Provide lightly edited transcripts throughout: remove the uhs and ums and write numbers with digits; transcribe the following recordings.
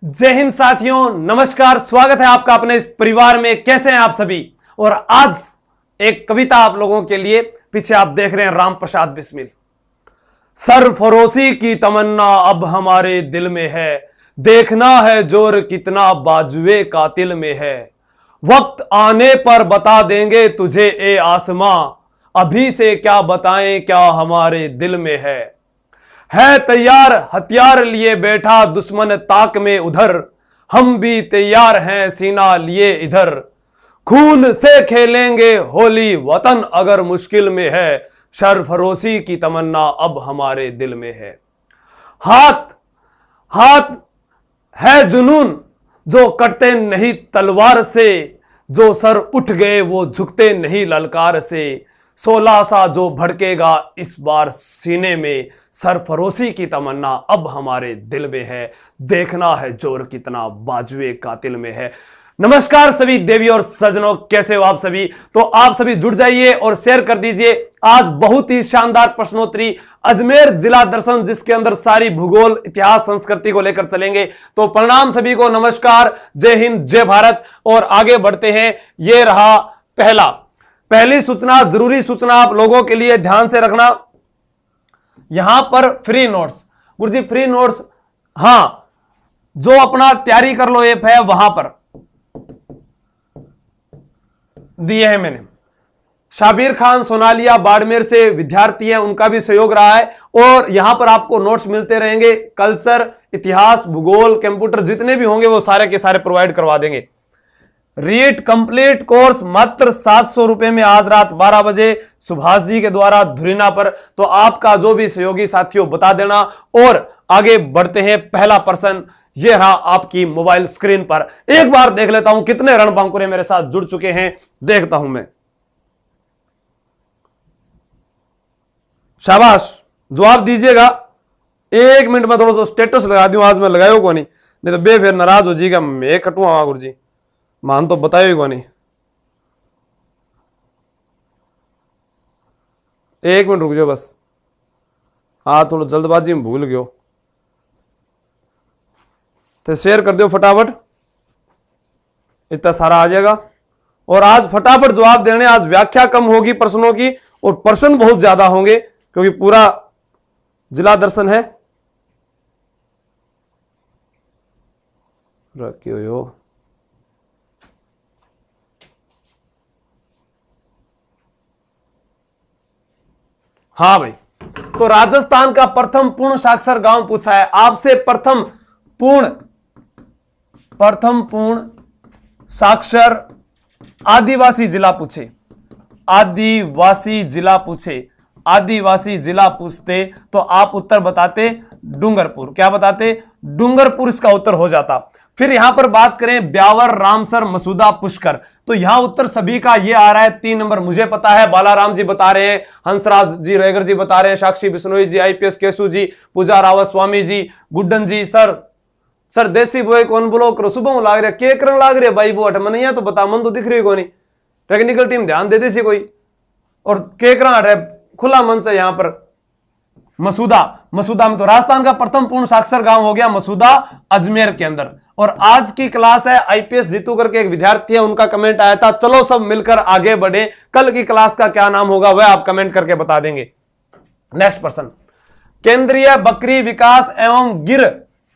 जय हिंद साथियों, नमस्कार। स्वागत है आपका अपने इस परिवार में। कैसे हैं आप सभी। और आज एक कविता आप लोगों के लिए। पीछे आप देख रहे हैं राम प्रसाद बिस्मिल। सरफरोशी की तमन्ना अब हमारे दिल में है, देखना है जोर कितना बाजुए कातिल में है। वक्त आने पर बता देंगे तुझे ए आसमां, अभी से क्या बताएं क्या हमारे दिल में है तैयार हथियार लिए बैठा दुश्मन ताक में उधर, हम भी तैयार हैं सीना लिए इधर। खून से खेलेंगे होली वतन अगर मुश्किल में है, सरफरोशी की तमन्ना अब हमारे दिल में है। हाथ हाथ है जुनून जो कटते नहीं तलवार से, जो सर उठ गए वो झुकते नहीं ललकार से। 16 सा जो भड़केगा इस बार सीने में, सरफरोशी की तमन्ना अब हमारे दिल में है, देखना है जोर कितना बाजुए कातिल में है। नमस्कार सभी देवी और सजनों, कैसे हो आप सभी। तो आप सभी जुड़ जाइए और शेयर कर दीजिए। आज बहुत ही शानदार प्रश्नोत्तरी अजमेर जिला दर्शन, जिसके अंदर सारी भूगोल इतिहास संस्कृति को लेकर चलेंगे। तो प्रणाम सभी को, नमस्कार, जय हिंद जय भारत। और आगे बढ़ते हैं। ये रहा पहली सूचना, जरूरी सूचना आप लोगों के लिए, ध्यान से रखना। यहां पर फ्री नोट्स, गुरुजी फ्री नोट्स, हां, जो अपना तैयारी कर लो ऐप है वहां पर दिए हैं मैंने। शाबिर खान सोनालिया बाड़मेर से विद्यार्थी हैं, उनका भी सहयोग रहा है। और यहां पर आपको नोट्स मिलते रहेंगे। कल्चर, इतिहास, भूगोल, कंप्यूटर जितने भी होंगे वो सारे के सारे प्रोवाइड करवा देंगे। रीट कंप्लीट कोर्स मात्र 700 रुपए में, आज रात 12 बजे सुभाष जी के द्वारा धुरीना पर। तो आपका जो भी सहयोगी साथियों बता देना। और आगे बढ़ते हैं। पहला प्रश्न यह रहा आपकी मोबाइल स्क्रीन पर। एक बार देख लेता हूं कितने रणबांकुरे मेरे साथ जुड़ चुके हैं, देखता हूं मैं। शाबाश, जवाब दीजिएगा। 1 मिनट में थोड़ा सा स्टेटस लगा दूं, आज मैं लगायो को नहीं तो बे फिर नाराज हो जाएगा। मैं कटूंगा गुरु जी, मान तो बतायो को नहीं। 1 मिनट रुक जाओ बस। हाँ, थोड़ा जल्दबाजी में भूल गयो तो शेयर कर दो फटाफट, इतना सारा आ जाएगा। और आज फटाफट जवाब देने। आज व्याख्या कम होगी प्रश्नों की और प्रश्न बहुत ज्यादा होंगे, क्योंकि पूरा जिला दर्शन है। रखियो हाँ भाई, तो राजस्थान का प्रथम पूर्ण साक्षर गांव पूछा है आपसे। प्रथम पूर्ण साक्षर आदिवासी जिला पूछे, आदिवासी जिला पूछे, आदिवासी जिला पूछते तो आप उत्तर बताते डूंगरपुर। क्या बताते? डूंगरपुर इसका उत्तर हो जाता। फिर यहां पर बात करें ब्यावर, रामसर, मसूदा, पुष्कर, तो यहां उत्तर सभी का ये आ रहा है। 3 नंबर मुझे पता है, बालाराम जी बता रहे हैं, हंसराज जी रेगर जी बता रहे हैं, साक्षी बिश्नोई जी, आईपीएस केसु जी, पूजा रावत स्वामी जी, गुड्डन जी। सर देसी बॉय कौन बोलो करो, सुबह लाग रहा के करन लाग रहे भाई, वो अट मन तो बता, मन तो दिख रही कोनी, टेक्निकल टीम ध्यान दे देसी कोई। और के कर खुला मन से यहां पर मसूदा में तो राजस्थान का प्रथम पूर्ण साक्षर गांव हो गया मसूदा, अजमेर के अंदर। और आज की क्लास है आईपीएस जीतू करके एक विद्यार्थी है, उनका कमेंट आया था, चलो सब मिलकर आगे बढ़े। कल की क्लास का क्या नाम होगा वह आप कमेंट करके बता देंगे। नेक्स्ट प्रश्न, केंद्रीय बकरी विकास एवं गिर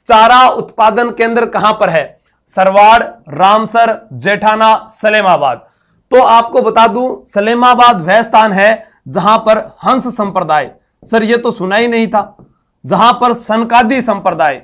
चारा उत्पादन केंद्र कहां पर है? सरवाड़, रामसर, जेठाना, सलेमाबाद। तो आपको बता दूं, सलेमाबाद वह स्थान है जहां पर हंस संप्रदाय, सर ये तो सुना ही नहीं था, जहां पर सनकादी संप्रदाय,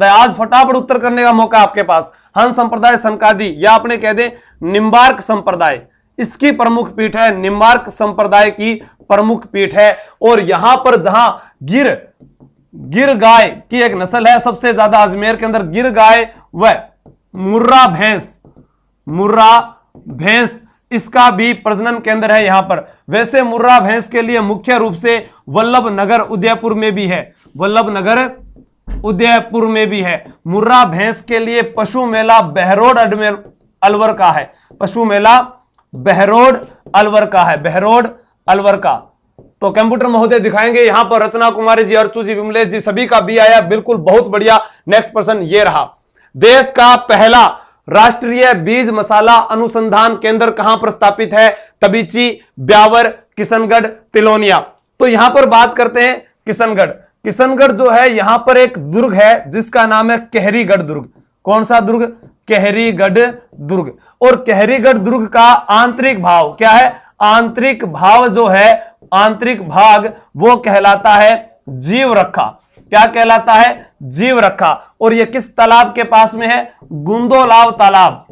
आज फटाफट उत्तर करने का मौका आपके पास। हंस संप्रदाय, सनकादी, या आपने कह दे निम्बार्क संप्रदाय, इसकी प्रमुख पीठ है, निम्बार्क संप्रदाय की प्रमुख पीठ है। और यहां पर जहां गिर गाय की एक नस्ल है सबसे ज्यादा अजमेर के अंदर, गिर गाय व मुर्रा भैंस, इसका भी प्रजनन केंद्र है यहां पर। वैसे मुर्रा भैंस के लिए मुख्य रूप से वल्लभ नगर उदयपुर में भी है, वल्लभ नगर उदयपुर में भी है। मुर्रा भैंस के लिए पशु मेला बहरोड अलवर का है, पशु मेला बहरोड अलवर का है, बहरोड अलवर का। तो कंप्यूटर महोदय दिखाएंगे। यहां पर रचना कुमारी जी, अर्चू जी, विमलेश जी, सभी का बी आया, बिल्कुल बहुत बढ़िया। नेक्स्ट प्रश्न ये रहा, देश का पहला राष्ट्रीय बीज मसाला अनुसंधान केंद्र कहां पर स्थापित है? तबीची, ब्यावर, किशनगढ़, तिलोनिया। तो यहां पर बात करते हैं किशनगढ़। किशनगढ़ जो है यहां पर एक दुर्ग है जिसका नाम है कहरीगढ़ दुर्ग। कौन सा दुर्ग? कहरीगढ़ दुर्ग। और कहरीगढ़ दुर्ग का आंतरिक भाव क्या है? आंतरिक भाव जो है, आंतरिक भाग, वो कहलाता है जीव रखा। क्या कहलाता है? जीव रखा। और यह किस तालाब के पास में है? गुंदोलाव तालाब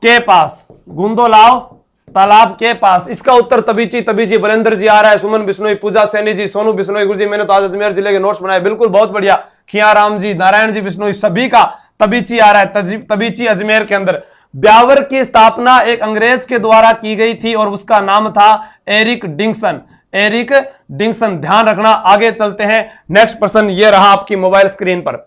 के पास, गुंदोलाव तालाब के पास। इसका उत्तर तबीची, तबीची। बलेंद्र जी आ रहा है, सुमन बिश्नोई, पूजा सैनी जी, सोनू बिश्नोई, गुरु जी, मैंने तो आज अजमेर जिले के नोट्स बनाए, बिल्कुल बहुत बढ़िया। खियाराम जी, नारायण जी बिश्नोई, सभी का तबीची आ रहा है, तबीची अजमेर के अंदर। ब्यावर की स्थापना एक अंग्रेज के द्वारा की गई थी और उसका नाम था एरिक डिंगसन। एरिक डिंगसन, ध्यान रखना। आगे चलते हैं, नेक्स्ट प्रश्न ये रहा आपकी मोबाइल स्क्रीन पर।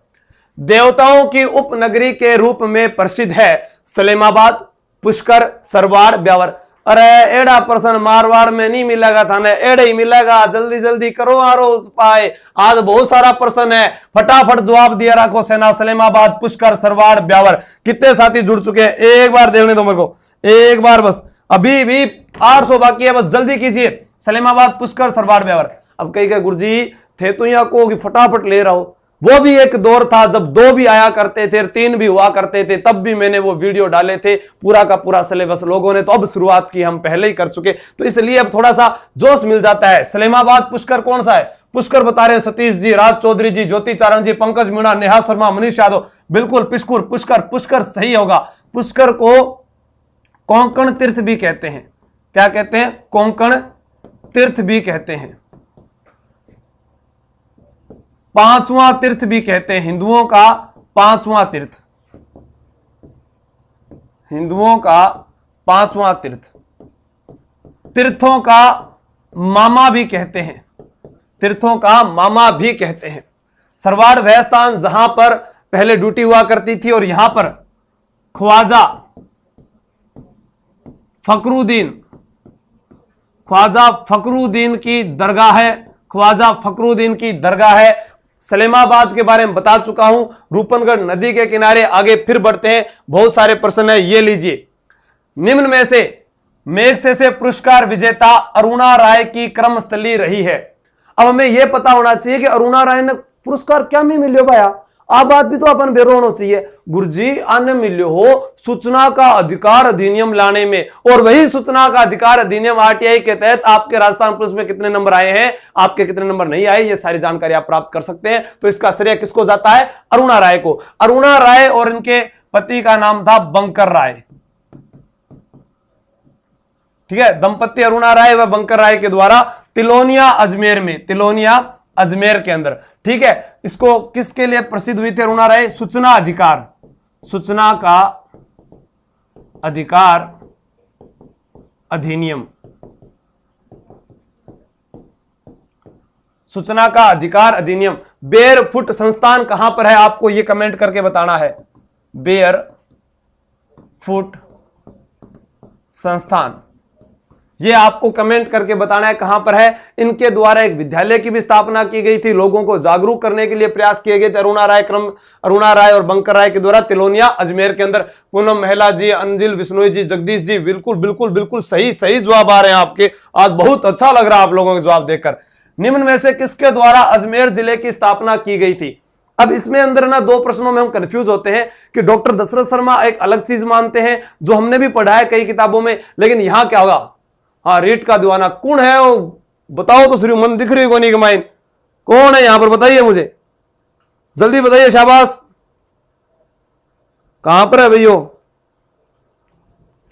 देवताओं की उपनगरी के रूप में प्रसिद्ध है सलेमाबाद, पुष्कर, सरवाड़, ब्यावर। अरे एड़ा प्रश्न मारवाड़ में नहीं मिलेगा था ना, एड़े ही मिलेगा। जल्दी जल्दी करो आरो पाए, आज बहुत सारा प्रश्न है, फटाफट जवाब दिया रखो। सेना, सलेमाबाद, पुष्कर, सरवाड़, ब्यावर। कितने साथी जुड़ चुके हैं? एक बार देखने दो मेरे को, एक बार बस, अभी भी 800 बाकी है, बस जल्दी कीजिए। सलेमाबाद, पुष्कर, सरवाड़, ब्यावर। अब कई कई गुरुजी थे तो यहाँ को फटाफट ले रहा हो, वो भी एक दौर था जब 2 भी आया करते थे, 3 भी हुआ करते थे, तब भी मैंने वो वीडियो डाले थे। पूरा का पूरा सिलेबस लोगों ने तो अब शुरुआत की, हम पहले ही कर चुके, तो इसलिए अब थोड़ा सा जोश मिल जाता है। सलेमाबाद, पुष्कर कौन सा है? पुष्कर बता रहे सतीश जी, राज चौधरी जी, ज्योति चारण जी, पंकज मीणा, नेहा शर्मा, मनीष यादव, बिल्कुल पिस्कुर, पुष्कर, पुष्कर सही होगा। पुष्कर को कोंकण तीर्थ भी कहते हैं। क्या कहते हैं? कोंकण तीर्थ भी कहते हैं, 5वां तीर्थ भी कहते हैं, हिंदुओं का 5वां तीर्थ, हिंदुओं का 5वां तीर्थ। तीर्थों का मामा भी कहते हैं, तीर्थों का मामा भी कहते हैं। सरवाड़ वह स्थान जहां पर पहले ड्यूटी हुआ करती थी और यहां पर ख्वाजा फकरुद्दीन, ख्वाजा फकरुद्दीन की दरगाह है, ख्वाजा फकरुद्दीन की दरगाह है। सलेमाबाद के बारे में बता चुका हूं, रूपनगढ़ नदी के किनारे। आगे फिर बढ़ते हैं, बहुत सारे प्रश्न है, ये लीजिए। निम्न में से मैग्सेसे पुरस्कार विजेता अरुणा राय की क्रमस्थली रही है। अब हमें यह पता होना चाहिए कि अरुणा राय ने पुरस्कार क्या में मिलियो भाया, आ बात भी तो अपन बेरो होना चाहिए। गुरुजी अन्य मिल्यो हो सूचना का अधिकार अधिनियम लाने में, और वही सूचना का अधिकार अधिनियम आरटीआई के तहत आपके राजस्थान पुलिस में कितने नंबर आए हैं, आपके कितने नंबर नहीं आए, ये सारी जानकारी आप प्राप्त कर सकते हैं। तो इसका श्रेय किसको जाता है? अरुणा राय को। अरुणा राय और इनके पति का नाम था बंकर राय। ठीक है, दंपति अरुणा राय व बंकर राय के द्वारा तिलोनिया अजमेर में, तिलोनिया अजमेर के अंदर। ठीक है, इसको किसके लिए प्रसिद्ध हुई थी अरुणा राय? सूचना अधिकार, सूचना का अधिकार अधिनियम, सूचना का अधिकार अधिनियम। बेयर फुट संस्थान कहां पर है? आपको यह कमेंट करके बताना है। बेयर फुट संस्थान, ये आपको कमेंट करके बताना है कहां पर है। इनके द्वारा एक विद्यालय की भी स्थापना की गई थी, लोगों को जागरूक करने के लिए प्रयास किए गए थे। अरुणा राय और बंकर राय के द्वारा तिलोनिया अजमेर के अंदर। पूनम महिला जी, अंजिल बिश्नोई जी, जगदीश जी, बिल्कुल बिल्कुल बिल्कुल सही सही जवाब आ रहे हैं आपके। आज बहुत अच्छा लग रहा है आप लोगों के जवाब देखकर। निम्न में से किसके द्वारा अजमेर जिले की स्थापना की गई थी? अब इसमें अंदर ना 2 प्रश्नों में हम कंफ्यूज होते हैं कि डॉक्टर दशरथ शर्मा एक अलग चीज मानते हैं जो हमने भी पढ़ा है कई किताबों में, लेकिन यहां क्या होगा? हाँ, रीट का दीवाना कौन है वो बताओ तो श्री मन दिख रही है कोनी कमाइन, कौन है यहां पर? बताइए मुझे, जल्दी बताइए, शाबाश। कहां पर है भैया?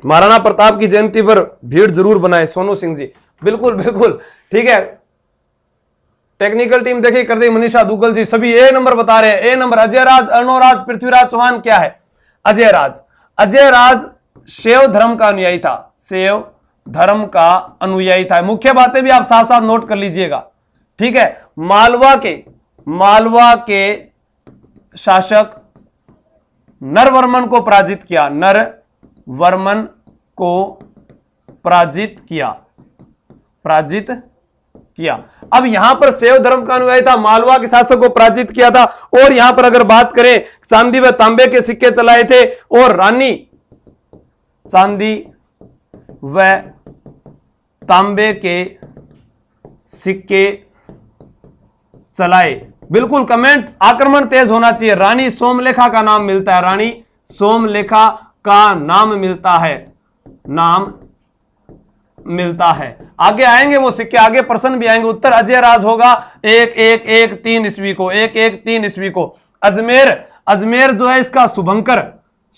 महाराणा प्रताप की जयंती पर भीड़ जरूर बनाए, सोनू सिंह जी, बिल्कुल बिल्कुल ठीक है। टेक्निकल टीम देखिए कर दी, मनीषा दुग्गल जी, सभी ए नंबर बता रहे हैं। ए नंबर अजय राज, अर्णोराज, पृथ्वीराज चौहान क्या है? अजय राज। अजय राज शैव धर्म का अनुयायी था, शैव धर्म का अनुयायी था। मुख्य बातें भी आप साथ साथ नोट कर लीजिएगा। ठीक है, मालवा के शासक नरवर्मन को पराजित किया, नरवर्मन को पराजित किया। पराजित किया। अब यहां पर शैव धर्म का अनुयायी था, मालवा के शासक को पराजित किया था। और यहां पर अगर बात करें, चांदी व तांबे के सिक्के चलाए थे और रानी चांदी व तांबे के सिक्के चलाए। बिल्कुल कमेंट, आक्रमण तेज होना चाहिए। रानी सोमलेखा का नाम मिलता है, रानी सोमलेखा का नाम मिलता है, नाम मिलता है। आगे आएंगे वो सिक्के, आगे प्रश्न भी आएंगे। उत्तर अजय राज होगा 1113 ईस्वी को, 1113 ईस्वी को। अजमेर, अजमेर जो है इसका शुभंकर,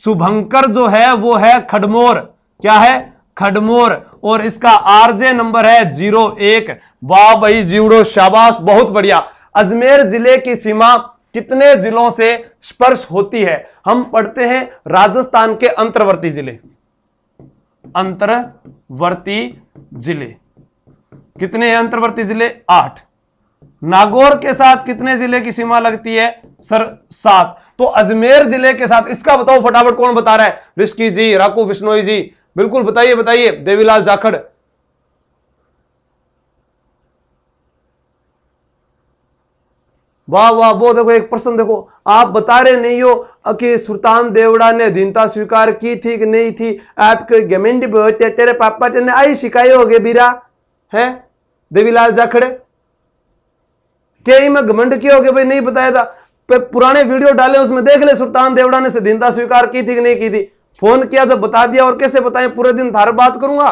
शुभंकर जो है वो है खडमोर, क्या है, खडमोर। और इसका आरजे नंबर है 01। वाह भाई जीवड़ो, शाबाश, बहुत बढ़िया। अजमेर जिले की सीमा कितने जिलों से स्पर्श होती है? हम पढ़ते हैं राजस्थान के अंतर्वर्ती जिले, अंतर्वर्ती जिले कितने हैं? अंतर्वर्ती जिले 8। नागौर के साथ कितने जिले की सीमा लगती है सर? 7। तो अजमेर जिले के साथ, इसका बताओ फटाफट, कौन बता रहा है? ऋषि जी, राकू बिश्नोई जी, बिल्कुल बताइए बताइए। देवीलाल जाखड़, वाह वाह, वो देखो एक प्रश्न देखो, आप बता रहे नहीं हो कि सुल्तान देवड़ा ने अधीनता स्वीकार की थी कि नहीं थी? आपके घमंडी बहुत है, तेरे पापा ने आई शिकाये हो गए बीरा है देवीलाल जाखड़े, क्या में घमंड किया हो गया भाई? नहीं बताया था, पुराने वीडियो डाले उसमें देख ले, सुल्तान देवड़ा ने अधीनता स्वीकार की थी कि नहीं की थी? फोन किया तो बता दिया, और कैसे बताएं? पूरे दिन थार बात करूंगा,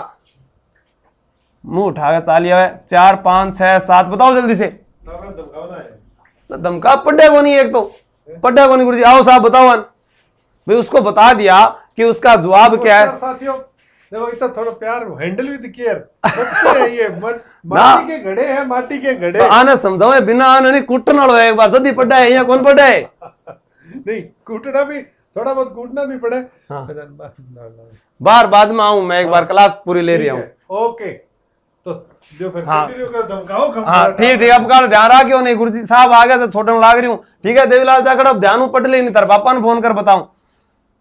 मुंह उठाकर चालिया है। 4 5 6 7 बताओ जल्दी से। धमका पढ़े को नहीं, एक तो पढ़े को नहीं। गुरुजी आओ साहब बताओ भाई, उसको बता दिया कि उसका जवाब क्या है। साथियों देखो, इतना थोड़ा प्यार हैंडल भी दिखिए, बच्चे हैं ये, माटी के घड़े हैं, माटी के घड़े। तो आने समझाओ, बिना आने नहीं कूटना लो एक बार। जल्दी पढ़ा है, यहाँ कौन पढ़ा है? नहीं कूटना भी, थोड़ा बहुत कूटना भी पड़े। हाँ। बार बाद में आऊं मैं, एक बार क्लास पूरी ले रही हूँ। ओके, तो जो फिर हाँ। कंटिन्यू कर, धमकाओ। हाँ ठीक ठीक, अब का ध्यान रहा क्यों नहीं? गुरुजी साहब आ गए तो छोटे लाग रही हूँ, ठीक है। देवीलाल जाखड़ अब ध्यान पढ़ ले नहीं, तर पापा ने फोन कर बताऊं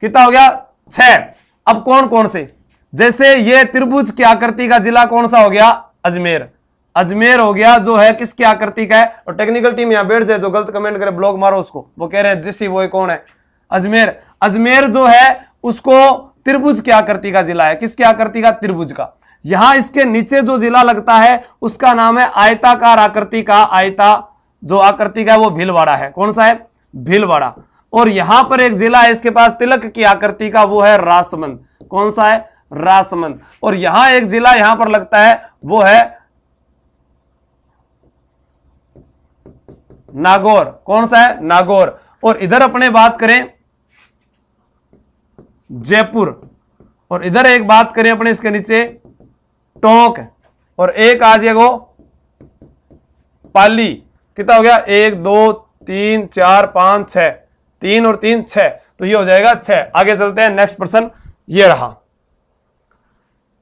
कितना हो गया? 6। अब कौन कौन से, जैसे ये त्रिभुज की आकृति का जिला कौन सा हो गया? अजमेर। अजमेर हो गया, जो है किसकी आकृति का है? और टेक्निकल टीम यहां बैठ जाए, जो गलत कमेंट करे ब्लॉक मारो उसको, वो कह रहे हैं दृश्य वो कौन है? अजमेर। अजमेर जो है उसको त्रिभुज की आकृति का जिला है। किसकी आकृति का? त्रिभुज का। यहां इसके नीचे जो जिला लगता है उसका नाम है आयताकार आकृति का, आयता जो आकृति का है वो भीलवाड़ा है। कौन सा है? भीलवाड़ा। और यहां पर एक जिला है इसके पास तिलक की आकृति का, वो है राजसमंद। कौन सा है? राजसमंद। और यहां एक जिला यहां पर लगता है वो है नागौर। कौन सा है? नागौर। और इधर अपने बात करें जयपुर, और इधर एक बात करें अपने इसके नीचे टोंक, और एक आ जाएगा पाली। कितना हो गया? 1 2 3 4 5 6, 3 और 3 6, तो ये हो जाएगा 6। आगे चलते हैं, नेक्स्ट प्रश्न ये रहा।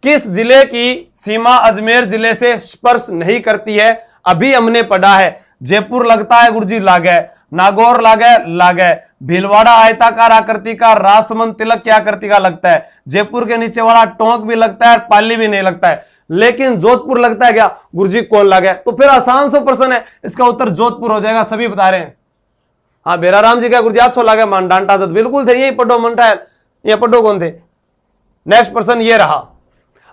किस जिले की सीमा अजमेर जिले से स्पर्श नहीं करती है? अभी हमने पढ़ा है, जयपुर लगता है गुरुजी, लागे। नागौर लागे। भीलवाड़ा आयताकार आकृति का, राजसमंद तिलक की आकृति का लगता है। जयपुर के नीचे वाला टोंक भी लगता है, पाली भी नहीं लगता है। लेकिन जोधपुर लगता है क्या? गुरुजी कौन लागे? तो फिर आसान सा प्रश्न है, इसका उत्तर जोधपुर हो जाएगा, सभी बता रहे हैं। हाँ बेराराम जी क्या गुरुजी आज सो लागे? मान डांटा जद बिल्कुल थे, यही पढ़ो मनटा है, ये पढ़ो कौन थे? नेक्स्ट प्रश्न ये रहा।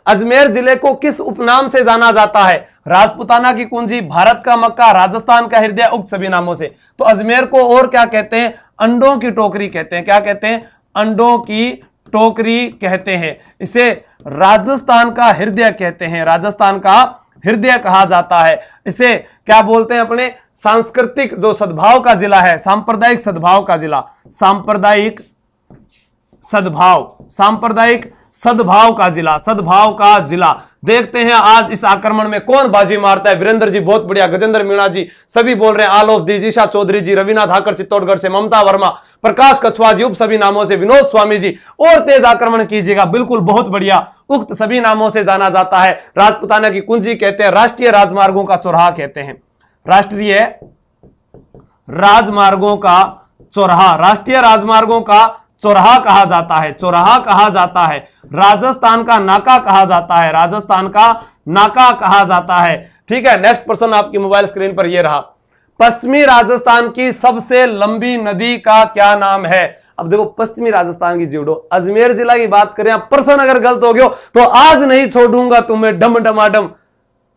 अजमेर जिले को किस उपनाम से जाना जाता है? राजपुताना की कुंजी, भारत का मक्का, राजस्थान का हृदय, उक्त सभी नामों से। तो अजमेर को और क्या कहते हैं? अंडों की टोकरी कहते हैं। क्या कहते हैं? अंडों की टोकरी कहते हैं। इसे राजस्थान का हृदय कहते हैं, राजस्थान का हृदय कहा जाता है। इसे क्या बोलते हैं? अपने सांस्कृतिक जो सद्भाव का जिला है, सांप्रदायिक सद्भाव का जिला, सांप्रदायिक सद्भाव, सांप्रदायिक सद्भाव का जिला, सद्भाव का जिला। देखते हैं आज इस आक्रमण में कौन बाजी मारता है। वीरेंद्र जी बहुत बढ़िया, गजेंद्र मीणा जी सभी बोल रहे हैं, all of these, Isha Chaudhary ji, Raveena Dhakar Chittorgarh से, ममता वर्मा, प्रकाश कछुआ जी, उप सभी नामों से, विनोद स्वामी जी, और तेज आक्रमण कीजिएगा, बिल्कुल बहुत बढ़िया। उक्त सभी नामों से जाना जाता है। राजपुताना की कुंजी कहते हैं, राष्ट्रीय राजमार्गों का चौराहा कहते हैं, राष्ट्रीय राजमार्गों का चौराहा, राष्ट्रीय राजमार्गों का चौराहा कहा जाता है, चौराहा कहा जाता है। राजस्थान का नाका कहा जाता है, राजस्थान का नाका कहा जाता है। ठीक है, नेक्स्ट प्रश्न आपकी मोबाइल स्क्रीन पर यह रहा, पश्चिमी राजस्थान की सबसे लंबी नदी का क्या नाम है? अब देखो पश्चिमी राजस्थान की जोड़ो, अजमेर जिला की बात करें, प्रश्न अगर गलत हो गया तो आज नहीं छोड़ूंगा तुम्हें डम डमाडम।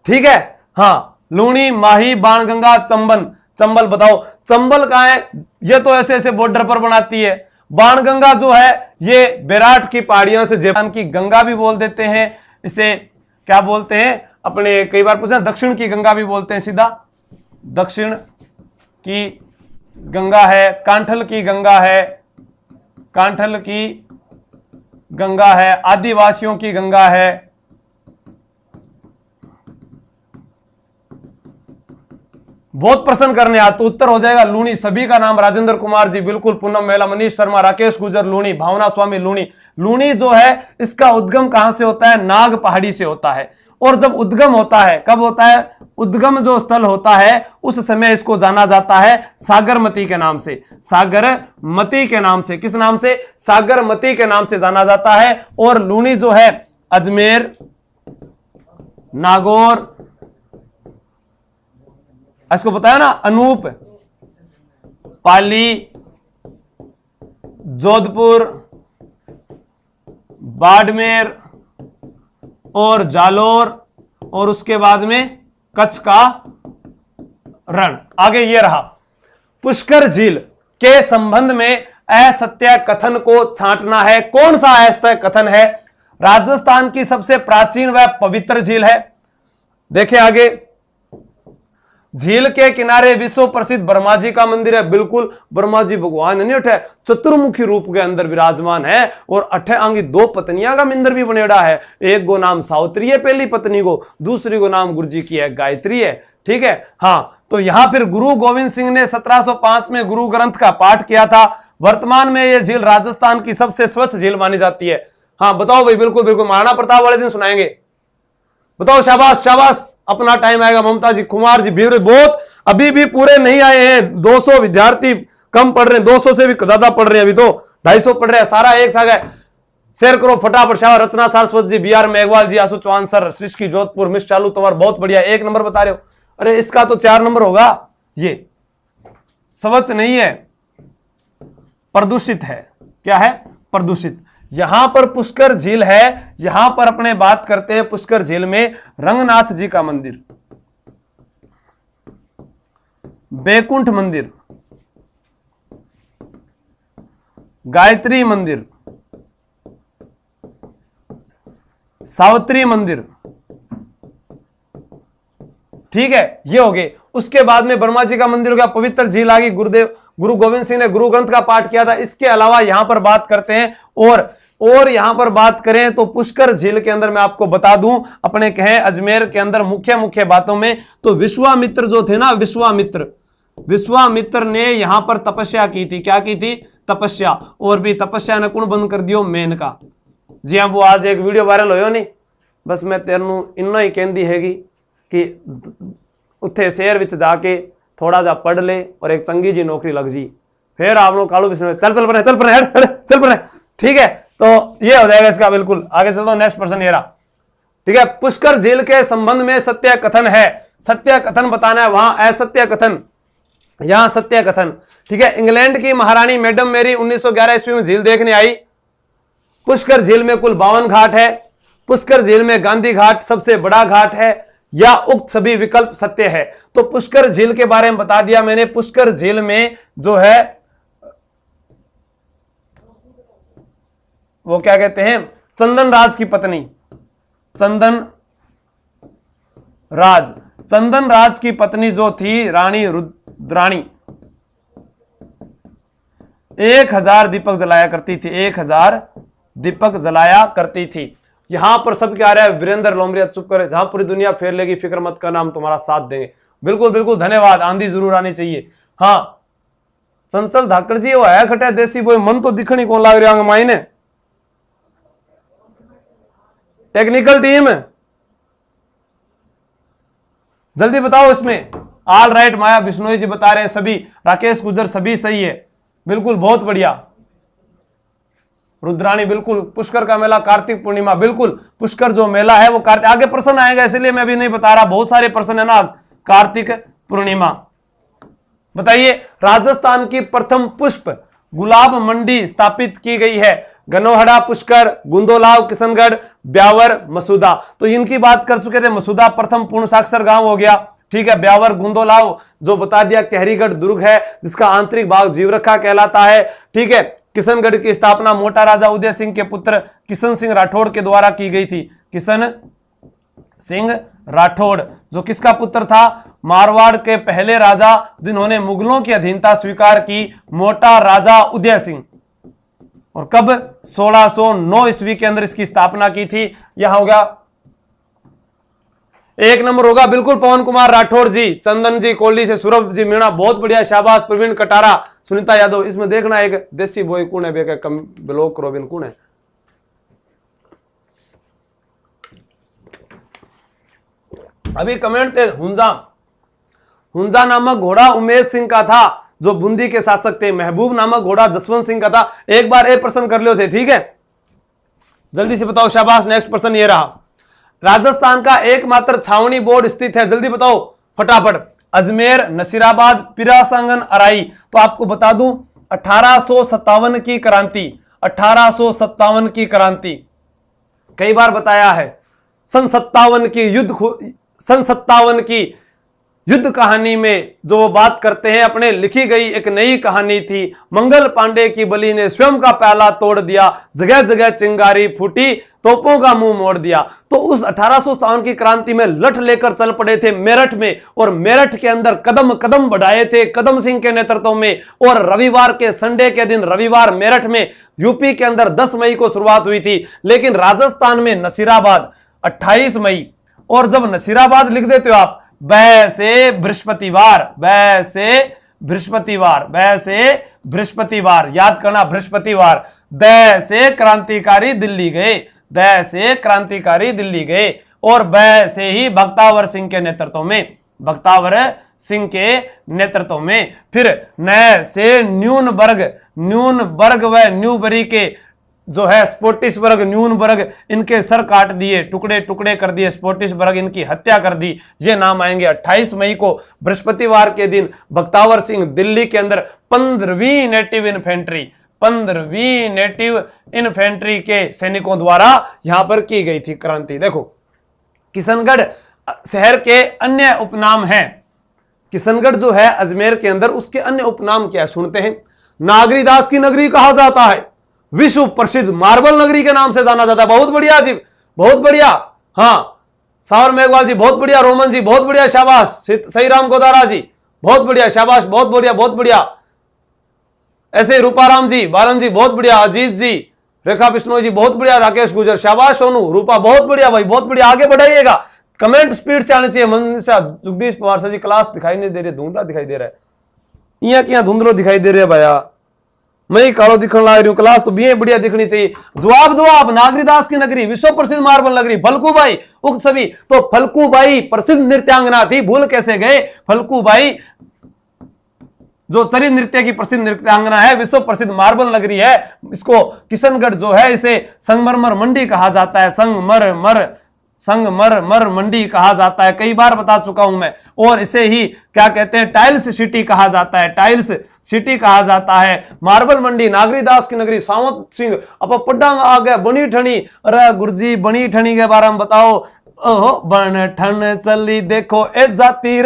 ठीक है, हाँ, लूणी, माही, बाणगंगा, चंबल। चंबल बताओ, चंबल कहां है? ये तो ऐसे ऐसे बॉर्डर पर बनाती है। बाणगंगा जो है ये बेराट की पहाड़ियों से, जयपुर की गंगा भी बोल देते हैं, इसे क्या बोलते हैं, अपने कई बार पूछा, दक्षिण की गंगा भी बोलते हैं, सीधा दक्षिण की गंगा है, कांठल की गंगा है, कांठल की गंगा है, आदिवासियों की गंगा है, बहुत प्रश्न करने आ तो उत्तर हो जाएगा लूणी। सभी का नाम राजेंद्र कुमार जी, बिल्कुल, पूनम मेहला, मनीष शर्मा, राकेश गुजर लूणी, भावना स्वामी लूणी। लूणी जो है इसका उद्गम कहां से होता है? नाग पहाड़ी से होता है। और जब उद्गम होता है, कब होता है? उद्गम जो स्थल होता है उस समय इसको जाना जाता है सागरमती के नाम से, सागरमती के नाम से। किस नाम से? सागरमती के नाम से जाना जाता है। और लूणी जो है अजमेर, नागौर, इसको बताया ना, अनूप, पाली, जोधपुर, बाड़मेर और जालोर, और उसके बाद में कच्छ का रण। आगे ये रहा, पुष्कर झील के संबंध में असत्य कथन को छांटना है। कौन सा असत्य कथन है? राजस्थान की सबसे प्राचीन व पवित्र झील है। देखिए आगे, झील के किनारे विश्व प्रसिद्ध ब्रह्मा जी का मंदिर है। बिल्कुल, ब्रह्मा जी भगवान नहीं उठे, चतुर्मुखी रूप के अंदर विराजमान है, और 8 अंगी 2 पत्नियां का मंदिर भी बनेड़ा है। एक को नाम सावित्री है पहली पत्नी को, दूसरी को नाम गुरु जी की है, गायत्री है। ठीक है, हाँ, तो यहां फिर गुरु गोविंद सिंह ने 1705 में गुरु ग्रंथ का पाठ किया था। वर्तमान में यह झील राजस्थान की सबसे स्वच्छ झील मानी जाती है। हाँ बताओ भाई, बिल्कुल बिल्कुल, महाराणा प्रताप वाले दिन सुनाएंगे। बताओ, शाबाश शाबाश, अपना टाइम आएगा। ममता जी, कुमार जी, भीड़ बहुत, अभी भी पूरे नहीं आए हैं, 200 विद्यार्थी कम पढ़ रहे हैं, 200 से भी ज्यादा पढ़ रहे हैं, अभी तो 250 पढ़ रहे हैं, सारा एक साथ है। शेयर करो फटाफट। शाबाश, Rachna Saraswat ji, B R Meghwal ji, Ashu Chauhan sir, Srishti Jodhpur, miss Chalu Tanwar, बहुत बढ़िया, 1 नंबर बता रहे हो। अरे इसका तो 4 नंबर होगा, ये स्वच्छ नहीं है, प्रदूषित है। क्या है? प्रदूषित। यहां पर पुष्कर झील है, यहां पर अपने बात करते हैं पुष्कर झील में रंगनाथ जी का मंदिर, बैकुंठ मंदिर, गायत्री मंदिर, सावित्री मंदिर। ठीक है, ये हो गए। उसके बाद में ब्रह्मा जी का मंदिर हो गया, पवित्र झील आ गई, गुरु गोविंद सिंह ने गुरु ग्रंथ का पाठ किया था। इसके अलावा यहां पर बात करते हैं, और यहां पर बात करें तो पुष्कर झील के अंदर मैं आपको बता दूं, अपने कहें अजमेर के अंदर मुख्य बातों में, तो विश्वामित्र जो थे ना, विश्वामित्र ने यहां पर तपस्या की थी। क्या की थी? तपस्या। और भी तपस्या ने कौन बंद कर दियो? मेनका जी। हाँ, वो आज एक वीडियो वायरल होयो नहीं, बस मैं तेरनू इन्ना ही कहती हैगी कि उत्थे शहर विच जाके थोड़ा जा पढ़ ले और एक चंगी जी नौकरी लग जी, फिर आप लोग कालू विष्णु चल पर। ठीक है, तो ये हो जाएगा इसका। बिल्कुल, आगे चलता हूं, नेक्स्ट प्रश्न ये रहा। ठीक है, पुष्कर झील के संबंध में सत्य कथन है, सत्य कथन बताना है, वहां असत्य कथन, यहां सत्य कथन। ठीक है, इंग्लैंड की महारानी मैडम मेरी 1911 ईस्वी में झील देखने आई। पुष्कर झील में कुल 52 घाट है। पुष्कर झील में गांधी घाट सबसे बड़ा घाट है, या उक्त सभी विकल्प सत्य है? तो पुष्कर झील के बारे में बता दिया मैंने। पुष्कर झील में जो है वो क्या कहते हैं, चंदन राज की पत्नी, चंदन राज की पत्नी जो थी रानी रुद्राणी, 1000 दीपक जलाया करती थी, 1000 दीपक जलाया करती थी। यहां पर सब क्या रहा है? वीरेंद्र लोमरिया, चुप करे, जहां पूरी दुनिया फेर लेगी फिक्र मत करना, हम तुम्हारा साथ देंगे। बिल्कुल बिल्कुल, धन्यवाद। आंधी जरूर आनी चाहिए। हाँ, चंचल धाकड़ जी, वो है खटे देसी बोई, मन तो दिखनी कौन लाग रहा मायने। टेक्निकल टीम जल्दी बताओ इसमें। ऑल राइट, माया बिश्नोई जी बता रहे हैं सभी, राकेश गुजर सभी सही है, बिल्कुल बहुत बढ़िया। रुद्राणी बिल्कुल, पुष्कर का मेला कार्तिक पूर्णिमा बिल्कुल, पुष्कर जो मेला है वो कार्तिक, आगे प्रश्न आएगा इसलिए मैं अभी नहीं बता रहा, बहुत सारे प्रश्न है ना आज। कार्तिक पूर्णिमा। बताइए राजस्थान की प्रथम पुष्प गुलाब मंडी स्थापित की गई है? गनोहड़ा, पुष्कर, गुंदोलाव, किशनगढ़, ब्यावर, मसूदा। तो इनकी बात कर चुके थे, मसूदा प्रथम पूर्ण साक्षर गांव हो गया, ठीक है। ब्यावर, गुंदोलाव जो बता दिया कहरीगढ़ दुर्ग है जिसका आंतरिक भाग जीवरखा कहलाता है, ठीक है। किशनगढ़ की स्थापना मोटा राजा उदय सिंह के पुत्र किशन सिंह राठौड़ के द्वारा की गई थी। किशन सिंह राठौड़ जो किसका पुत्र था? मारवाड़ के पहले राजा जिन्होंने मुगलों की अधीनता स्वीकार की, मोटा राजा उदय सिंह। और कब? 1609 ईस्वी के अंदर इसकी स्थापना की थी। यह होगा 1 नंबर होगा बिल्कुल पवन कुमार राठौड़ जी, चंदन जी कोहली से, सूरभ जी मीणा बहुत बढ़िया, शाबाश। प्रवीण कटारा, सुनीता यादव। इसमें देखना एक देसी बॉय कौन है, कम ब्लॉक रोबिन कौन है? अभी कमेंट थे हुंजा, हुंजा नामक घोड़ा उमेश सिंह का था जो बूंदी के शासक थे। महबूब नामक घोड़ा जसवंत सिंह का था। एक बार एक प्रश्न कर लो थे, ठीक है। जल्दी से बताओ, शाबाश। नेक्स्ट प्रश्न ये रहा, राजस्थान का एकमात्र छावनी बोर्ड स्थित है, जल्दी बताओ फटाफट। अजमेर, नसीराबाद, पिरासंगन, अराई। तो आपको बता दूं 1857 की क्रांति, 1857 की क्रांति कई बार बताया है। सन 57 की युद्ध कहानी में जो बात करते हैं, अपने लिखी गई एक नई कहानी थी। मंगल पांडे की बलि ने स्वयं का प्याला तोड़ दिया, जगह जगह चिंगारी फूटी, तोपों का मुंह मोड़ दिया। तो उस 1857 की क्रांति में लठ लेकर चल पड़े थे मेरठ में, और मेरठ के अंदर कदम कदम बढ़ाए थे कदम सिंह के नेतृत्व में। और रविवार के संडे के दिन, रविवार मेरठ में यूपी के अंदर 10 मई को शुरुआत हुई थी, लेकिन राजस्थान में नसीराबाद 28 मई। और जब नसीराबाद लिख देते हो आप, बै से बृहस्पतिवार, बै से बृहस्पतिवार, बै से बृहस्पतिवार, याद करना बृहस्पतिवार। दै से क्रांतिकारी दिल्ली गए, दै से क्रांतिकारी दिल्ली गए। और बै से ही बख्तावर सिंह के नेतृत्व में, बख्तावर सिंह के नेतृत्व में। फिर नै से न्यूनबर्ग व न्यूबरी के जो है स्पोटिसबर्ग, न्यूनबर्ग, इनके सर काट दिए, टुकड़े टुकड़े कर दिए, स्पोटिसबर्ग इनकी हत्या कर दी। ये नाम आएंगे। 28 मई को बृहस्पतिवार के दिन बख्तावर सिंह दिल्ली के अंदर 15वीं नेटिव इन्फेंट्री के सैनिकों द्वारा यहां पर की गई थी क्रांति। देखो किशनगढ़ शहर के अन्य उपनाम हैं। किशनगढ़ जो है अजमेर के अंदर, उसके अन्य उपनाम क्या सुनते हैं? नागरीदास की नगरी कहा जाता है, विश्व प्रसिद्ध मार्बल नगरी के नाम से जाना जाता है। बहुत बढ़िया जी, बहुत बढ़िया। हाँ, सावर मेघवाल जी बहुत बढ़िया, रोमन जी बहुत बढ़िया, शाबाश। सही राम गोदारा जी बहुत बढ़िया, शाबाश, बहुत बढ़िया, बहुत बढ़िया। ऐसे रूपाराम जी, बालन जी बहुत बढ़िया, अजीत जी, रेखा बिश्नोई जी बहुत बढ़िया, राकेश गुजर, शाबाश। सोनू, रूपा बहुत बढ़िया भाई, बहुत बढ़िया। आगे बढ़ाइएगा, कमेंट स्पीड से आनी चाहिए। मनीषा, जगदीश पवार सर जी क्लास दिखाई नहीं दे रही, धुंधला दिखाई दे रहा है, यहाँ क्या धुंधलो दिखाई दे रहे है भैया, मैं कालो दिखने लग रही हूँ। क्लास तो भी बढ़िया दिखनी चाहिए। जवाब दो आप। नागरीदास की नगरी, विश्व प्रसिद्ध मार्बल नगरी, फल्कूबाई, उक्त सभी। तो फल्कूबाई प्रसिद्ध नृत्यांगना थी, भूल कैसे गए? फल्कूबाई जो चरी नृत्य की प्रसिद्ध नृत्यांगना है, विश्व प्रसिद्ध मार्बल नगरी है। इसको किशनगढ़ जो है इसे संगमरमर मंडी कहा जाता है, संगमरमर मंडी कहा जाता है, कई बार बता चुका हूं मैं। और इसे ही क्या कहते हैं? टाइल्स सिटी कहा जाता है, टाइल्स सिटी कहा जाता है। मार्बल मंडी, नागरीदास की नगरी, सावंत सिंह। अब पड्डांग आ गया, बनी ठनी। अरे गुरुजी बनी ठनी के बारे में बताओ। ओहो बन ठन चली देखो, ए जाती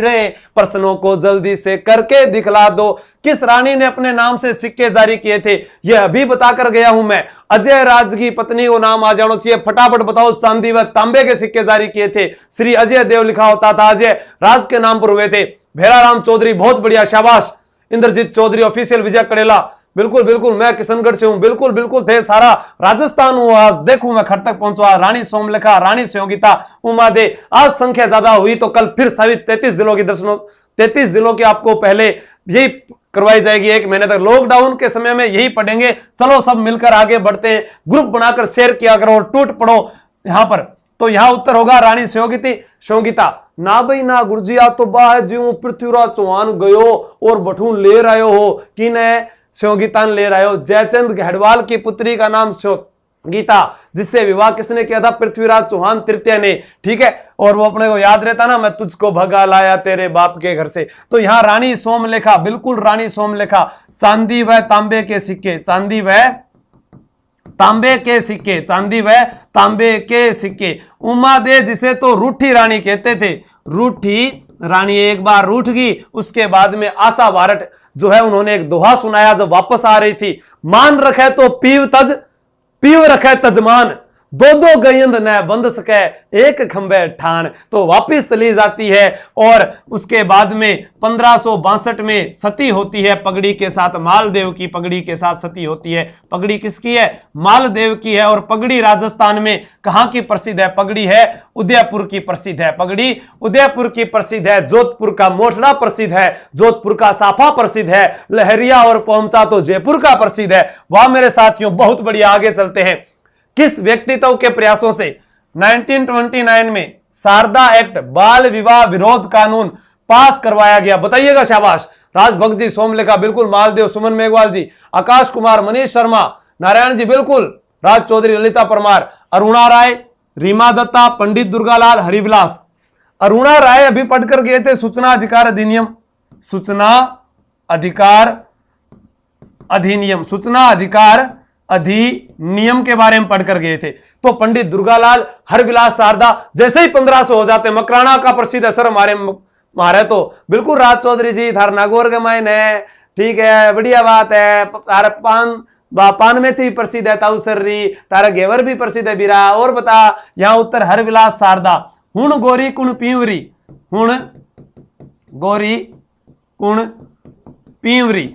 रे, प्रश्नों को जल्दी से करके दिखला दो। किस रानी ने अपने नाम से सिक्के जारी किए थे? यह अभी बताकर गया हूं मैं। अजय राज की पत्नी को नाम आ जाना चाहिए, फटाफट बताओ। चांदी व तांबे के सिक्के जारी किए थे, श्री अजय देव लिखा होता था, अजय राज के नाम पर हुए थे। भेराराम चौधरी बहुत बढ़िया, शाबाश। इंद्रजीत चौधरी ऑफिशियल, विजय कड़ेला बिल्कुल बिल्कुल, मैं किशनगढ़ से हूं, बिल्कुल बिल्कुल थे, सारा राजस्थान हूं। आज देखूं मैं खड़ तक पहुंचा। रानी सोमलेखा, रानी सहयोगिता, उमा दे। आज संख्या ज्यादा हुई तो कल फिर सभी 33 जिलों की दर्शनों, 33 जिलों की आपको पहले यही करवाई जाएगी 1 महीने तक। लॉकडाउन के समय में यही पढ़ेंगे। चलो सब मिलकर आगे बढ़ते हैं, ग्रुप बनाकर शेयर किया करो, टूट पड़ो यहां पर। तो यहां उत्तर होगा रानी सहयोगिता। ना भाई ना गुरुजी, आ तो बाह ज्यों पृथ्वीराज चौहान गयो और बठून ले रहे हो कि ने स्यो गीता ले रहे हो। जयचंद गढ़वाल की पुत्री का नाम स्यो गीता, जिससे विवाह किसने किया था? पृथ्वीराज चौहान तृतीय ने। ठीक है, और वो अपने को याद रहता ना, मैं तुझको भगा लाया तेरे बाप के घर से। तो यहां रानी सोमलेखा, बिल्कुल रानी सोमलेखा, चांदी व तांबे के सिक्के, चांदी व तांबे के सिक्के, चांदी व तांबे के सिक्के। उमा दे, जिसे तो रूठी रानी कहते थे, रूठी रानी एक बार रूठ गई, उसके बाद में आशा भारत जो है उन्होंने एक दोहा सुनाया जब वापस आ रही थी, मान रखे तो पीव रखे तजमान, दो दो गयंद न बंद सके एक खंबे ठान। तो वापिस चली जाती है और उसके बाद में 1562 में सती होती है पगड़ी के साथ, मालदेव की पगड़ी के साथ सती होती है। पगड़ी किसकी है? मालदेव की है। और पगड़ी राजस्थान में कहां की प्रसिद्ध है? पगड़ी है उदयपुर की प्रसिद्ध है, पगड़ी उदयपुर की प्रसिद्ध है। जोधपुर का मोटला प्रसिद्ध है, जोधपुर का साफा प्रसिद्ध है, लहरिया और पोमचा तो जयपुर का प्रसिद्ध है। वाह मेरे साथियों, बहुत बढ़िया। आगे चलते हैं। किस व्यक्तित्व के प्रयासों से 1929 में शारदा एक्ट, बाल विवाह विरोध कानून पास करवाया गया? बताइएगा, शाबाश। राजभक्त जी, सोमलेखा बिल्कुल, मालदेव, सुमन मेघवाल जी, आकाश कुमार, मनीष शर्मा, नारायण जी बिल्कुल, राज चौधरी, ललिता परमार, अरुणा राय, रीमा दत्ता, पंडित दुर्गालाल, हरिविलास। अरुणा राय अभी पढ़कर गए थे सूचना अधिकार अधिनियम, सूचना अधिकार अधिनियम, सूचना अधिकार अधिनियम के बारे में पढ़कर गए थे। तो पंडित दुर्गालाल, हरविलास, शारदा जैसे ही 1500 हो जाते। मकराना का प्रसिद्ध असर हमारे तो बिल्कुल राज चौधरी जी, थार नागौर के मायन है। ठीक है, बढ़िया बात है। तार पान में थी प्रसिद्ध है ताउसर्री, तारा घेवर भी प्रसिद्ध है बीरा। और बता, यहां उत्तर हरविलास, शारदा। हुण गोरी कुण पीवरी, हुण गोरी कुण पीवरी,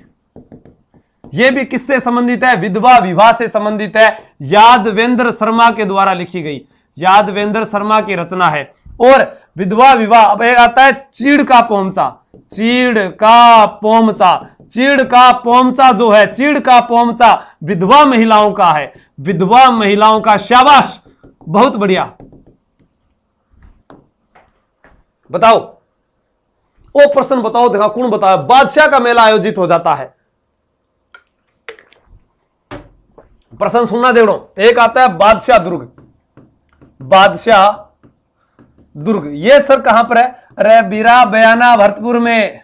यह भी किससे संबंधित है? विधवा विवाह से संबंधित है। यादवेंद्र शर्मा के द्वारा लिखी गई, यादवेंद्र शर्मा की रचना है। और विधवा विवाह, अब एक आता है चीड़ का पोमचा, चीड़ का पोमचा, चीड़ का पोमचा जो है, चीड़ का पोमचा विधवा महिलाओं का है, विधवा महिलाओं का। शाबाश, बहुत बढ़िया। बताओ वो प्रश्न बताओ, देखा कौन बताओ। बादशाह का मेला आयोजित हो जाता है, प्रश्न सुनना देखो। एक आता है बादशाह दुर्ग, बादशाह दुर्ग, ये सर कहां पर है? अरे बीरा, बयाना भरतपुर में।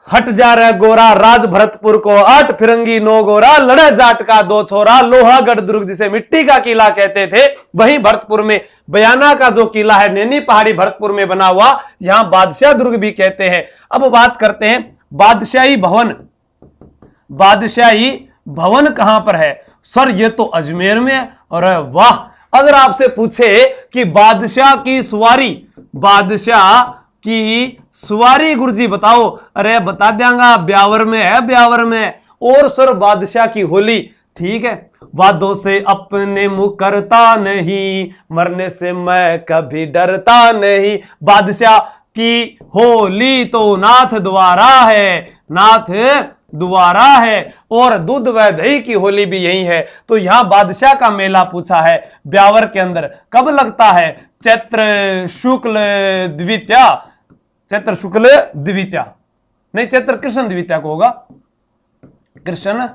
हट जा रहे गोरा राज भरतपुर को, 8 फिरंगी 9 गोरा, लड़े जाट का 2 छोरा। लोहागढ़ दुर्ग, जिसे मिट्टी का किला कहते थे, वहीं भरतपुर में बयाना का जो किला है नैनी पहाड़ी भरतपुर में बना हुआ, यहां बादशाह दुर्ग भी कहते हैं। अब बात करते हैं बादशाही भवन। बादशाही भवन कहां पर है? सर ये तो अजमेर में है। और वाह, अगर आपसे पूछे कि बादशाह की सवारी, बादशाह की सवारी गुरुजी बताओ, अरे बता देंगा ब्यावर में है, ब्यावर में। और सर बादशाह की होली, ठीक है। वादों से अपने मुंह करता नहीं, मरने से मैं कभी डरता नहीं। बादशाह की होली तो नाथ द्वारा है, नाथ द्वारा है। और दूध व दही की होली भी यही है। तो यहां बादशाह का मेला पूछा है ब्यावर के अंदर, कब लगता है? चैत्र शुक्ल द्वितीया, चैत्र शुक्ल द्वितीया नहीं, चैत्र कृष्ण द्वितीया को होगा, कृष्ण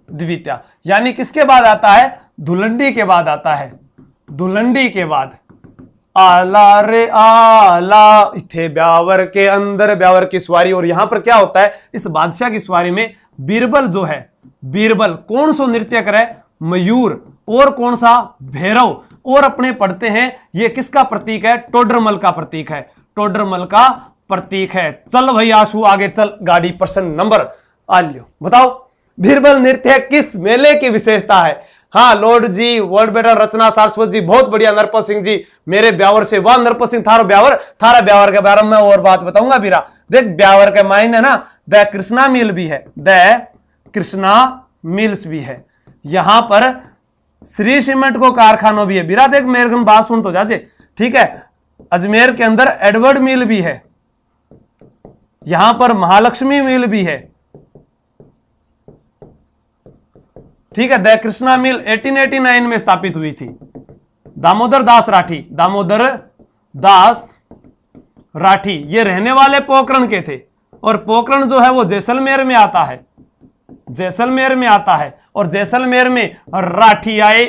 द्वितीया। यानी किसके बाद आता है? धुलंडी के बाद आता है, धुलंडी के बाद। आला रे आला, इथे ब्यावर के अंदर, ब्यावर की सवारी। और यहां पर क्या होता है? इस बादशाह की सवारी में बीरबल जो है, बीरबल कौन सा नृत्य करे? मयूर। और कौन सा? भैरव। और अपने पढ़ते हैं ये किसका प्रतीक है? टोडरमल का प्रतीक है, टोडरमल का प्रतीक है। चल भाई आशु आगे चल, गाड़ी प्रश्न नंबर आ लियो। बताओ बीरबल नृत्य किस मेले की विशेषता है? हाँ लॉर्ड जी, वर्ल्ड बेटर, रचना सारस्वत जी, बहुत बढ़िया। नरपत सिंह जी मेरे ब्यावर से, वाह नरपत सिंह, थारा ब्यावर के बारे में और बात बताऊंगा बीरा। देख ब्यावर के मायने है ना, द कृष्णा मिल भी है, द कृष्णा मिल्स भी है। यहां पर श्री सीमेंट को कारखाना भी है बीरा। देख मेरे को बात सुन तो जाजे, ठीक है। अजमेर के अंदर एडवर्ड मिल भी है, यहां पर महालक्ष्मी मिल भी है, ठीक है। द कृष्णा मिल 1889 में स्थापित हुई थी। दामोदर दास राठी, दामोदर दास राठी ये रहने वाले पोखरण के थे। और पोखरण जो है वो जैसलमेर में आता है, जैसलमेर में आता है, और जैसलमेर में राठी आए,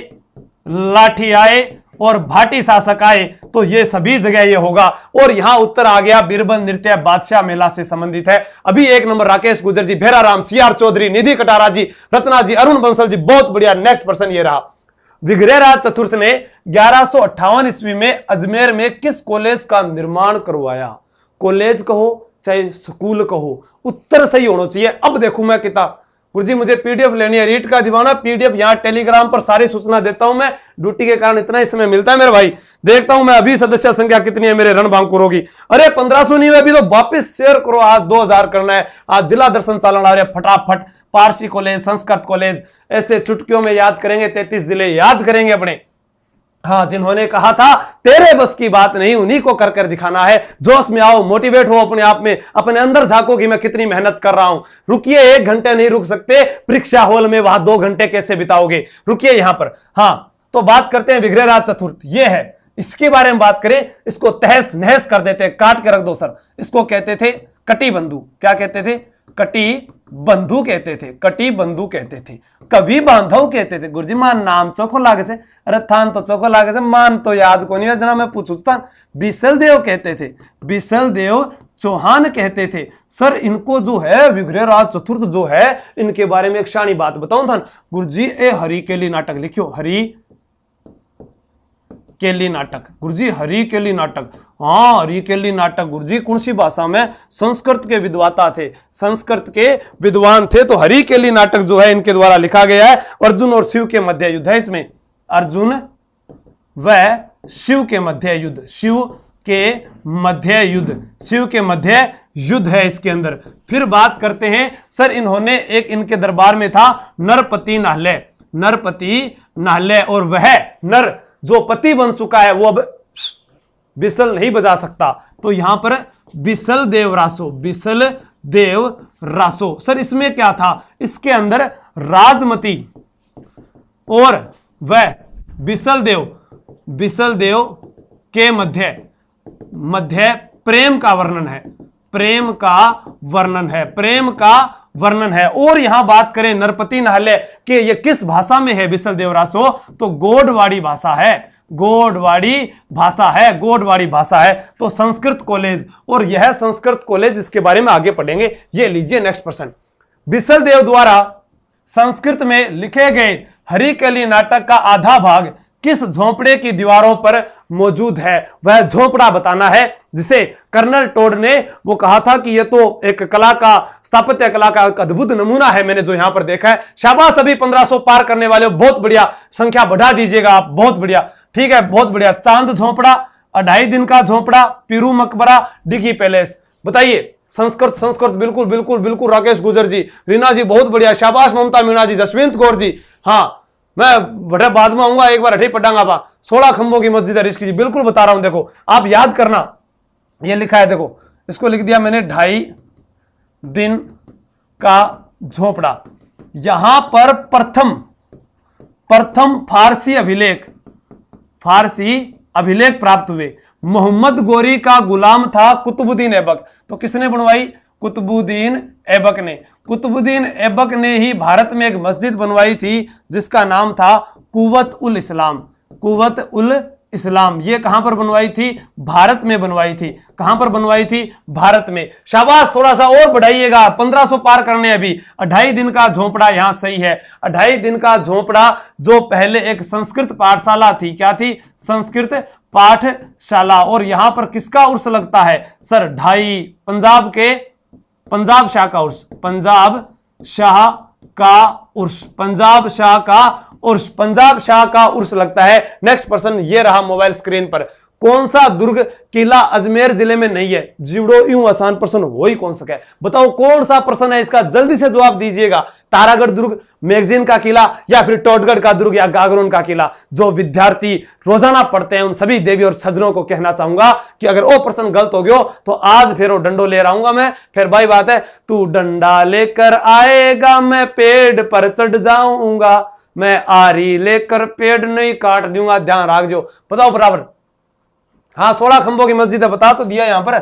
लाठी आए और भाटी शासक आए, तो ये सभी जगह ये होगा। और यहां उत्तर आ गया बीरबल नृत्य बादशाह मेला से संबंधित है। अभी 1 नंबर राकेश गुजर जी, भेराराम, सीआर चौधरी, निधि कटारा जी, रत्ना जी, अरुण बंसल जी, बहुत बढ़िया। नेक्स्ट पर्सन ये रहा। विग्रहराज चतुर्थ ने 1158 ईस्वी में अजमेर में किस कॉलेज का निर्माण करवाया? कॉलेज कहो चाहे स्कूल कहो, उत्तर सही होना चाहिए। अब देखूं मैं किताब, गुरुजी मुझे पीडीएफ लेनी है, रीट का दीवाना पीडीएफ यहां टेलीग्राम पर सारी सूचना देता हूं मैं, ड्यूटी के कारण इतना ही समय मिलता है मेरे भाई। देखता हूं मैं अभी सदस्य संख्या कितनी है मेरे रणबांकुरों की। अरे 1500 नहीं हुए अभी, तो वापिस शेयर करो, आज 2000 करना है। आज जिला दर्शन चालन आ रहे फटाफट। पारसी कॉलेज, संस्कृत कॉलेज, ऐसे चुटकियों में याद करेंगे, 33 जिले याद करेंगे अपने। हाँ, जिन्होंने कहा था तेरे बस की बात नहीं, उन्हीं को कर कर दिखाना है। जोश में आओ, मोटिवेट हो अपने आप में, अपने अंदर झांको कि मैं कितनी मेहनत कर रहा हूं। रुकिए, 1 घंटे नहीं रुक सकते परीक्षा हॉल में, वहां 2 घंटे कैसे बिताओगे? रुकिए यहां पर। हाँ, तो बात करते हैं विग्रहराज चतुर्थ, ये है, इसके बारे में बात करें। इसको तहस नहस कर देते, काट के रख दो सर। इसको कहते थे कटिबंधु। क्या कहते थे? कटिबंधु कहते थे, कटिबंधु कहते थे, कवि बांधव कहते थे। गुरुजी मान नाम चोखो लागे से, अरे थान तो चोखो लागे से, मान तो याद को नहीं है जना, मैं पूछू था। बिसल देव कहते थे, बिसल देव चौहान कहते थे। सर इनको जो है विग्रहराज चतुर्थ जो है, इनके बारे में एक शानी बात बताऊं था। गुरुजी ए हरि केली नाटक लिखियो, हरि केली नाटक, गुरुजी हरि केली नाटक। हाँ, हरि केली नाटक गुरुजी कौन सी भाषा में? संस्कृत के विद्वाता थे, संस्कृत के विद्वान थे। तो हरि केली नाटक जो है इनके द्वारा लिखा गया है। अर्जुन और शिव के मध्य युद्ध है इसमें, अर्जुन व शिव के मध्य युद्ध, शिव के मध्य युद्ध, शिव के मध्य युद्ध है इसके अंदर। फिर बात करते हैं सर, इन्होंने एक इनके दरबार में था नरपति नाहले, नरपति नाहले, और वह नर जो पति बन चुका है वो अब बिसल नहीं बजा सकता। तो यहां पर बिसल देव रासो, बिसल देव रासो। सर इसमें क्या था? इसके अंदर राजमती और वह बिसल देव के मध्य प्रेम का वर्णन है, प्रेम का वर्णन है, प्रेम का वर्णन है। और यहां बात करें नरपति नाहले कि ये किस भाषा में है बिसल देव रासो, तो गोडवाड़ी भाषा है, गोडवाड़ी भाषा है, गोडवाड़ी भाषा है। तो संस्कृत कॉलेज, और यह संस्कृत कॉलेज इसके बारे में आगे पढ़ेंगे। ये लीजिए नेक्स्ट प्रश्न। बिसल देव द्वारा संस्कृत में लिखे गए हरि केली नाटक का आधा भाग किस झोंपड़े की दीवारों पर मौजूद है? वह झोंपड़ा बताना है, जिसे कर्नल टोड ने वो कहा था कि यह तो एक कला का, स्थापत्य कला का एक अद्भुत नमूना है, मैंने जो यहां पर देखा है। शाबाश सभी 1500 पार करने वाले, बहुत बढ़िया, संख्या बढ़ा दीजिएगा आप, बहुत बढ़िया, ठीक है, बहुत बढ़िया। चांद झोंपड़ा, 2.5 दिन का झोंपड़ा, पीरू मकबरा, डिगी पैलेस। बताइए संस्कृत, संस्कृत बिल्कुल बिल्कुल बिल्कुल। राकेश गुजर जी, रीना जी बहुत बढ़िया, शाबाश ममता मीणा जी, जसवंत कौर जी। हाँ, मैं बड़े बाद में आऊंगा, एक बार हटे पटांगा बा। 16 खंभों की मस्जिद है ऋषि जी, बिल्कुल बता रहा हूं। देखो आप याद करना, ये लिखा है, देखो इसको लिख दिया मैंने, 2.5 दिन का झोंपड़ा। यहां पर प्रथम फारसी अभिलेख प्राप्त हुए। मोहम्मद गोरी का गुलाम था कुतुबुद्दीन ऐबक। तो किसने बनवाई? कुतुबुद्दीन ऐबक ने। कुतुबुद्दीन ऐबक ने ही भारत में एक मस्जिद बनवाई थी जिसका नाम था कुव्वत उल इस्लाम, कुव्वत उल इस्लाम। ये कहां पर बनवाई थी? भारत में बनवाई थी। कहां पर बनवाई थी? भारत में। शाबाश, थोड़ा सा और बढ़ाइएगा, 1500 पार करने अभी। 2.5 दिन का झोंपड़ा यहां सही है। 2.5 दिन का झोंपड़ा जो पहले एक संस्कृत पाठशाला थी, क्या थी? संस्कृत पाठशाला। और यहां पर किसका उर्स लगता है? सर 2.5 पंजाब शाह का उर्स, पंजाब शाह का उर्स, पंजाब शाह का उर्स, पंजाब शाह का उर्स लगता है। नेक्स्ट पर्सन ये रहा मोबाइल स्क्रीन पर। कौन सा दुर्ग किला अजमेर जिले में नहीं है? जीवड़ो यूं आसान प्रश्न हो ही कौन सके, बताओ कौन सा प्रश्न है इसका? जल्दी से जवाब दीजिएगा। तारागढ़ दुर्ग, मैगजीन का किला, या फिर टोटगढ़ का दुर्ग, या गागरोन का किला? जो विद्यार्थी रोजाना पढ़ते हैं उन सभी देवी और सज्जनों को कहना चाहूंगा कि अगर वो प्रश्न गलत हो गया तो आज फिर वो डंडो ले आऊंगा मैं। फिर भाई बात है, तू डंडा लेकर आएगा मैं पेड़ पर चढ़ जाऊंगा, मैं आरी लेकर पेड़ नहीं काट दूंगा। ध्यान रख जो, बताओ बराबर। हाँ, 16 खंभों की मस्जिद है, बता तो दिया यहां पर,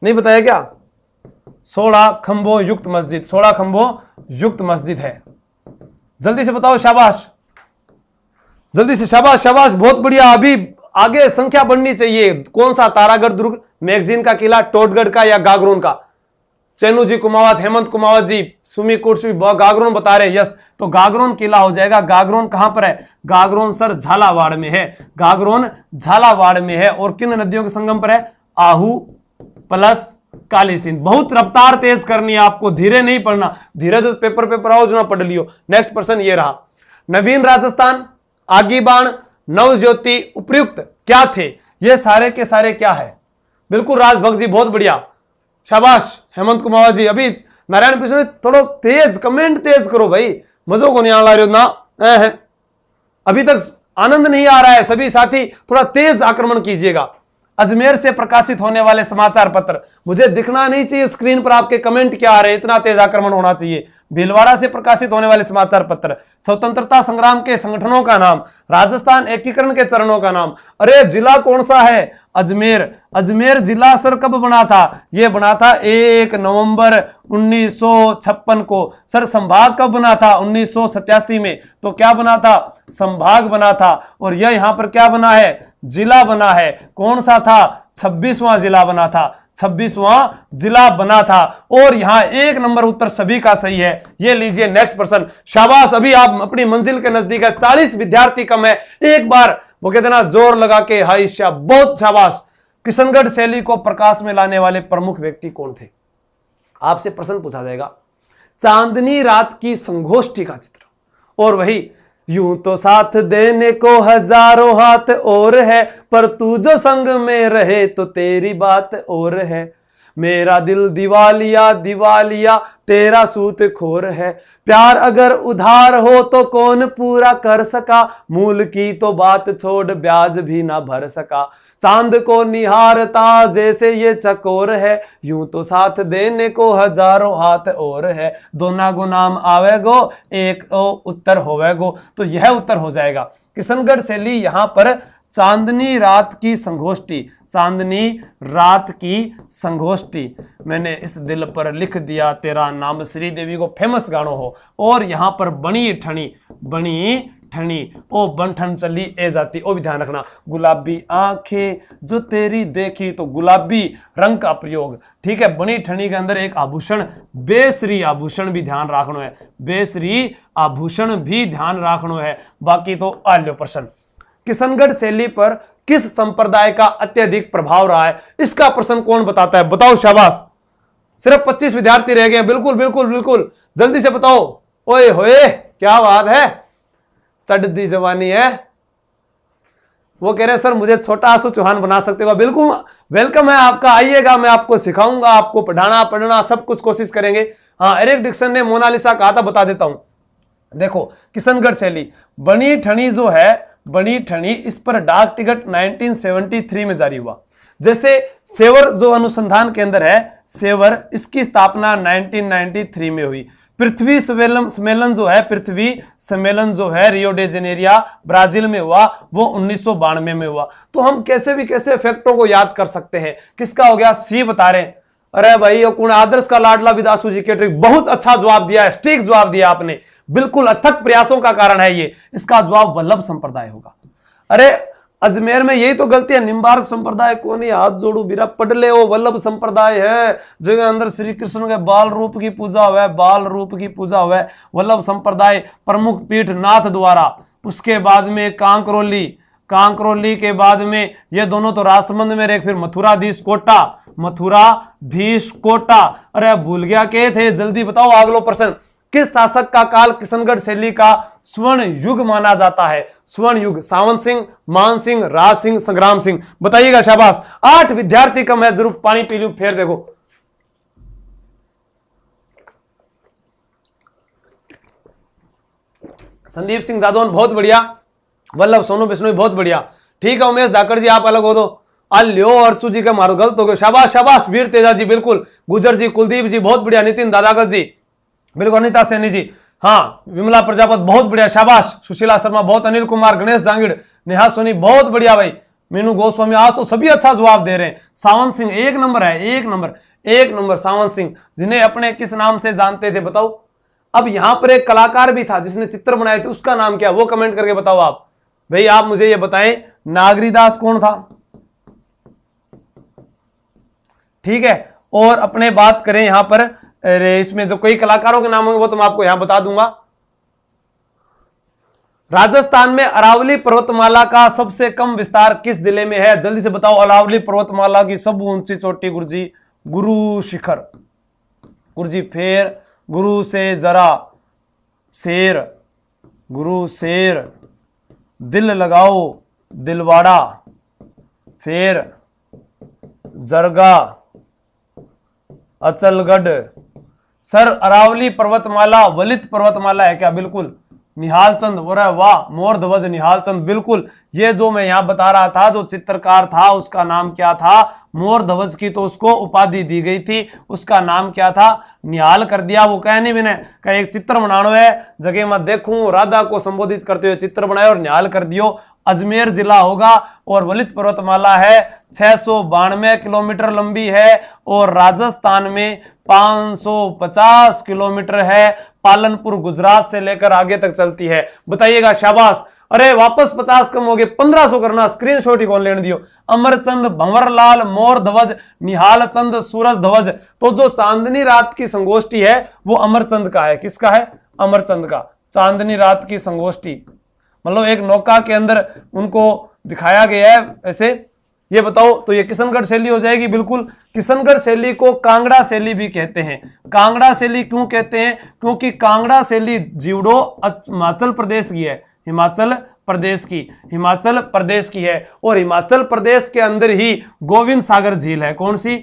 नहीं बताया क्या? 16 खंभों युक्त मस्जिद, 16 खंभों युक्त मस्जिद है। जल्दी से बताओ, शाबाश, जल्दी से, शाबाश शाबाश, बहुत बढ़िया। अभी आगे संख्या बढ़नी चाहिए। कौन सा? तारागढ़ दुर्ग, मैगजीन का किला, टोटगढ़ का या गागरोन का? चैनू जी कुमावत, हेमंत कुमावत जी, सुमी कुर्सी गागरोन बता रहे, यस, तो गागरोन किला हो जाएगा। गागरोन कहां पर है? गागरोन सर झालावाड़ में है, गागरोन झालावाड़ में है। और किन नदियों के संगम पर है? आहू प्लस काली सिंध। बहुत रफ्तार तेज करनी है आपको, धीरे नहीं पढ़ना, धीरे तो पेपर आओ जो ना पढ़ लियो। नेक्स्ट प्रश्न ये रहा, नवीन राजस्थान, आगीबाण, नवज्योति, उपयुक्त क्या थे? ये सारे के सारे क्या है? बिल्कुल राजभक्त जी, बहुत बढ़िया, शाबाश। हेमंत कुमार जी, अभी नारायण पिछले थोड़ा तेज कमेंट तेज करो भाई, मजो को नहीं आ रहा ना, अभी तक आनंद नहीं आ रहा है। सभी साथी थोड़ा तेज आक्रमण कीजिएगा। अजमेर से प्रकाशित होने वाले समाचार पत्र, मुझे दिखना नहीं चाहिए स्क्रीन पर आपके कमेंट क्या आ रहे हैं, इतना तेज आक्रमण होना चाहिए। भीलवाड़ा से प्रकाशित होने वाले समाचार पत्र, स्वतंत्रता संग्राम के संगठनों का नाम, राजस्थान एकीकरण के चरणों का नाम। अरे जिला कौन सा है? अजमेर। अजमेर जिला सर कब बना था? यह बना था 1 नवंबर 1956 को। सर संभाग कब बना था? 1987 में। तो क्या बना था? संभाग बना था। और यह यहां पर क्या बना है? जिला बना है। कौन सा था? 26वां जिला बना था, 26वां जिला बना था। और यहां 1 नंबर उत्तर सभी का सही है। ये लीजिए नेक्स्ट प्रश्न, शाबाश। अभी आप अपनी मंजिल के नजदीक है, 40 विद्यार्थी कम है। एक बार वो कहते ना जोर लगा के हाई शा, बहुत शाबाश। किशनगढ़ शैली को प्रकाश में लाने वाले प्रमुख व्यक्ति कौन थे? आपसे प्रश्न पूछा जाएगा। चांदनी रात की संगोष्ठी का चित्र, और वही यूं तो साथ देने को हजारों हाथ और है, पर तू जो संग में रहे तो तेरी बात और है। मेरा दिल दिवालिया दिवालिया तेरा सूत खोर है, प्यार अगर उधार हो तो कौन पूरा कर सका, मूल की तो बात छोड़ ब्याज भी ना भर सका। चांद को निहारता जैसे ये चकोर है, यूं तो साथ देने को हजारों हाथ और है। दोना गो नाम आवेगो, एक तो उत्तर होवेगो। तो यह उत्तर हो जाएगा। किशनगढ़ शैली यहां पर चांदनी रात की संगोष्ठी, चांदनी रात की संगोष्ठी। मैंने इस दिल पर लिख दिया तेरा नाम, श्रीदेवी को फेमस गानो हो। और यहां पर बनी ठणी, बनी ठणी ओ बनठन चली ए जाती, ओ भी ध्यान रखना। गुलाबी आंखें जो तेरी देखी, तो गुलाबी रंग का प्रयोग, ठीक है। बनी ठणी के अंदर एक आभूषण, बेसरी आभूषण भी ध्यान रखना है, बेसरी आभूषण भी ध्यान रखना है। बाकी तो आल्यो प्रश्न, किशनगढ़ शैली पर किस संप्रदाय का अत्यधिक प्रभाव रहा है? इसका प्रश्न कौन बताता है? बताओ, शाबाश। सिर्फ 25 विद्यार्थी रह गए। बिल्कुल बिल्कुल बिल्कुल, जल्दी से बताओ। ओए होए, क्या बात है, चढ़ दी जवानी है। वो कह रहे सर मुझे छोटा आंसू चौहान बना सकते हो। बिल्कुल वेलकम है आपका, आइएगा, मैं आपको सिखाऊंगा, आपको पढ़ना सब कुछ कोशिश करेंगे। हाँ, एरिक डिक्सन ने मोनालिसा कहा था, बता देता हूं। देखो किशनगढ़ शैली, बनी ठणी जो है, बनी ठणी, इस पर डाक टिकट 1973 में जारी हुआ। जैसे सेवर जो अनुसंधान केंद्र है, सेवर, इसकी स्थापना 1993 में हुई। पृथ्वी सम्मेलन जो है, पृथ्वी सम्मेलन जो है रियो डे जेनेरिया ब्राजील में हुआ, वो 1992 में हुआ। तो हम कैसे भी कैसे फैक्टों को याद कर सकते हैं। किसका हो गया? सी बता रहे हैं। अरे भाई कुण आदर्श का लाडला विदासु जी के ट्रिक, बहुत अच्छा जवाब दिया है, सटीक जवाब दिया आपने, बिल्कुल अथक प्रयासों का कारण है ये। इसका जवाब वल्लभ संप्रदाय होगा। अरे अजमेर में यही तो गलती है, निम्बार्क संप्रदाय कौन है? हाथ जोड़ू बिरा पढ़ ले, वो वल्लभ संप्रदाय है जगह अंदर श्री कृष्ण के बाल रूप की पूजा हुआ है, बाल रूप की पूजा हुआ है। वल्लभ संप्रदाय प्रमुख पीठ नाथ द्वारा, उसके बाद में कांकरोली, कांकरोली के बाद में ये दोनों तो राजसमंद में रहे, फिर मथुराधीश कोटा, मथुराधीश कोटा। अरे भूल गया के थे, जल्दी बताओ अगला प्रश्न। किस शासक का काल किशनगढ़ शैली का स्वर्ण युग माना जाता है? स्वर्ण युग, सावंत सिंह, मान सिंह, राज सिंह, संग्राम सिंह, बताइएगा। शाबाश, 8 विद्यार्थी कम है, जरूर पानी पी लूं, फिर देखो। संदीप सिंह जादौन बहुत बढ़िया, वल्लभ सोनू बिश्नोई बहुत बढ़िया, ठीक है। उमेश धाकड़ जी आप अलग हो दो। अल्यो अर्चू जी का मारो गलत हो गया, शाबाश शाबाश। वीर तेजा जी बिल्कुल, गुजर जी, कुलदीप जी बहुत बढ़िया, नितिन दादागत जी बिल्कुल, अनिता सैनी जी, हाँ, विमला प्रजापत बहुत बढ़िया, शाबाश। सुशीला शर्मा बहुत, अनिल कुमार, गणेश जांगिड़, नेहा सोनी बहुत बढ़िया भाई, मीनू गोस्वामी, आज तो सभी अच्छा जवाब दे रहे हैं। सावंत सिंह 1 नंबर है, 1 नंबर, 1 नंबर सावंत सिंह, जिन्हें अपने किस नाम से जानते थे बताओ। अब यहां पर एक कलाकार भी था जिसने चित्र बनाए थे, उसका नाम क्या, वो कमेंट करके बताओ आप। भाई आप मुझे ये बताएं, नागरीदास कौन था? ठीक है, और अपने बात करें यहां पर, इसमें जो कई कलाकारों के नाम होंगे वो तो मैं आपको यहां बता दूंगा। राजस्थान में अरावली पर्वतमाला का सबसे कम विस्तार किस जिले में है? जल्दी से बताओ। अरावली पर्वतमाला की सब ऊंची चोटी गुरुजी, गुरु शिखर गुरुजी, फिर गुरु से जरा शेर, गुरु शेर, दिल लगाओ दिलवाड़ा, फिर जरगा, अचलगढ़। सर अरावली पर्वतमाला वलित पर्वतमाला है क्या? बिल्कुल। निहाल चंद, वाह, मोर ध्वज निहाल चंद, बिल्कुल। ये जो मैं यहां बता रहा था, जो चित्रकार था उसका नाम क्या था? मोर ध्वज की तो उसको उपाधि दी गई थी, उसका नाम क्या था? निहाल कर दिया। वो कहने भी नहीं का एक चित्र बनानो है, जगह मैं देखूं राधा को संबोधित करते हुए चित्र बनाए और निहाल कर दियो। अजमेर जिला होगा और वलित पर्वतमाला है, 692 किलोमीटर लंबी है और राजस्थान में 550 किलोमीटर है। पालनपुर गुजरात से लेकर आगे तक चलती है। बताइएगा, शाबाश। अरे वापस 50 कम हो गए, 1500 करना, स्क्रीनशॉट ही कौन लेने दियो। अमरचंद, भंवरलाल, मोर ध्वज, निहाल चंद, सूरज ध्वज। तो जो चांदनी रात की संगोष्ठी है वो अमरचंद का है। किसका है? अमरचंद का। चांदनी रात की संगोष्ठी मतलब एक नौका के अंदर उनको दिखाया गया है ऐसे। ये बताओ, तो ये किशनगढ़ शैली हो जाएगी। बिल्कुल, किशनगढ़ शैली को कांगड़ा शैली भी कहते हैं। कांगड़ा शैली क्यों कहते हैं? क्योंकि कांगड़ा शैली जीवड़ो हिमाचल प्रदेश की है, हिमाचल प्रदेश की है। और हिमाचल प्रदेश के अंदर ही गोविंद सागर झील है। कौन सी?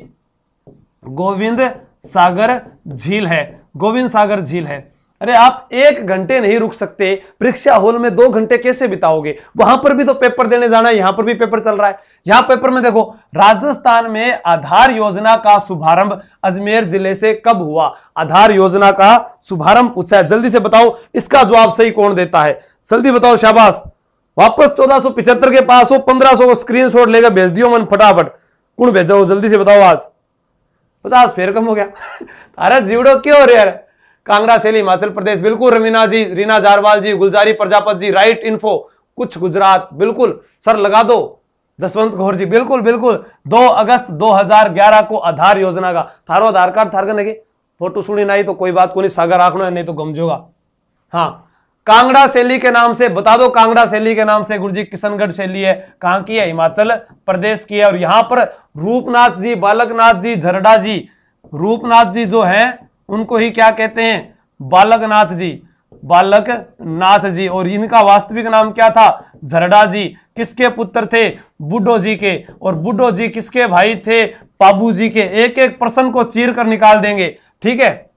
गोविंद सागर झील है, गोविंद सागर झील है। अरे आप 1 घंटे नहीं रुक सकते, परीक्षा हॉल में 2 घंटे कैसे बिताओगे? वहां पर भी तो पेपर देने जाना है, यहां पर भी पेपर चल रहा है। यहां पेपर में देखो, राजस्थान में आधार योजना का शुभारंभ अजमेर जिले से कब हुआ? आधार योजना का शुभारंभ पूछा है, जल्दी से बताओ इसका जवाब सही कौन देता है? जल्दी बताओ, शाबाश। वापस 1475 के पास हो, 1500 को स्क्रीनशॉट लेकर भेज दियो मन फटाफट। कौन भेजो जल्दी से बताओ। आज 50 फेर कम हो गया। अरे जीवड़ो क्यों हो रहे यार? कांगड़ा शैली हिमाचल प्रदेश, बिल्कुल। रमीना जी, रीना जारवाल जी, गुलजारी प्रजापत जी, राइट इन्फो। कुछ गुजरात, बिल्कुल सर लगा दो। जसवंत गौर जी, बिल्कुल बिल्कुल। 2 अगस्त 2011 को आधार योजना का थारो आधार कार्ड थार करने की फोटो सुनी नहीं तो कोई बात को नहीं, सागर आंकड़ो है नहीं तो गमजोगा। हाँ, कांगड़ा शैली के नाम से बता दो। कांगड़ा शैली के नाम से गुरुजी किशनगढ़ शैली है, कहां की है? हिमाचल प्रदेश की है। और यहां पर रूपनाथ जी, बालकनाथ जी, झरडा जी, रूपनाथ जी जो हैं उनको ही क्या कहते हैं? बालकनाथ जी, बालकनाथ जी। और इनका वास्तविक नाम क्या था? झरडा जी। किसके पुत्र थे? बुड्ढो जी के। और बुड्ढो जी किसके भाई थे? पाबू जी के। एक एक प्रश्न को चीर कर निकाल देंगे, ठीक है।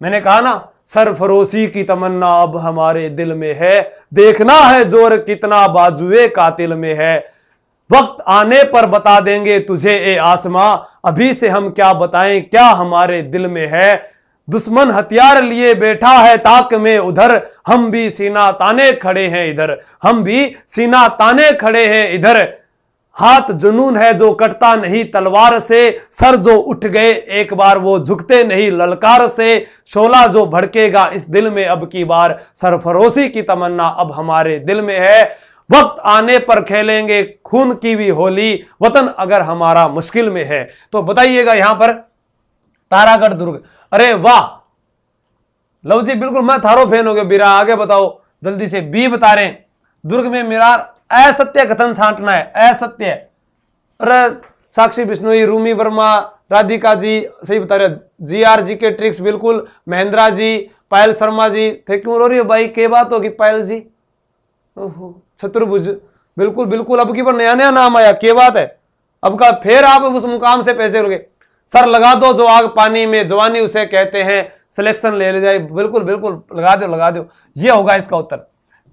मैंने कहा ना, सरफरोशी की तमन्ना अब हमारे दिल में है, देखना है जोर कितना बाजुए कातिल में है। वक्त आने पर बता देंगे तुझे ए आसमां, अभी से हम क्या बताएं क्या हमारे दिल में है। दुश्मन हथियार लिए बैठा है ताक में उधर, हम भी सीना ताने खड़े हैं इधर, हम भी सीना ताने खड़े हैं इधर। हाथ जुनून है जो कटता नहीं तलवार से, सर जो उठ गए एक बार वो झुकते नहीं ललकार से। शोला जो भड़केगा इस दिल में अब की बार, सरफरोशी की तमन्ना अब हमारे दिल में है। वक्त आने पर खेलेंगे खून की भी होली, वतन अगर हमारा मुश्किल में है। तो बताइएगा यहां पर तारागढ़ दुर्ग। अरे वाह लव जी, बिल्कुल मैं थारो फैन हो गया। बीरा आगे बताओ जल्दी से। बी बता रहे हैं, दुर्ग में मिरार असत्य कथन छांटना है, असत्य। अरे साक्षी बिश्नोई, रूमी वर्मा, राधिका जी सही बता रहे। GR जी के ट्रिक्स, बिल्कुल। महेंद्रा जी, पायल शर्मा जी, थे क्यों रो रही हो भाई? के बात होगी पायल जी? ओहो, चतुर्भुज, बिल्कुल बिल्कुल। अब की पर नया नया नाम आया, के बात है? अब का फिर आप उस मुकाम से पैसे लोगे। सर लगा दो जो आग पानी में जवानी उसे कहते हैं, सिलेक्शन ले जाए। बिल्कुल बिल्कुल, लगा दो लगा दो। ये होगा इसका उत्तर।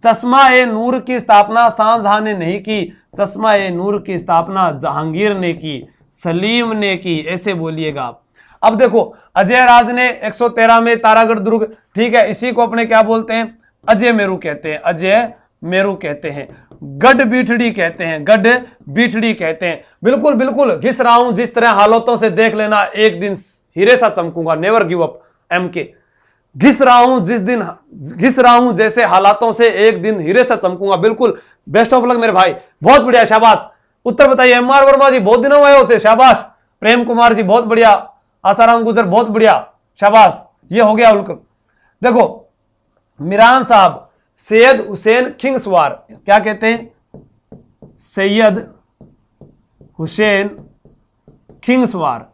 चश्मा ए नूर की स्थापना शाहजहां ने नहीं की, चश्मा ए नूर की स्थापना जहांगीर ने की, सलीम ने की। ऐसे बोलिएगा आप। अब देखो, अजय राज ने 113 में तारागढ़ दुर्ग, ठीक है। इसी को अपने क्या बोलते हैं? अजय मेरू कहते हैं, अजय मेरू कहते हैं। गढ़ बीठड़ी कहते हैं, गढ़ बीठड़ी कहते हैं। बिल्कुल बिल्कुल घिस रहा हूं, जिस तरह हालातों से देख लेना, एक दिन हीरे सा चमकूंगा, नेवर गिव अप MK। घिस रहा हूं घिस रहा हूं जैसे हालातों से, एक दिन हीरे सा चमकूंगा। बिल्कुल बेस्ट ऑफ लक मेरे भाई, बहुत बढ़िया, शाबाश। उत्तर बताइए। MR वर्मा जी बहुत दिनों में आए होते, शाबाश। प्रेम कुमार जी बहुत बढ़िया, आसाराम गुजर बहुत बढ़िया, शाबाश। ये हो गया उल्क। देखो मिरान साहब, सैयद हुसैन खिंगसवार, क्या कहते हैं? सैयद हुसैन खिंगसवार,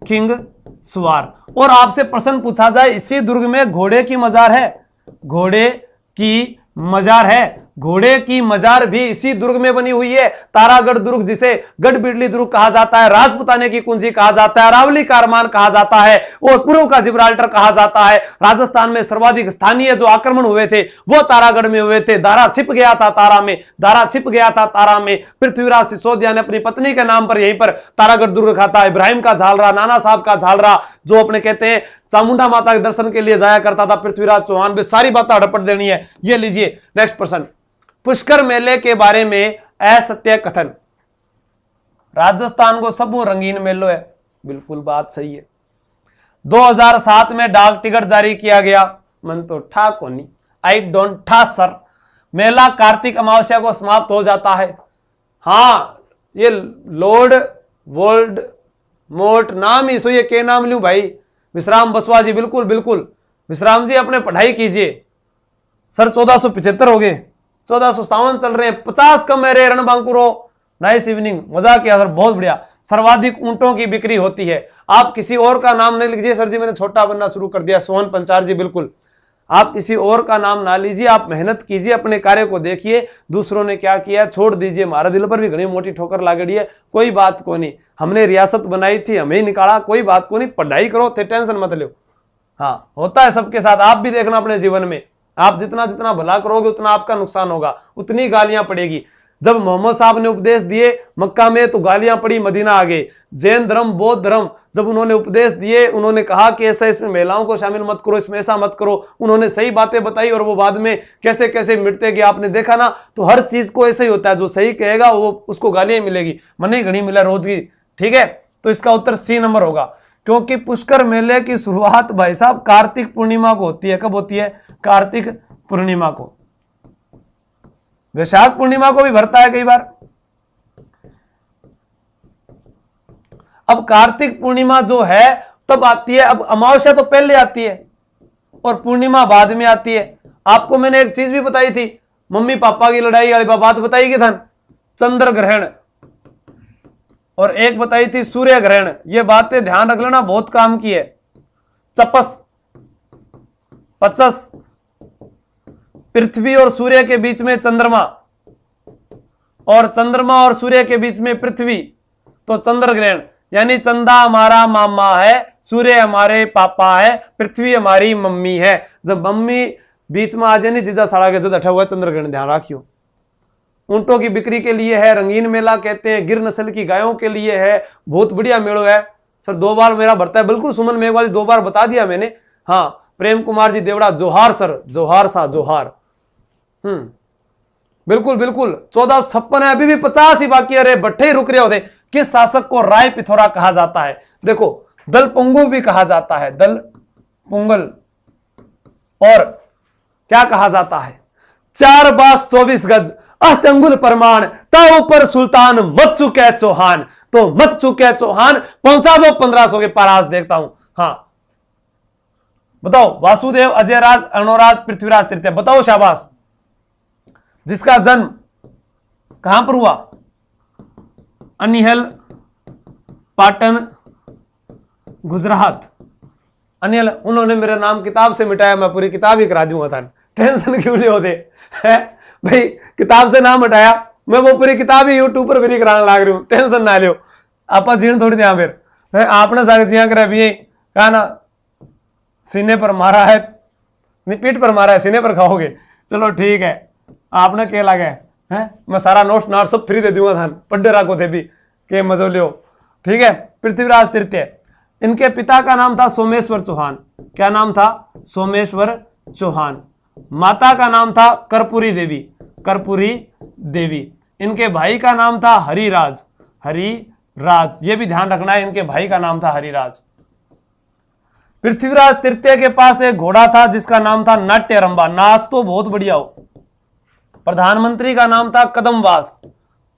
खिंगसवार। और आपसे प्रश्न पूछा जाए, इसी दुर्ग में घोड़े की मजार है, घोड़े की मजार है, घोड़े की मजार भी इसी दुर्ग में बनी हुई है। तारागढ़ दुर्ग, जिसे गढ़ बिडली दुर्ग कहा जाता है, राजपुताने की कुंजी कहा जाता है, अरावली कारमान कहा जाता है, और पूर्व का जिब्राल्टर कहा जाता है। राजस्थान में सर्वाधिक स्थानीय जो आक्रमण हुए थे वो तारागढ़ में हुए थे। दारा छिप गया था तारा में, दारा छिप गया था तारा में। पृथ्वीराज सिसोदिया ने अपनी पत्नी के नाम पर यहीं पर तारागढ़ दुर्ग रखा था। इब्राहिम का झालरा, नाना साहब का झालरा, जो अपने कहते हैं चामुंडा माता के दर्शन के लिए जाया करता था पृथ्वीराज चौहान भी। सारी बातें हड़पट देनी है। ये लीजिए नेक्स्ट प्रश्न। पुष्कर मेले के बारे में असत्य कथन। राजस्थान को सबू रंगीन मेलो है, बिल्कुल बात सही है। 2007 में डाक टिकट जारी किया गया, मन तो ठा को नहीं, आई डोंट ठा सर। मेला कार्तिक अमावस्या को समाप्त हो जाता है। हाँ, ये लॉर्ड वोल्ड मोट नाम ही सो, ये के नाम लूं भाई? विश्राम बसवा जी, बिल्कुल बिल्कुल विश्राम जी, अपने पढ़ाई कीजिए। सर 1475 हो गए, 1457 चल रहे हैं, 50 कम है रे रणबांकुरो। नाइस इवनिंग, मजा किया सर, बहुत बढ़िया। सर्वाधिक ऊंटों की बिक्री होती है। आप किसी और का नाम नहीं लीजिए सर जी, मैंने छोटा बनना शुरू कर दिया। सोहन पंचार जी, बिल्कुल आप किसी और का नाम ना लीजिए, आप मेहनत कीजिए, अपने कार्य को देखिए। दूसरों ने क्या किया छोड़ दीजिए। हमारे दिल पर भी घनी मोटी ठोकर लागड़ी है, कोई बात को नहीं। हमने रियासत बनाई थी, हमें ही निकाला, कोई बात को नहीं। पढ़ाई करो, टेंशन मत लो। हाँ, होता है सबके साथ। आप भी देखना अपने जीवन में, आप जितना जितना भला करोगे उतना आपका नुकसान होगा, उतनी गालियां पड़ेगी। जब मोहम्मद साहब ने उपदेश दिए मक्का में तो गालियां पड़ी, मदीना आ गए। जैन धर्म, बौद्ध धर्म, जब उन्होंने उपदेश दिए, उन्होंने कहा कि ऐसा इसमें महिलाओं को शामिल मत करो, इसमें ऐसा मत करो। उन्होंने सही बातें बताई और वो बाद में कैसे कैसे मिटते गए, आपने देखा ना। तो हर चीज को ऐसे ही होता है, जो सही कहेगा वो उसको गालियां मिलेगी, मने घनी मिला रोज की। ठीक है, तो इसका उत्तर C नंबर होगा, क्योंकि पुष्कर मेले की शुरुआत भाई साहब कार्तिक पूर्णिमा को होती है। कब होती है? कार्तिक पूर्णिमा को। वैशाख पूर्णिमा को भी भरता है कई बार। अब कार्तिक पूर्णिमा जो है तब आती है। अब अमावस्या तो पहले आती है और पूर्णिमा बाद में आती है। आपको मैंने एक चीज भी बताई थी, मम्मी पापा की लड़ाई वाली बात बताई कि था, चंद्र ग्रहण, और एक बताई थी सूर्य ग्रहण। ये बातें ध्यान रख लेना, बहुत काम की है। चपस, पचस, पृथ्वी और सूर्य के बीच में चंद्रमा, और चंद्रमा और सूर्य के बीच में पृथ्वी, तो चंद्र ग्रहण। यानी चंदा हमारा मामा है, सूर्य हमारे पापा है, पृथ्वी हमारी मम्मी है। जब मम्मी बीच में आ जाए नहीं, जीजा साड़ा के जद हटा हुआ चंद्र ग्रहण, ध्यान रखियो। ऊंटों की बिक्री के लिए है, रंगीन मेला कहते हैं। गिर नस्ल की गायों के लिए है, बहुत बढ़िया मेलो है। सर 2 बार मेरा भरता है, बिल्कुल सुमन मेघवाल 2 बार बता दिया मैंने। हाँ, प्रेम कुमार जी देवड़ा, जोहार सर, जोहार सा जोहार। बिल्कुल बिल्कुल 1456 है, अभी भी 50 ही बाकी है रे, बट्टे ही रुक रहे होते। किस शासक को राय पिथौरा कहा जाता है? देखो, दल पुंगु भी कहा जाता है, दल पुंगल, और क्या कहा जाता है? 4 बास 24 गज, अष्टंगुल प्रमाण, ता ऊपर सुल्तान मत चुके चौहान। तो मत चुके चौहान पहुंचा दो 1500 के पारास, देखता हूं। हाँ बताओ, वासुदेव, अजयराज, अणोराज, पृथ्वीराज तृतीय, बताओ शाबाश। जिसका जन्म कहां पर हुआ? अनिहल, पाटन, गुजरात। अनिल, उन्होंने मेरा नाम किताब से मिटाया, मैं पूरी किताब ही करा दूंगा था। टेंशन क्यों नहीं होते है भाई? किताब से नाम हटाया, मैं वो पूरी किताब ही यूट्यूब पर भी कराने लाग रही हूं, टेंशन ना लियो। आप जीण थोड़ी दिया फिर आपने साग जिया करा भी कहा ना, सीने पर मारा है, नहीं पीठ पर मारा है, सीने पर खाओगे। चलो ठीक है, आपने क्या लगा है, मैं सारा नोट नाट सब फ्री दे दूंगा था, पढ़े राखो थे भी के मजो लियो। ठीक है, पृथ्वीराज तृतीय, इनके पिता का नाम था सोमेश्वर चौहान। क्या नाम था? सोमेश्वर चौहान। माता का नाम था कर्पूरी देवी। कर्पूरी देवी। इनके भाई का नाम था हरिराज, हरिराज, ये भी ध्यान रखना है, इनके भाई का नाम था हरिराज। पृथ्वीराज तृतीय के पास एक घोड़ा था जिसका नाम था नाट्यरंबा, नाच तो बहुत बढ़िया हो। प्रधानमंत्री का नाम था कदमवास,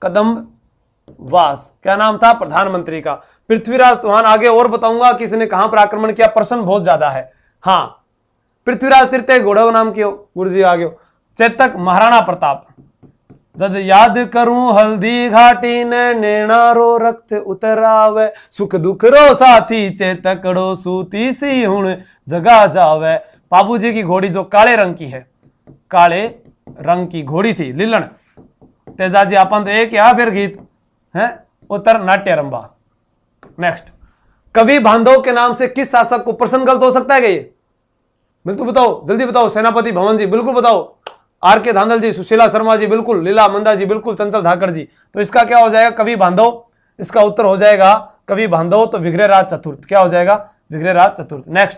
कदमवास, क्या नाम था प्रधानमंत्री का। पृथ्वीराज चौहान, आगे और बताऊंगा कि इसने कहां पर आक्रमण किया, प्रश्न बहुत ज्यादा है। हाँ, पृथ्वीराज तृतीय घोड़े का नाम क्यों, गुरुजी आगे। चेतक महाराणा प्रताप, जद याद करूं हल्दी घाटी ने नैणारो रक्त उतरावे, सुख दुख रो साथी चेतकड़ो सूती सी हुण जगा जावे। बाबूजी की घोड़ी जो काले रंग की है, काले रंग की घोड़ी थी, लीलन। तेजाजी आपन तो एक या फिर गीत है, उत्तर नाट्यरंबा। नेक्स्ट, कवि बांधव के नाम से किस शासक को, प्रश्न गलत हो सकता है क्या ये, बिल्कुल बताओ, जल्दी बताओ। सेनापति भवन जी बिल्कुल बताओ, आर के धांधल जी, सुशीला शर्मा जी बिल्कुल, लीला मंदा जी बिल्कुल, चंचल धाकड़ जी। तो इसका क्या हो जाएगा, कवि बांधव, इसका उत्तर हो जाएगा कवि बांधव। तो विग्रहराज चतुर्थ, क्या हो जाएगा, विग्रहराज चतुर्थ। नेक्स्ट,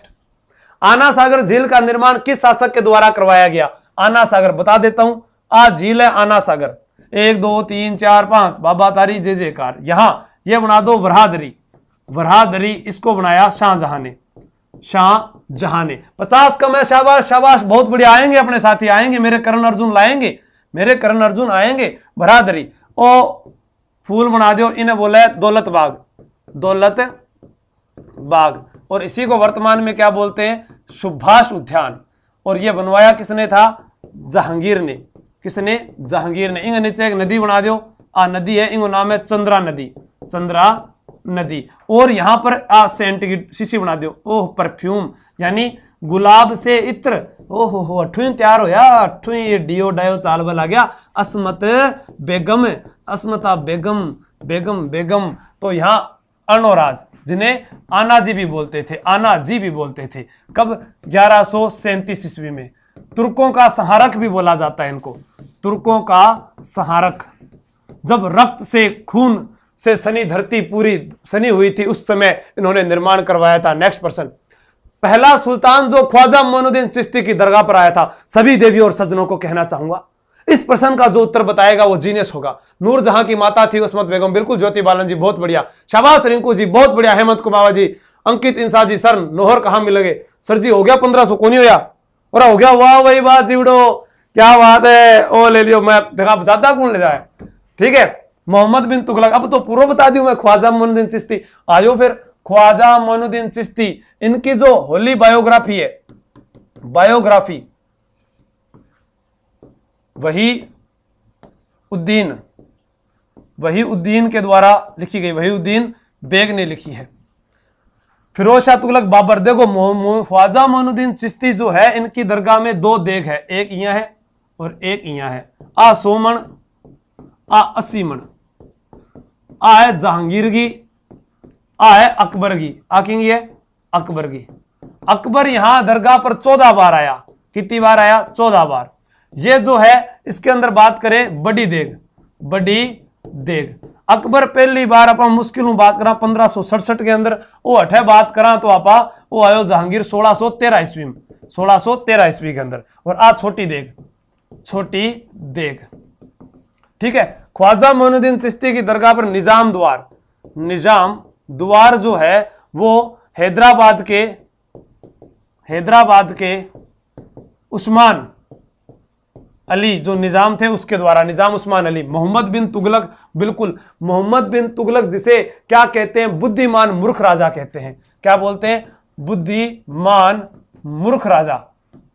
आना सागर झील का निर्माण किस शासक के द्वारा करवाया गया। आना सागर बता देता हूं, आ झील है आना सागर, 1 2 3 4 5, बाबा तारी जय जयकार। यहां ये बना दो वराहदरी, वराहदरी, इसको बनाया शाहजहां ने, शाहजहां ने। 50 कम है, शाबाश शाबाश, बहुत बढ़िया। आएंगे अपने साथी, आएंगे, मेरे करण अर्जुन लाएंगे, मेरे करण अर्जुन आएंगे। वराहदरी ओ फूल बना दो, इन्हें बोला है दौलत बाग, दौलत बाग। और इसी को वर्तमान में क्या बोलते हैं, सुभाष उद्यान। और यह बनवाया किसने था, जहांगीर ने। किसने, जहांगीर ने। इंग नीचे एक नदी बना दो, आ नदी है, इंगो नाम है चंद्रा नदी, चंद्रा नदी। और यहां पर आ सेंट की शीशी बना दो, ओह परफ्यूम, यानी गुलाब से इत्र, ओहो हो, अठुई तैयार हो या, अठुई ये डियो डायो चाल बल आ गया। अस्मत बेगम, अस्मता बेगम, बेगम बेगम। तो यहां अर्णोराज, जिन्हें आना जी भी बोलते थे, आना जी भी बोलते थे, कब, 1137 ईस्वी में। तुर्कों का संहारक भी बोला जाता है इनको, तुर्कों का संहारक। जब रक्त से, खून से सनी धरती पूरी सनी हुई थी, उस समय इन्होंने निर्माण करवाया था। नेक्स्ट पर्सन, पहला सुल्तान जो ख्वाजा मोइनुद्दीन चिश्ती की दरगाह पर आया था, सभी देवियों और सज्जनों को कहना चाहूंगा, इस प्रश्न का जो उत्तर बताएगा वो जीनियस होगा। नूरजहां की माता थी उस्मत बेगम, बिल्कुल। ज्योति बालन जी बहुत बढ़िया, शाबाश रिंकू जी बहुत बढ़िया, हेमंत कुमावा जी, अंकित इंसा जी, सर नोहर कहां मिलेंगे, सर जी हो गया 1500 को नहीं होया, और हो गया, वाह वही बात जीवड़ो, क्या बात है, ओ ले लियो, मैं देखा ज्यादा कौन ले जाए। ठीक है, मोहम्मद बिन तुगलक, अब तो पूरा बता दूं मैं, ख्वाजा मोइनुद्दीन चिश्ती। आयो फिर, ख्वाजा मोइनुद्दीन चिश्ती, इनकी जो होली बायोग्राफी है, बायोग्राफी वही उद्दीन, वही उद्दीन के द्वारा लिखी गई, वही उद्दीन बेग ने लिखी है। फिरोज शाह तुगलक बाबर, देखो ख्वाजा मोइनुद्दीन चिश्ती जो है, इनकी दरगाह में 2 देग है, एक यहाँ है और एक यहाँ है। आ 100 मण, आ 80 मण, आ है जहांगीर की, आ है अकबर की, आ किंग है अकबर की। अकबर यहां दरगाह पर 14 बार आया, कितनी बार आया, 14 बार। ये जो है इसके अंदर बात करें बड़ी देग, बड़ी देग, अकबर पहली बार अपन मुश्किल बात करा 1567 के अंदर, वो हठे बात करा तो आपा वो आयो जहांगीर 1613 ईस्वी में, 1613 ईस्वी के अंदर। और आ छोटी देग, छोटी देग। ठीक है, ख्वाजा मोइनुद्दीन चिश्ती की दरगाह पर निजाम द्वार, निजाम द्वार जो है वो हैदराबाद के उस्मान अली जो निजाम थे उसके द्वारा, निजाम उस्मान अली। मोहम्मद बिन तुगलक, बिल्कुल मोहम्मद बिन तुगलक, जिसे क्या कहते हैं, बुद्धिमान मूर्ख राजा कहते हैं। क्या बोलते हैं, बुद्धिमान मूर्ख राजा,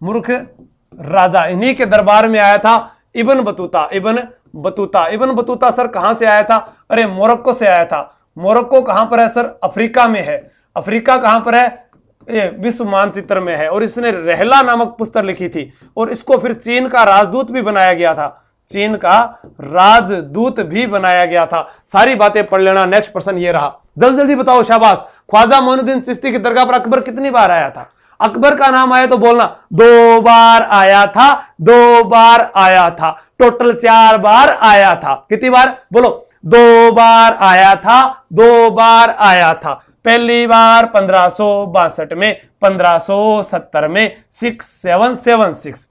मूर्ख राजा। इन्हीं के दरबार में आया था Ibn Battuta, Ibn Battuta. Ibn Battuta sir कहां से आया था, अरे मोरक्को से आया था। मोरक्को कहां पर है सर, अफ्रीका में है। अफ्रीका कहां पर है, ये विश्व मानचित्र में है। और इसने रहला नामक पुस्तक लिखी थी, और इसको फिर चीन का राजदूत भी बनाया गया था, चीन का राजदूत भी बनाया गया था। सारी बातें पढ़ लेना। नेक्स्ट प्रश्न ये रहा, जल्दी जल्दी बताओ, शाबाश। ख्वाजा मोइनुद्दीन चिश्ती की दरगाह पर अकबर कितनी बार आया था, अकबर का नाम आया तो बोलना, 2 बार आया था, 2 बार आया था, टोटल 4 बार आया था। कितनी बार बोलो, 2 बार आया था, 2 बार आया था। पहली बार 1562 में, 1570 में, 6776,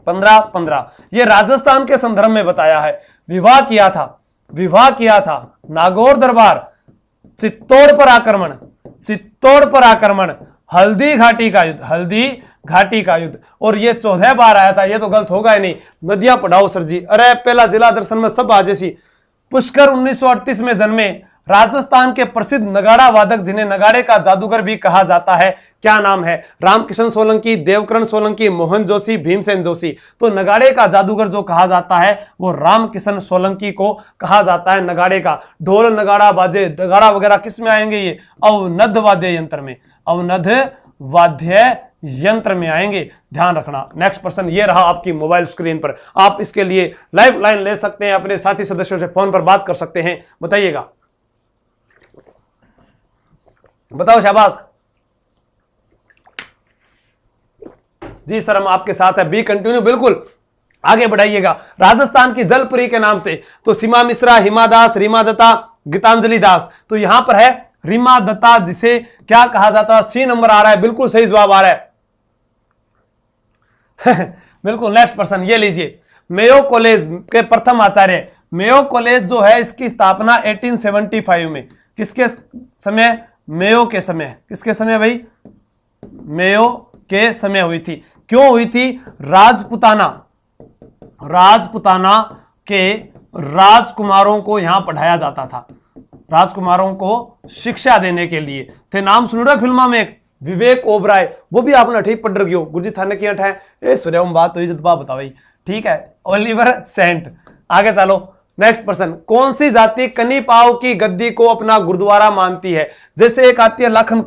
15-15। ये राजस्थान के संदर्भ में बताया है। विवाह किया था नागौर दरबार, चित्तौड़ पर आक्रमण, हल्दी घाटी का युद्ध। और ये 14 बार आया था, ये तो गलत होगा ही नहीं। नदियां पढ़ाओ सर जी। अरे पहला जिला दर्शन में सब आ जैसी। पुष्कर 1938 में जन्मे, राजस्थान के प्रसिद्ध नगाड़ा वादक, जिन्हें नगाड़े का जादूगर भी कहा जाता है, क्या नाम है? रामकिशन सोलंकी, देवकरण सोलंकी, मोहन जोशी, भीमसेन जोशी। तो नगाड़े का जादूगर जो कहा जाता है वो रामकिशन सोलंकी को कहा जाता है। नगाड़े का ढोल नगाड़ा बाजे, नगाड़ा वगैरह किस में आएंगे? ये अवनद वाद्य यंत्र में आएंगे, ध्यान रखना। नेक्स्ट प्रश्न ये रहा आपकी मोबाइल स्क्रीन पर। आप इसके लिए लाइव लाइन ले सकते हैं, अपने साथी सदस्यों से फोन पर बात कर सकते हैं। बताइएगा, बताओ शाबाश जी। सर हम आपके साथ है, बी कंटिन्यू, बिल्कुल आगे बढ़ाइएगा। राजस्थान की जलपुरी के नाम से तो सीमा मिश्रा, हिमा दास, रीमा दत्ता, गीतांजलि दास। तो यहां पर है रीमा दत्ता, जिसे क्या कहा जाता है? सी नंबर आ रहा है, बिल्कुल सही जवाब आ रहा है। बिल्कुल। नेक्स्ट प्रश्न ये लीजिए। मेयो कॉलेज के प्रथम आचार्य, मेयो कॉलेज जो है इसकी स्थापना 1875 में किसके समय? मेयो के समय। किसके समय भाई? मेयो के समय हुई थी। क्यों हुई थी? राजपुताना के राजकुमारों को यहां पढ़ाया जाता था, राजकुमारों को शिक्षा देने के लिए थे। नाम सुन रहे फिल्मा में एक विवेक ओबराय, वो भी आपने ठीक पढ़ रखी हो। गुरुजी थाने की अठ है ए सूर्यम बात तो इज्जत बात बताओ भाई, ठीक है। ओलिवर सेंट। आगे चलो, नेक्स्ट प्रश्न। कौन सी जाति कनी पाव की गद्दी को अपना गुरुद्वारा मानती है? जैसे एक आती है लाखन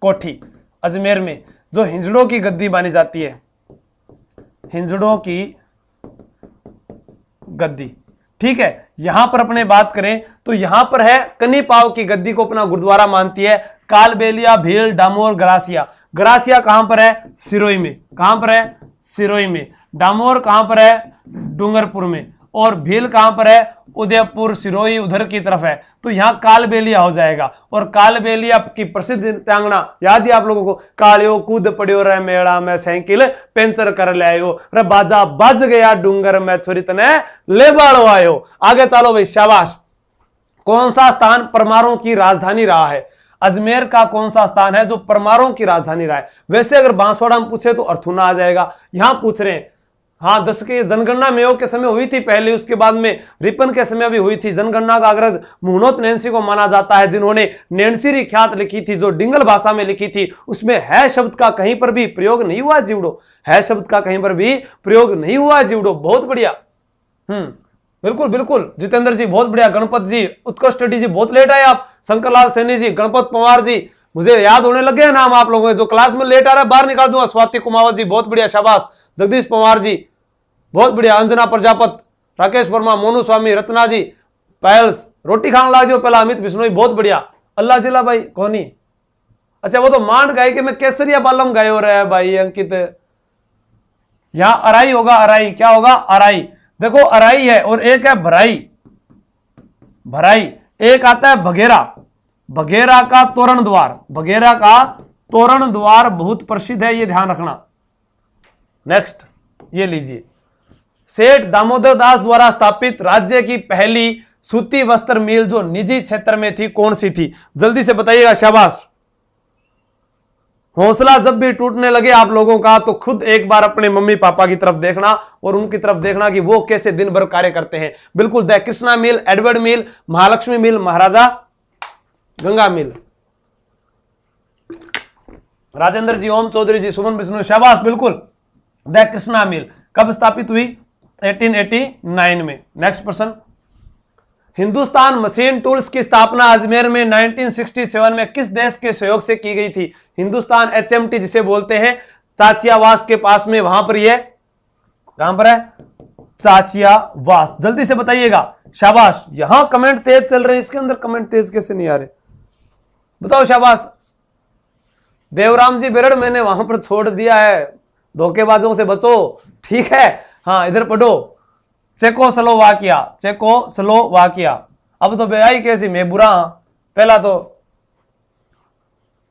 कोठी अजमेर में, जो हिंजड़ों की गद्दी मानी जाती है, हिंजड़ों की गद्दी, ठीक है। यहां पर अपने बात करें तो यहां पर है कनी पाव की गद्दी को अपना गुरुद्वारा मानती है कालबेलिया, भील, डामोर, गरासिया। गरासिया कहां पर है? सिरोही में। कहां पर है? सिरोही में। डामोर कहां पर है? डूंगरपुर में। और भील कहां पर है? उदयपुर, सिरोही उधर की तरफ है। तो यहां कालबेलिया हो जाएगा। और कालबेलिया की प्रसिद्ध नृत्यांगना याद है आप लोगों को? कालियो कूद पड़ियो रे मेड़ा में, साइकिल पेंचर कर ले आयो रे, बाजा बज गया डूंगर में, छोरी तने ले बाड़ो आयो। आगे चलो भाई, शाबाश। कौन सा स्थान परमारों की राजधानी रहा है? अजमेर का कौन सा स्थान है जो परमारों की राजधानी रहा है? वैसे अगर बांसवाड़ा में पूछे तो अर्थुना आ जाएगा। यहां पूछ रहे हैं, हाँ 10 की जनगणना मेयो के समय हुई थी पहले, उसके बाद में रिपन के समय भी हुई थी। जनगणना का अग्रज मुहनोत नैन्सी को माना जाता है, जिन्होंने नैन्सीरी ख्यात लिखी थी, जो डिंगल भाषा में लिखी थी। उसमें है शब्द का कहीं पर भी प्रयोग नहीं हुआ जीवड़ो, है शब्द का कहीं पर भी प्रयोग नहीं हुआ जीवड़ो। बहुत बढ़िया। बिल्कुल बिल्कुल जितेंद्र जी बहुत बढ़िया। गणपत जी, उत्कर्ष रेड्डी जी बहुत लेट आए आप। शंकरलाल सैनी जी, गणपत पवार जी, मुझे याद होने लगे हैं नाम आप लोगों के। जो क्लास में लेट आ रहा है बाहर निकाल दूंगा। स्वाति कुमावत जी बहुत बढ़िया, शाबाश। जगदीश पवार जी बहुत बढ़िया। अंजना प्रजापत, राकेश वर्मा, मोनू स्वामी, रचना जी, पायल्स, रोटी खाने लाग जाओ पहला। अमित बिश्नोई बहुत बढ़िया। अल्लाह जिला भाई कौनी, अच्छा वो तो मान गाय के मैं केसरिया बालम गाय हो रहा है भाई अंकित। यहां अराई होगा, अराई क्या होगा? अराई। देखो अराई है और एक है भराई, भराई। एक आता है बघेरा, बघेरा का तोरण द्वार, बघेरा का तोरण द्वार बहुत प्रसिद्ध है, ये ध्यान रखना। नेक्स्ट ये लीजिए। सेठ दामोदर दास द्वारा स्थापित राज्य की पहली सूती वस्त्र मिल जो निजी क्षेत्र में थी, कौन सी थी? जल्दी से बताइएगा, शाबाश। हौसला जब भी टूटने लगे आप लोगों का तो खुद एक बार अपने मम्मी पापा की तरफ देखना और उनकी तरफ देखना कि वो कैसे दिन भर कार्य करते हैं। बिल्कुल, द कृष्णा मिल, एडवर्ड मिल, महालक्ष्मी मिल, महाराजा गंगा मिल। राजेंद्र जी, ओम चौधरी जी, सुमन बिश्नोई, शाबाश। बिल्कुल, द कृष्णा मिल कब स्थापित हुई? 1889 में। नेक्स्ट प्रश्न। हिंदुस्तान मशीन टूल्स की स्थापना अजमेर में 1967 में किस देश के सहयोग से की गई थी? हिंदुस्तान HMT जिसे बोलते हैं, चाचियावास के पास में, वहां पर यह कहां पर है? चाचियावास। जल्दी से बताइएगा, शाबाश। यहां कमेंट तेज चल रहे हैं, इसके अंदर कमेंट तेज कैसे नहीं आ रहे? बताओ, शाबाश। देवराम जी बेरड़, मैंने वहां पर छोड़ दिया है, धोखेबाजों से बचो, ठीक है। हाँ इधर पढ़ो, चेकोस्लोवाकिया, चेकोस्लोवाकिया। अब तो बेआई कैसी, मैं बुरा, पहला तो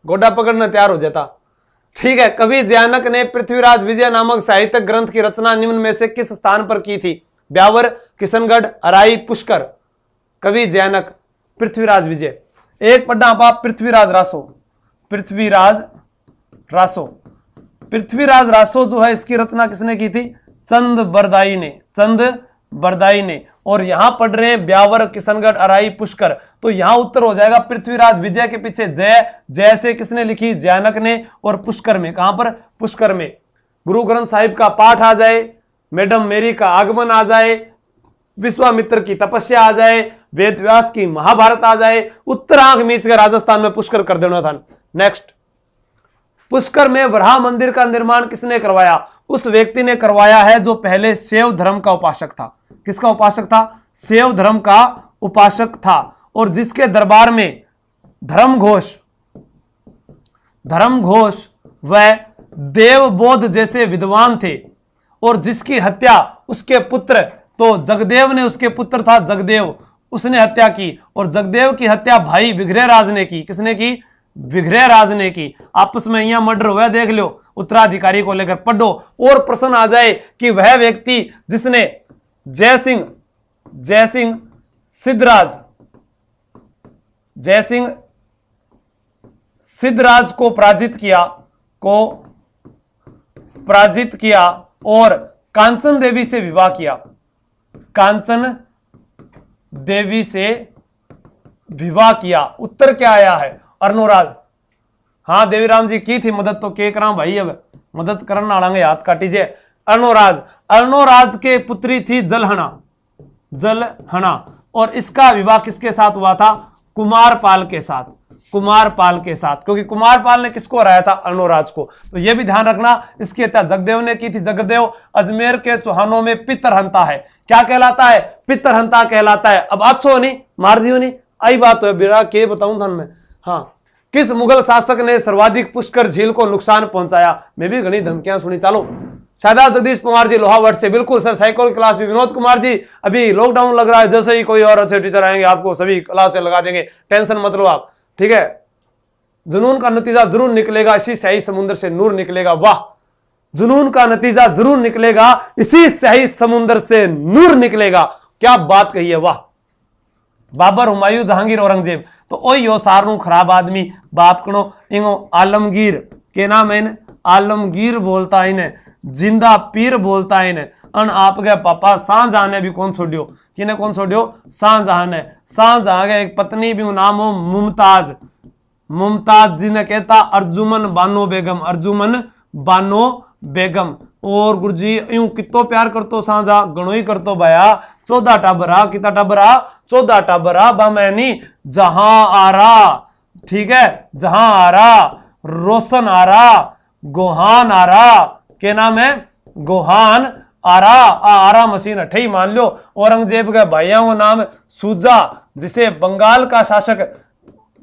गोडा पकड़ना तैयार हो जाता, ठीक है। कवि जयानक ने पृथ्वीराज विजय नामक साहित्यिक ग्रंथ की रचना निम्न में से किस स्थान पर की थी? ब्यावर, किशनगढ़, अराई, पुष्कर। कवि जयानक, पृथ्वीराज विजय। एक पढ़ना आप, पृथ्वीराज रासो। पृथ्वीराज रासो, पृथ्वीराज रासो जो है इसकी रचना किसने की थी? चंद बरदाई ने, चंद बरदाई ने। और यहां पढ़ रहे हैं ब्यावर, किशनगढ़, अराई, पुष्कर, तो यहां उत्तर हो जाएगा पृथ्वीराज विजय के पीछे जय, जय से किसने लिखी? जयानक ने। और पुष्कर में, कहां पर? पुष्कर में। गुरु ग्रंथ साहिब का पाठ आ जाए, मैडम मेरी का आगमन आ जाए, विश्वामित्र की तपस्या आ जाए, वेद व्यास की महाभारत आ जाए, उत्तर आंख मीच के राजस्थान में पुष्कर कर देना था। नेक्स्ट, पुष्कर में वराह मंदिर का निर्माण किसने करवाया? उस व्यक्ति ने करवाया है जो पहले शैव धर्म का उपासक था। किसका उपासक था? शैव धर्म का उपासक था। और जिसके दरबार में धर्मघोष व देवबोध जैसे विद्वान थे, और जिसकी हत्या उसके पुत्र, तो जगदेव ने, उसके पुत्र था जगदेव, उसने हत्या की। और जगदेव की हत्या भाई विग्रहराज ने की। किसने की? विग्रहराज ने की। आपस में यहां मर्डर हुआ, देख लो, उत्तराधिकारी को लेकर पढ़ो और प्रश्न आ जाए कि वह व्यक्ति जिसने जयसिंह सिद्धराज को पराजित किया और कांचन देवी से विवाह किया। कांचन देवी से विवाह किया। उत्तर क्या आया है? अर्णोराज। हाँ देवीराम जी की थी मदद, तो के करा भाई, अब मदद करना आड़ांगे, हाथ काटीजे। अर्णोराज के पुत्री थी जलहना। और इसका विवाह किसके साथ हुआ था? कुमारपाल के साथ। क्योंकि कुमारपाल ने किसको हराया था? अर्णोराज को। तो यह भी ध्यान रखना, इसकी हत्या जगदेव ने की थी। जगदेव अजमेर के चौहानों में पितरहंता है। क्या कहलाता है? पितरहंता कहलाता है। अब अच्छो नहीं, मार दियो नहीं, आई बात है बिरा के बताऊं था मैं। हाँ, किस मुगल शासक ने सर्वाधिक पुष्कर झील को नुकसान पहुंचाया? मैं भी घनी धमकियां सुनी। चलो, शायद जगदीश कुमार जी लोहावट से, बिल्कुल सर। साइकिल क्लास भी विनोद कुमार जी, अभी लॉकडाउन लग रहा है, जैसे ही कोई और अच्छे टीचर आएंगे आपको सभी क्लास से लगा देंगे, टेंशन मत लो आप, ठीक है। जुनून का नतीजा जरूर निकलेगा, इसी स्याही समुद्र से नूर निकलेगा। वाह, जुनून का नतीजा जरूर निकलेगा, इसी स्याही समुद्र से नूर निकलेगा। क्या बात कही है, वाह। बाबर, हुमायूं, जहांगीर, औरंगजेब, तो ओई यो सारू खराब आदमी बाप कणो इंगो आलमगीर के नाम है, आलमगीर बोलता है, जिंदा पीर मुल्ता है। अन आपके पापा शाहजहां ने भी कौन छोड़ियो? किने कौन छोड़ियो? शाहजहां ने। शाहजहां के एक पत्नी भी नाम हो मुमताज। मुमताज जी ने कहता अर्जुमन बानो बेगम, अर्जुमन बानो बेगम। और गुरुजी यूं कितो प्यार करतो शाहजहां, घणो ही करतो भाया। 14 टाबरा, कितना टाबरा? 14 टाबरा। बामैनी जहां आरा, ठीक है, जहां आरा, रोशन आरा, गोहान आरा, के नाम है? गोहान आरा। आरा मशीन अठे ही मान लो। औरंगजेब के भाइयों का नाम सूजा, जिसे बंगाल का शासक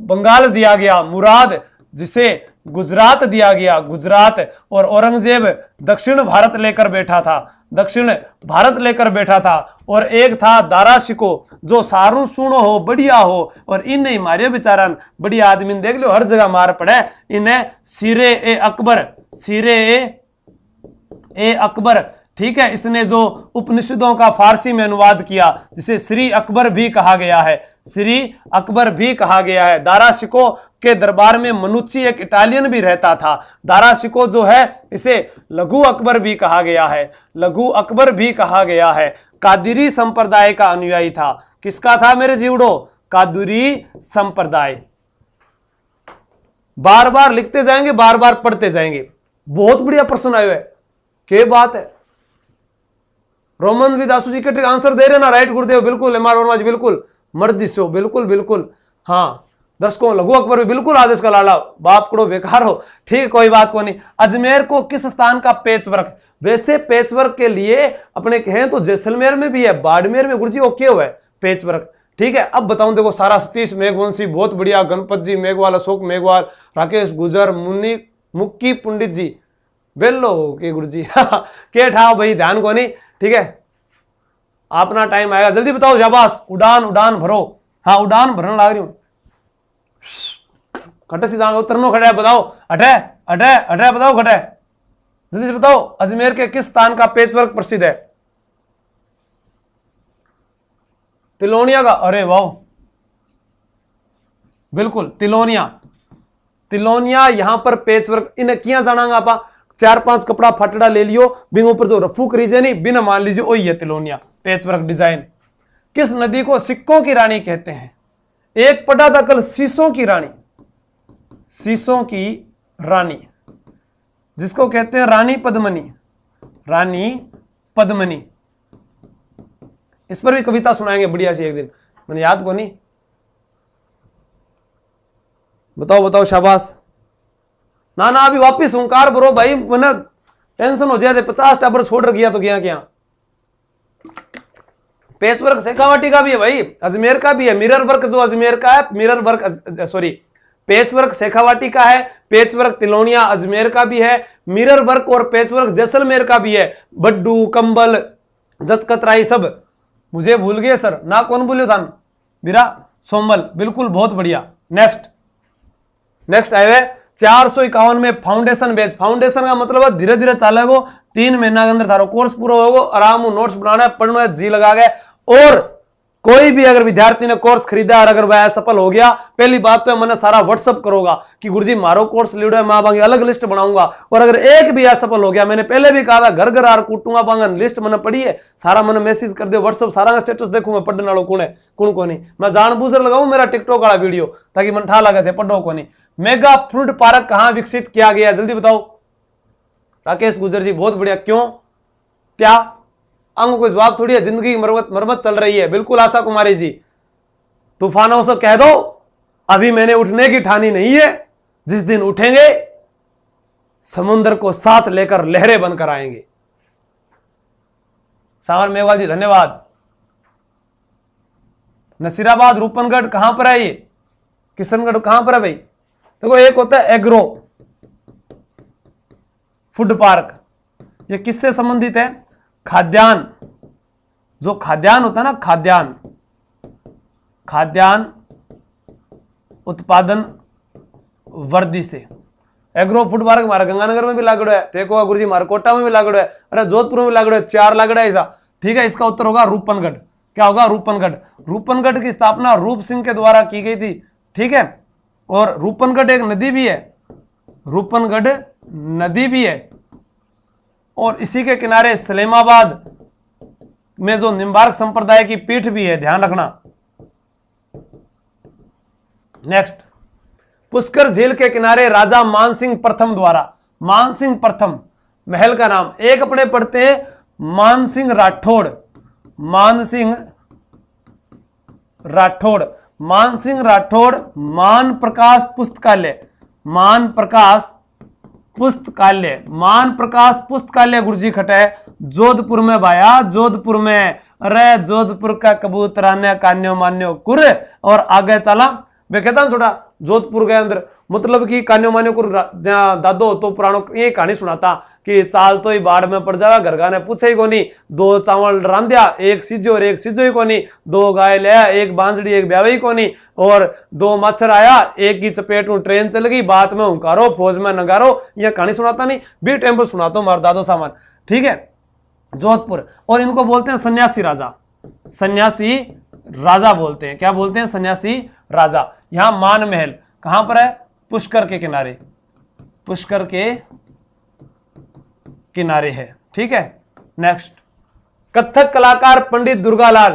बंगाल दिया गया। मुराद, जिसे गुजरात दिया गया, गुजरात। और औरंगजेब दक्षिण भारत लेकर बैठा था, दक्षिण भारत लेकर बैठा था। और एक था दारा शिको, जो सारू सुनो हो, बढ़िया हो। और इन्हें मारे बेचारा, बढ़िया आदमी देख लो, हर जगह मार पड़े। इन्हें सिरे ए अकबर, सिरे ए अकबर, ठीक है। इसने जो उपनिषदों का फारसी में अनुवाद किया, जिसे श्री अकबर भी कहा गया है, श्री अकबर भी कहा गया है। दारा शिको के दरबार में मनुच्ची, एक इटालियन भी रहता था। दारा शिको जो है, इसे लघु अकबर भी कहा गया है, लघु अकबर भी कहा गया है। कादिरी संप्रदाय का अनुयायी था। किसका था मेरे जीवड़ो? कादिरी संप्रदाय। बार बार लिखते जाएंगे, बार बार पढ़ते जाएंगे। बहुत बढ़िया प्रश्न आए हुए, क्या बात है। रोमन विदासु जी के आंसर दे रहे ना, राइट गुरुदेव, बिल्कुल। एम आर वर्मा जी, बिल्कुल। मर्जी से, बिल्कुल बिल्कुल। हाँ, दर्शकों, लघु अकबर भी बिल्कुल आदेश का लाला, बाप कड़ो बेकार हो, ठीक, कोई बात को नहीं। अजमेर को किस स्थान का पेचवर्क? वैसे पेचवर्क के लिए अपने कहें तो जैसलमेर में भी है, बाड़मेर में गुरुजी ओके हुआ है पेचवर्क, ठीक है। अब बताऊं, देखो, सारा सतीश मेघवंशी बहुत बढ़िया, गणपत जी मेघवाल, अशोक मेघवाल, राकेश गुजर, मुन्नी मुक्की पंडित जी, बेलो के गुरुजी के ठाओ भाई, ध्यान को नहीं, ठीक है। अपना टाइम आएगा, जल्दी बताओ, शाबाश। उड़ान उड़ान भरो। हाँ, उड़ान भरने लग रही हूं। खटे से जाओ उतरनो खड़ा है, बताओ अठे अठे अठे बताओ खटे, जल्दी से बताओ। अजमेर के किस स्थान का पेचवर्क प्रसिद्ध है? तिलोनिया का। अरे वाह, बिल्कुल तिलोनिया। तिलोनिया यहां पर पेचवर्क इन किया जानागा आप 4-5 कपड़ा फटड़ा ले लियो, बिंग ऊपर जो रफू करीजे नहीं बिना मान लीजिए वही है तिलोनिया पेचवर्क डिजाइन। किस नदी को सिक्कों की रानी कहते हैं? एक पटा था कल शीशों की रानी, शीशों की रानी जिसको कहते हैं रानी पद्मनी, रानी पद्मनी। इस पर भी कविता सुनाएंगे बढ़िया सी एक दिन, मैंने याद को नहीं। बताओ बताओ, शाबाश। ना ना अभी वापिस हुंकार भरो भाई, मैंने टेंशन हो जाए, 50 टाबर छोड़ गया तो क्या क्या। पेचवर्क शेखावाटी का भी है भाई, अजमेर का भी है। मिरर वर्क जो अजमेर का है, mirror work sorry patchwork Shekhawati का है, पेचवर्क तिलोनिया अजमेर का भी है, मिरर वर्क और पेचवर्क जैसलमेर का भी है। बड्डू, कंबल, जतकतराई सब मुझे भूल गए सर ना, कौन बोलियो था? बीरा सोमल, बिल्कुल बहुत बढ़िया। नेक्स्ट आए हुए 451 में फाउंडेशन बैच। फाउंडेशन का मतलब धीरे धीरे चालेगो, 3 महीना के अंदर थारो कोर्स पूरा होगा, आराम नोट्स बनाना है, पढ़ना है, जी लगा गए। और कोई भी अगर विद्यार्थी ने कोर्स खरीदा और अगर वह सफल हो गया, पहली बात तो मैंने सारा व्हाट्सअप करूंगा कि गुरुजी मारो कोर्स लीडो है, मैं बांगी अलग लिस्ट बनाऊंगा। और अगर एक भी असफल हो गया, मैंने पहले भी कहा था घर घर आर कूटूंगा बांगन, लिस्ट मैंने पढ़ी है, सारा मैंने मैसेज कर दे व्हाट्सअप, सारा स्टेटस देखूंगा पढ़ने वालों कौन है कौन को नहीं। मैं जानबूझकर लगाऊं मेरा टिकटॉक वाला वीडियो ताकि मन ठा लगे थे पढ़ो को नहीं। मेगा फ्रूट पार्क कहां विकसित किया गया, जल्दी बताओ। राकेश गुजर जी, बहुत बढ़िया। क्यों, क्या अंग को जवाब थोड़ी है, जिंदगी की मरम्मत चल रही है। बिल्कुल आशा कुमारी जी, तूफानों से कह दो अभी मैंने उठने की ठानी नहीं है, जिस दिन उठेंगे समुद्र को साथ लेकर लहरें बनकर आएंगे। सागर मेघवाल जी धन्यवाद। नसीराबाद रूपनगढ़ कहां पर है? ये किशनगढ़ कहां पर है भाई? देखो एक होता है एग्रो फूड पार्क, ये किससे संबंधित है? खाद्यान्न, जो खाद्यान्न होता है ना, खाद्यान्न उत्पादन वर्दी से। एग्रो फूड पार्क हमारा गंगानगर में भी लागड़ो है, देखो गुरुजी हमारे कोटा में भी लागड़ो है, अरे जोधपुर में भी लागड़ो है, 4 लागड़ा है ऐसा। ठीक है, इसका उत्तर होगा रूपनगढ़। क्या होगा? रूपनगढ़। रूपनगढ़ की स्थापना रूप सिंह के द्वारा की गई थी। ठीक है, और रूपनगढ़ एक नदी भी है, रूपनगढ़ नदी भी है, और इसी के किनारे सलेमाबाद में जो निम्बार्क संप्रदाय की पीठ भी है, ध्यान रखना। नेक्स्ट, पुष्कर झील के किनारे राजा मानसिंह प्रथम द्वारा, मानसिंह प्रथम महल का नाम, एक अपने पढ़ते हैं मानसिंह राठौड़, मानसिंह राठौड़, मानसिंह राठौड़ मान प्रकाश पुस्तकालय, मान प्रकाश पुस्तकालय, मान प्रकाश पुस्तकालय गुरुजी खटे जोधपुर में भाया, जोधपुर में। अरे जोधपुर का कबूतराने कान्यो मान्यो कुर, और आगे चला मैं कहता हूं थोड़ा जोधपुर के अंदर मतलब कि कान्यो मान्यो कुर दादो तो पुरानो ये कहानी सुनाता कि चाल तो ही बाढ़ में पड़ जाएगा, घर ने पूछे ही कोनी, 2 चावल रांधिया, एक सीजो और एक सीजो ही कोनी, 2 गाय ले, एक बांसड़ी एक ब्यावई कोनी, और 2 मच्छर आया, एक की चपेट में ट्रेन चल गई, बात में हुंकारो फौज में नगारो। यह कहानी सुनाता नहीं, बी टेम्पल सुनाता हूं मार दादो सामान। ठीक है, जोधपुर, और इनको बोलते हैं सन्यासी राजा, सन्यासी राजा बोलते हैं। क्या बोलते हैं? सन्यासी राजा। यहां मान महल कहां पर है? पुष्कर के किनारे, पुष्कर के किनारे है। ठीक है, नेक्स्ट, कथक कलाकार पंडित दुर्गालाल,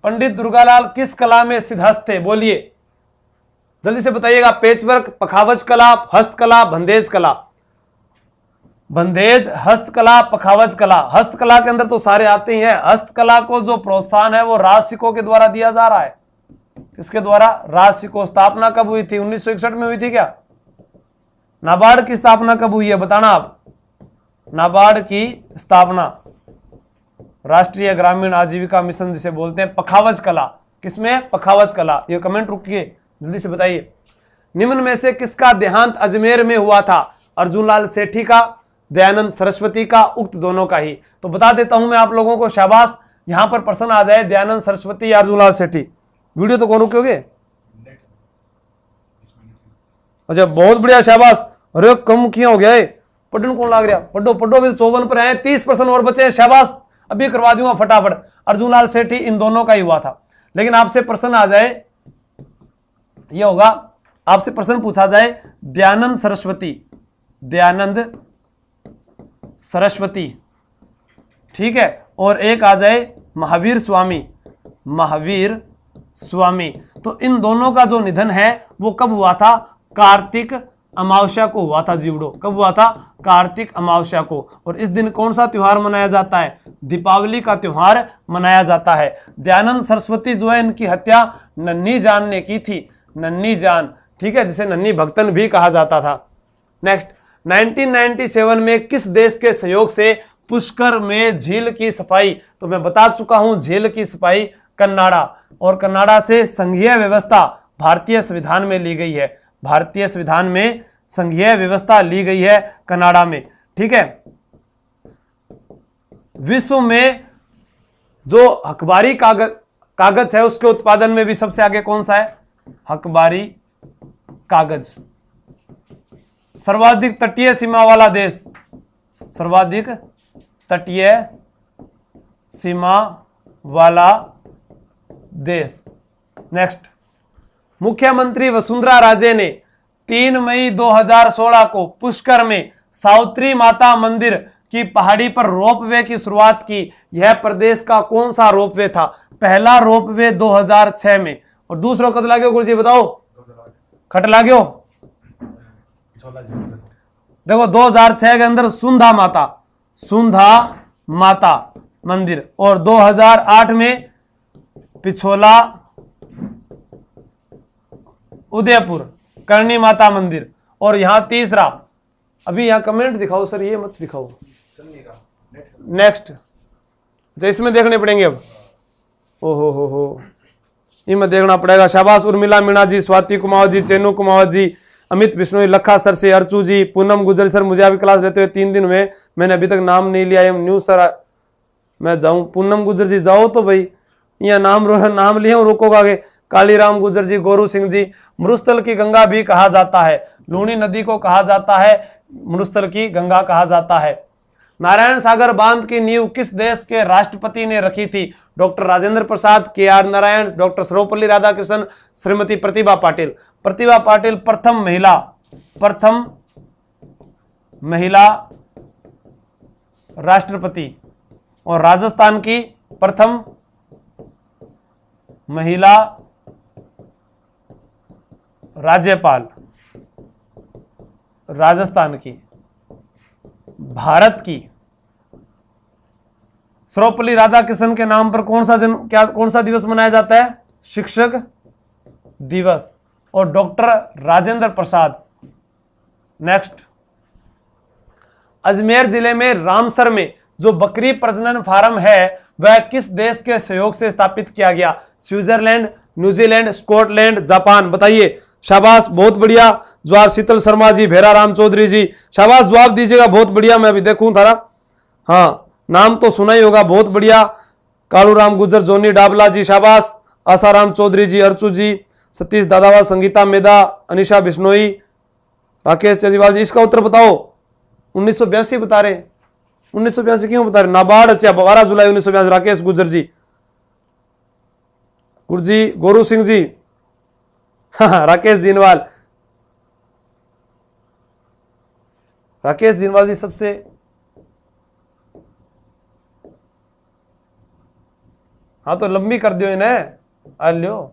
पंडित दुर्गालाल किस कला में सिद्धहस्त थे? बोलिए जल्दी से बताइएगा। पेचवर्क, पखावज कला, हस्तकला, बंदेज कला। बंदेज, हस्तकला, पखावज कला। हस्तकला के अंदर तो सारे आते ही हैं। हस्तकला को जो प्रोत्साहन है वो राजसिकों के द्वारा दिया जा रहा है। किसके द्वारा? राजसिकों। स्थापना कब हुई थी? 1961 में हुई थी क्या? नाबार्ड की स्थापना कब हुई है बताना आप। नाबार्ड की स्थापना राष्ट्रीय ग्रामीण आजीविका मिशन जिसे बोलते हैं, पखावज कला। किसमें? पखावज कला। ये कमेंट रुकिए, जल्दी से बताइए। निम्न में से किसका देहांत अजमेर में हुआ था? अर्जुनलाल सेठी का, दयानंद सरस्वती का, उक्त दोनों का ही। तो बता देता हूं मैं आप लोगों को, शाबाश। यहां पर प्रश्न आ जाए दयानंद सरस्वती या अर्जुनलाल सेठी, वीडियो तो कौन रुकोगे? अच्छा बहुत बढ़िया, शाबाश। अरे कम किया हो गया है, पढ़ने कौन लाग रहा, पढ़ो पढ़ो भी 54 पर है, 30% और बचे हैं, शाबाश। अभी करवा दूंगा फटाफट। अर्जुन लाल सेठी इन दोनों का ही हुआ था। लेकिन आपसे प्रश्न आ जाए, ये होगा, आपसे प्रश्न पूछा जाए दयानंद सरस्वती, दयानंद सरस्वती, ठीक है, और एक आ जाए महावीर स्वामी, महावीर स्वामी, तो इन दोनों का जो निधन है वो कब हुआ था? कार्तिक अमावस्या को हुआ था जीवड़ो। कब हुआ था? कार्तिक अमावस्या को। और इस दिन कौन सा त्योहार मनाया जाता है? दीपावली का त्योहार मनाया जाता है। दयानंद सरस्वती जो है, इनकी हत्या नन्ही जान ने की थी, नन्ही जान, ठीक है, जिसे नन्ही भक्तन भी कहा जाता था। नेक्स्ट, 1997 में किस देश के सहयोग से पुष्कर में झील की सफाई? तो मैं बता चुका हूं, झील की सफाई कनाडा, और कनाडा से संघीय व्यवस्था भारतीय संविधान में ली गई है, भारतीय संविधान में संघीय व्यवस्था ली गई है कनाडा में, ठीक है। विश्व में जो अखबारी कागज है उसके उत्पादन में भी सबसे आगे कौन सा है? अखबारी कागज। सर्वाधिक तटीय सीमा वाला देश, सर्वाधिक तटीय सीमा वाला देश। नेक्स्ट, मुख्यमंत्री वसुंधरा राजे ने 3 मई 2016 को पुष्कर में सावित्री माता मंदिर की पहाड़ी पर रोपवे की शुरुआत की। यह प्रदेश का कौन सा रोपवे था? पहला रोपवे 2006 में, और दूसरा कद लाग्यो गुरुजी बताओ? खट लाग्यो। देखो 2006 के अंदर सुंधा माता, सुंधा माता मंदिर, और 2008 में पिछोला उदयपुर करणी माता मंदिर, और यहां तीसरा, अभी यहां कमेंट दिखाओ सर, ये मत दिखाओ। नेक्स्ट, इसमें देखने पड़ेंगे अब, हो इनमें देखना पड़ेगा। शाबाश, उर्मिला मीणा जी, स्वाति कुमावत जी, चेनू कुमावत जी, अमित बिश्नोई, लखा सर से, अर्चू जी, पूनम गुजर सर, मुझे अभी क्लास लेते हुए 3 दिन हुए, मैंने अभी तक नाम नहीं लिया। न्यू सर मैं जाऊं? पूनम गुजर जी जाओ तो भाई, यहाँ नाम लिए रोकोगा आगे। कालीराम गुजर जी, गोरू सिंह जी, मरुस्थल की गंगा भी कहा जाता है, लूनी नदी को कहा जाता है मरुस्थल की गंगा कहा जाता है। नारायण सागर बांध की नींव किस देश के राष्ट्रपति ने रखी थी? Doctor Rajendra Prasad, KR Narayan, doctor Sarvepalli Radhakrishnan, Shrimati Pratibha Patil. Pratibha Patil प्रथम महिला राष्ट्रपति, और राजस्थान की प्रथम महिला राज्यपाल, राजस्थान की। भारत की सर्वपल्ली राधाकृष्णन के नाम पर कौन सा दिवस मनाया जाता है? शिक्षक दिवस। और डॉक्टर राजेंद्र प्रसाद। नेक्स्ट, अजमेर जिले में रामसर में जो बकरी प्रजनन फार्म है वह किस देश के सहयोग से स्थापित किया गया? Switzerland, New Zealand, Scotland, Japan. बताइए। शाबाश, बहुत बढ़िया जवाब। शीतल शर्मा जी, भेरा राम चौधरी जी, शाबाश, जवाब दीजिएगा, बहुत बढ़िया। मैं अभी देखूं थारा, हाँ नाम तो सुना ही होगा, बहुत बढ़िया। कालूराम गुजर, जोनी डाबला जी, शाबाश। आसाराम चौधरी जी, अर्चू जी, सतीश दादावा, संगीता मेधा, अनिशा बिश्नोई, राकेश चंदीवाल जी। इसका उत्तर बताओ। 1982 बता रहे, 1982 क्यों बता रहे? नाबार्ड। अच्छा, 12 जुलाई 1982, राकेश गुजर जी, गुरजी, गोरू सिंह जी, राकेश जीनवाल, राकेश जीनवाल जी सबसे, हाँ तो लंबी कर दियो इन्हें, आ लियो।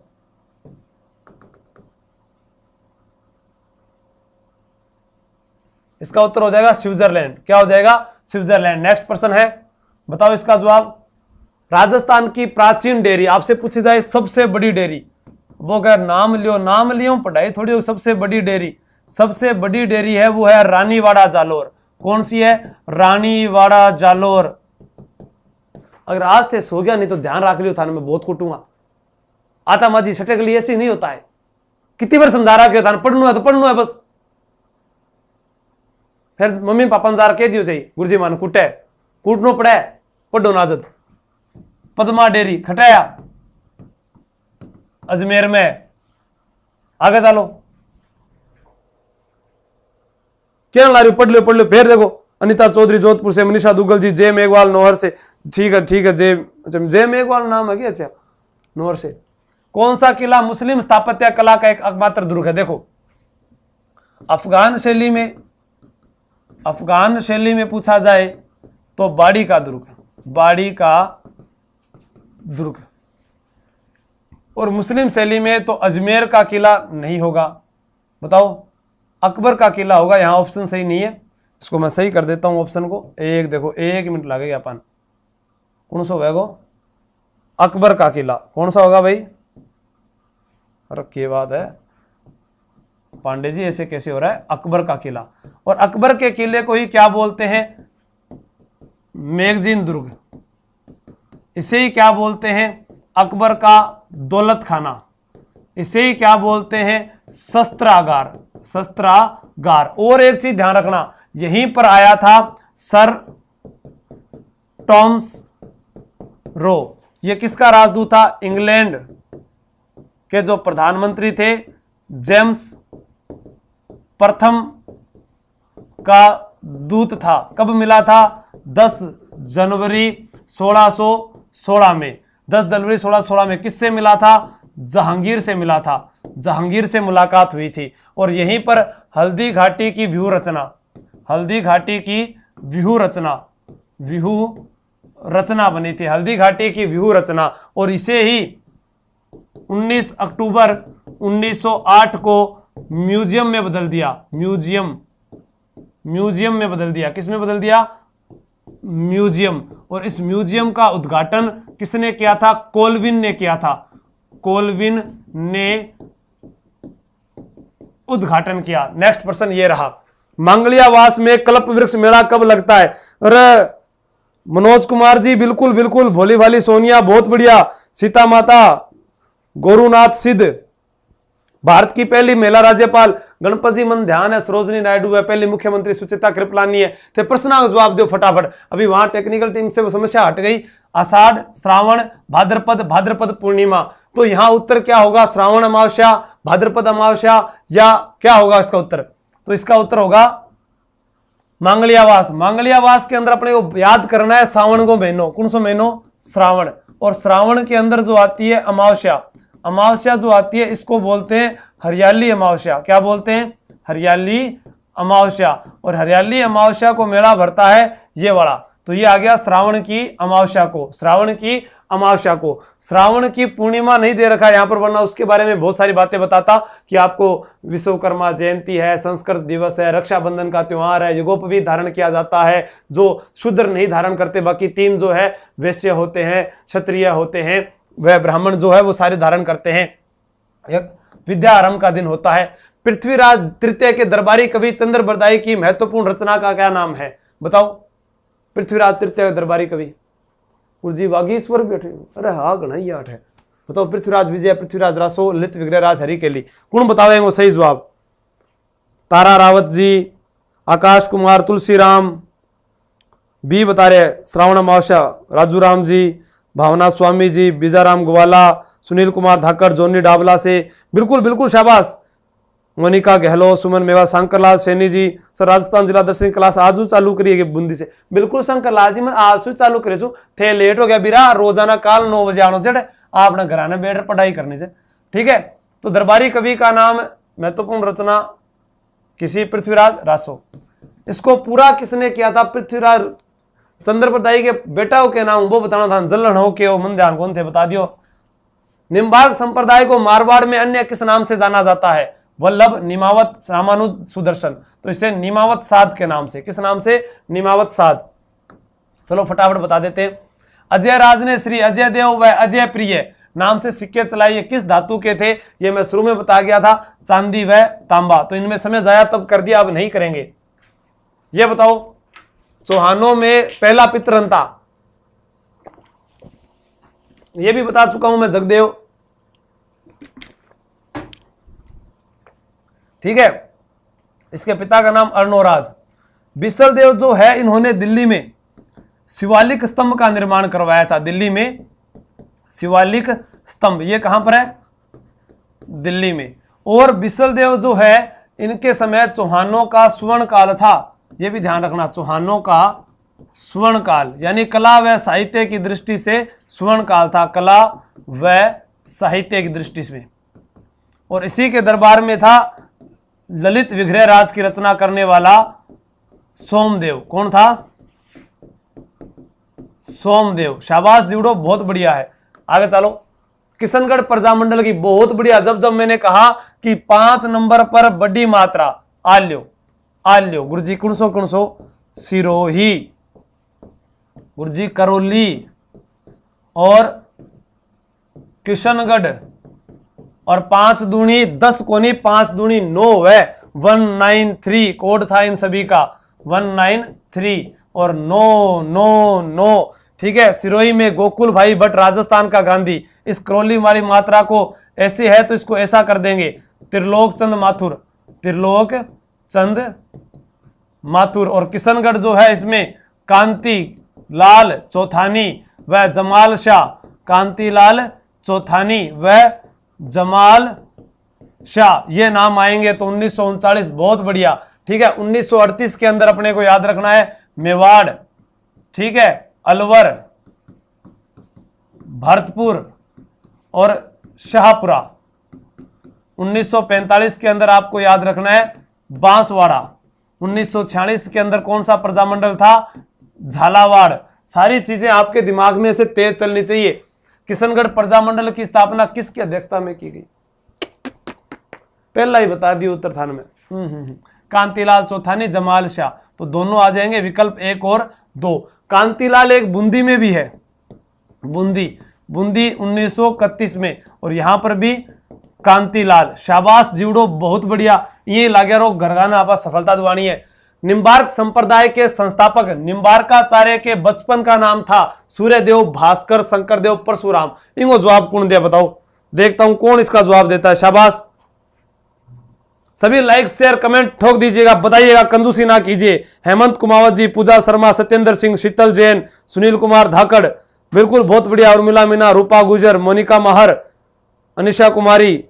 इसका उत्तर हो जाएगा स्विट्जरलैंड। क्या हो जाएगा? स्विट्जरलैंड। नेक्स्ट प्रश्न है, बताओ इसका जवाब। राजस्थान की प्राचीन डेयरी, आपसे पूछी जाए सबसे बड़ी डेयरी, वो कह नाम लियो, पढ़ाई थोड़ी हो। सबसे बड़ी डेयरी, सबसे बड़ी डेयरी है वो है रानीवाड़ा जालोर। कौन सी है? रानीवाड़ा जालोर। अगर आज थे सो गया, नहीं तो ध्यान रख लियो, थाने में बहुत कुटूंगा। आता माजी सटे के लिए ऐसी नहीं होता है। कितनी बार समझा रहा कि थाने पढ़ना है तो पढ़ना है बस। फिर मम्मी पापा ने जार कह दियो चाहिए गुरुजी मान कुटे, कूटनो पड़े, पढ़ो नाजद। पद्मा डेयरी खटाया अजमेर में। आगे चलो, क्या ला रही हो, पढ़ लो फिर देखो। अनिता चौधरी जोधपुर से, मनीषा दुग्गल जी, जय मेघवाल नौहर से, ठीक है जय मेघवाल नाम है क्या? अच्छा, नौहर से। कौन सा किला मुस्लिम स्थापत्य कला का एक एकमात्र दुर्ग है? देखो अफगान शैली में पूछा जाए तो बाड़ी का दुर्ग, और मुस्लिम शैली में तो अजमेर का किला नहीं होगा। बताओ, अकबर का किला होगा। यहां ऑप्शन सही नहीं है, इसको मैं सही कर देता हूं ऑप्शन को। एक देखो, 1 मिनट लगेगा अपन। कौन सा होगा? अकबर का किला। कौन सा होगा भाई? अरे क्या बात है पांडे जी, ऐसे कैसे हो रहा है? अकबर का किला। और अकबर के किले को ही क्या बोलते हैं? मैगजीन दुर्ग। इसे ही क्या बोलते हैं? अकबर का दौलत खाना। इसे ही क्या बोलते हैं? शस्त्रागार। और एक चीज ध्यान रखना, यहीं पर आया था सर टॉमस रो। ये किसका राजदूत था? इंग्लैंड के जो प्रधानमंत्री थे जेम्स प्रथम का दूत था। कब मिला था? 10 जनवरी 1616 में। 10 जनवरी 1616 में किससे मिला था? जहांगीर से मिला था। जहांगीर से मुलाकात हुई थी। और यहीं पर हल्दी घाटी की व्यूह रचना बनी थी। हल्दी घाटी की व्यूह रचना। और इसे ही 19 अक्टूबर 1908 को म्यूजियम में बदल दिया। म्यूजियम में बदल दिया। किस में बदल दिया? म्यूजियम। और इस म्यूजियम का उद्घाटन किसने किया था? कोलविन ने किया था। कोलविन ने उद्घाटन किया। नेक्स्ट प्रश्न ये रहा, मांगलियावास में कल्प वृक्ष मेला कब लगता है? अरे मनोज कुमार जी, बिल्कुल भोली भाली सोनिया, बहुत बढ़िया। सीता माता, गोरुनाथ सिद्ध, भारत की पहली महिला राज्यपाल गणपति मन ध्यान है, सरोजनी नायडू है, पहली मुख्यमंत्री सुचिता कृपलानी है। तो प्रश्न का जवाब दो फटाफट। अभी वहां टेक्निकल टीम से वो समस्या हट गई। आषाढ़, श्रावण, भाद्रपद पूर्णिमा। तो यहां उत्तर क्या होगा? श्रावण अमावस्या, भाद्रपद अमावस्या, या क्या होगा इसका उत्तर? तो इसका उत्तर होगा मांगलियावास के अंदर अपने को याद करना है सावन को महीनों। कौन सा महीनों? श्रावण। और श्रावण के अंदर जो आती है अमावस्या जो आती है, इसको बोलते हैं हरियाली अमावस्या। क्या बोलते हैं? हरियाली अमावस्या। और हरियाली अमावस्या को मेला भरता है ये वाला। तो ये आ गया श्रावण की अमावस्या को। श्रावण की पूर्णिमा नहीं दे रखा है यहां पर, वरना उसके बारे में बहुत सारी बातें बताता कि आपको विश्वकर्मा जयंती है, संस्कृत दिवस है, रक्षाबंधन का त्योहार है, युगोपवीत धारण किया जाता है, जो शूद्र नहीं धारण करते, बाकी 3 जो है वैश्य होते हैं, क्षत्रिय होते हैं, वह ब्राह्मण जो है वो सारे धारण करते हैं। एक विद्या आरंभ का दिन होता है। पृथ्वीराज तृतीय के दरबारी कवि चंद्र बरदाई की महत्वपूर्ण रचना का क्या नाम है? बताओ। पृथ्वीराज तृतीय के दरबारी कवि जी वागीश्वर बैठे। अरे हाँ, गणाई 8 है। बताओ। पृथ्वीराज विजय, पृथ्वीराज रासो, लित विग्रहराज हरिकेली। कौन बताओ वो सही जवाब? तारा रावत जी, आकाश कुमार, तुलसीराम बी बता रहे श्रावण अमावस्या, राजू राम जी, भावना स्वामी जी, बीजाराम ग्वाला, सुनील कुमार धाकर, जोनी डाबला से। बिल्कुल शाबाश। मोनिका गहलोत, सुमन मेवा, शंकरलाल सैनी जी। सर राजस्थान जिला दर्शन क्लास आज चालू करिए बूंदी से। बिल्कुल शंकरलाल जी, मैं आज चालू करे थे, लेट हो गया बीरा। रोजाना काल 9 बजे आनो चढ़ आपने घराने बैठ पढ़ाई करने से, ठीक है। तो दरबारी कवि का नाम, महत्वपूर्ण रचना किसी पृथ्वीराज रासो। इसको पूरा किसने किया था? पृथ्वीराज चंद्र बरदाई के बेटा के नाम वो बताना था। जलन हो के मन ध्यान कौन थे बता दियो। निम्बार्क संप्रदाय को मारवाड़ में अन्य किस नाम से जाना जाता है? वल्लभ, निमावत, रामानुज, सुदर्शन। तो इसे निमावत साध के नाम से। किस नाम से? निमावत साध। चलो फटाफट बता देते हैं। अजय राज ने श्री अजय देव व अजय प्रिय नाम से सिक्के चलाए। ये किस धातु के थे? ये मैं शुरू में बता गया था, चांदी व तांबा। तो इनमें समय जाया तब कर दिया, अब नहीं करेंगे। ये बताओ, चौहानों में पहला पितरंता, ये भी बता चुका हूं मैं, जगदेव, ठीक है। इसके पिता का नाम अर्णोराज। बिसल देव जो है, इन्होंने दिल्ली में शिवालिक स्तंभ का निर्माण करवाया था। दिल्ली में शिवालिक स्तंभ, ये कहां पर है? दिल्ली में। और बिसल देव जो है, इनके समय चौहानों का स्वर्ण काल था, यह भी ध्यान रखना, चौहानों का स्वर्ण काल यानी कला व साहित्य की दृष्टि से स्वर्ण काल था, कला व साहित्य की दृष्टि से। और इसी के दरबार में था ललित विग्रह राज की रचना करने वाला सोमदेव। कौन था? सोमदेव। शाबाश जीवड़ो, बहुत बढ़िया है। आगे चलो, किशनगढ़ प्रजामंडल की बहुत बढ़िया। जब मैंने कहा कि 5 नंबर पर बड़ी मात्रा आल्यो, आल्यो गुरुजी कुणसो सिरोही, गुरुजी करौली और किशनगढ़, और 5 दूनी 10 कोनी 5 दूनी 9 है, 193 कोड था इन सभी का, 193 और 999। ठीक है, सिरोही में गोकुल भाई भट्ट, राजस्थान का गांधी। इस करौली वाली मात्रा को ऐसे है तो इसको ऐसा कर देंगे, त्रिलोक चंद माथुर, त्रिलोक चंद माथुर। और किशनगढ़ जो है इसमें कांति लाल चौथानी व जमाल शाह, कांति लाल चौथानी व जमाल शाह, ये नाम आएंगे। तो 1939, बहुत बढ़िया। ठीक है, 1938 के अंदर अपने को याद रखना है मेवाड़, ठीक है, अलवर, भरतपुर और शाहपुरा। 1945 के अंदर आपको याद रखना है बांसवाड़ा। 1946 के अंदर कौन सा प्रजामंडल था? झालावाड़। सारी चीजें आपके दिमाग में से तेज चलनी चाहिए। किशनगढ़ प्रजामंडल की स्थापना किसकी अध्यक्षता में की गई? पहला ही बता दिया उत्तराखंड में। कांतिलाल चौथानी, जमाल शाह। तो दोनों आ जाएंगे, विकल्प 1 और 2। कांतिलाल एक बूंदी में भी है, बूंदी 1931 में, और यहां पर भी कांतिलाल। शाबाश जीवड़ो, बहुत बढ़िया। ये लागे रो घरगाना आपा सफलता दिवानी है। निम्बार्क संप्रदाय के संस्थापक निम्बार्काचार्य के बचपन का नाम था सूर्यदेव, भास्कर, शंकरदेव, परशुराम। इनको जवाब कौन दिया बताओ? देखता हूं कौन इसका जवाब देता है। शाबाश, सभी लाइक शेयर कमेंट ठोक दीजिएगा, बताइएगा, कंजूसी ना कीजिए। हेमंत कुमावत जी, पूजा शर्मा, सत्येंद्र सिंह, शीतल जैन, सुनील कुमार धाकड़, बिल्कुल बहुत बढ़िया। उर्मिला मीना, रूपा गुजर, मोनिका महर, अनिशा कुमारी,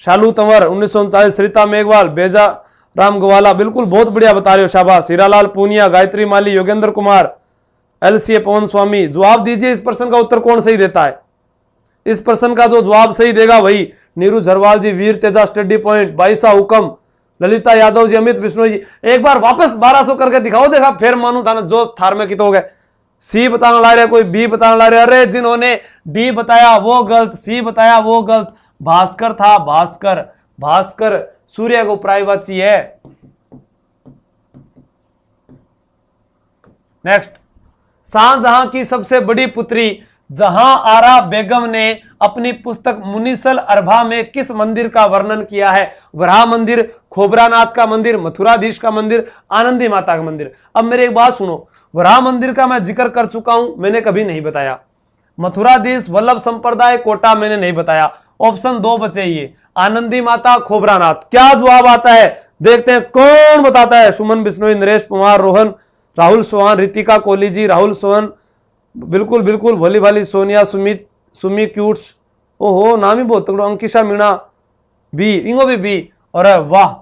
शालू तंवर 1939, सरिता मेघवाल, बेजा राम गवाला, बिल्कुल बहुत बढ़िया बता रहे हो, शाबाश। हीरालाल पूनिया, गायत्री माली, योगेंद्र कुमार, एलसीए पवन स्वामी। जवाब दीजिए, इस प्रश्न का उत्तर कौन सही देता है? इस प्रश्न का जो जवाब सही देगा वही नीरू झरवाल जी, वीर तेजा स्टडी पॉइंट, बाईसा हुकम, ललिता यादव जी, अमित बिश्नोई जी। एक बार वापस 1200 करके दिखाओ, देखा फिर मानू था जो थार में कितो गए। सी बताना ला रहे, कोई बी बताना ला रहे। अरे जिन्होंने डी बताया वो गलत, सी बताया वो गलत। भास्कर था, भास्कर, भास्कर सूर्य को प्रायवाची है। नेक्स्ट, शाहजहां की सबसे बड़ी पुत्री जहां आरा बेगम ने अपनी पुस्तक मुनिसल अरबा में किस मंदिर का वर्णन किया है? वराह मंदिर, खोबरानाथ का मंदिर, मथुराधीश का मंदिर, आनंदी माता का मंदिर। अब मेरी एक बात सुनो, वराह मंदिर का मैं जिक्र कर चुका हूं, मैंने कभी नहीं बताया। मथुराधीश, वल्लभ संप्रदाय, कोटा मैंने नहीं बताया। ऑप्शन 2 बचे ये, आनंदी माता, खोबरानाथ। क्या जवाब आता है देखते हैं, कौन बताता है? सुमन बिश्नोई, नरेश कुमार, रोहन, राहुल चौहान, रितिका कोहली जी, राहुल चौहान, बिल्कुल बिल्कुल, भोली भाली सोनिया, सुमित, सुमी क्यूट्स, ओहो नाम ही बहुत तगड़ो, अंकिशा मीणा बी, इंगो भी बी। और वाह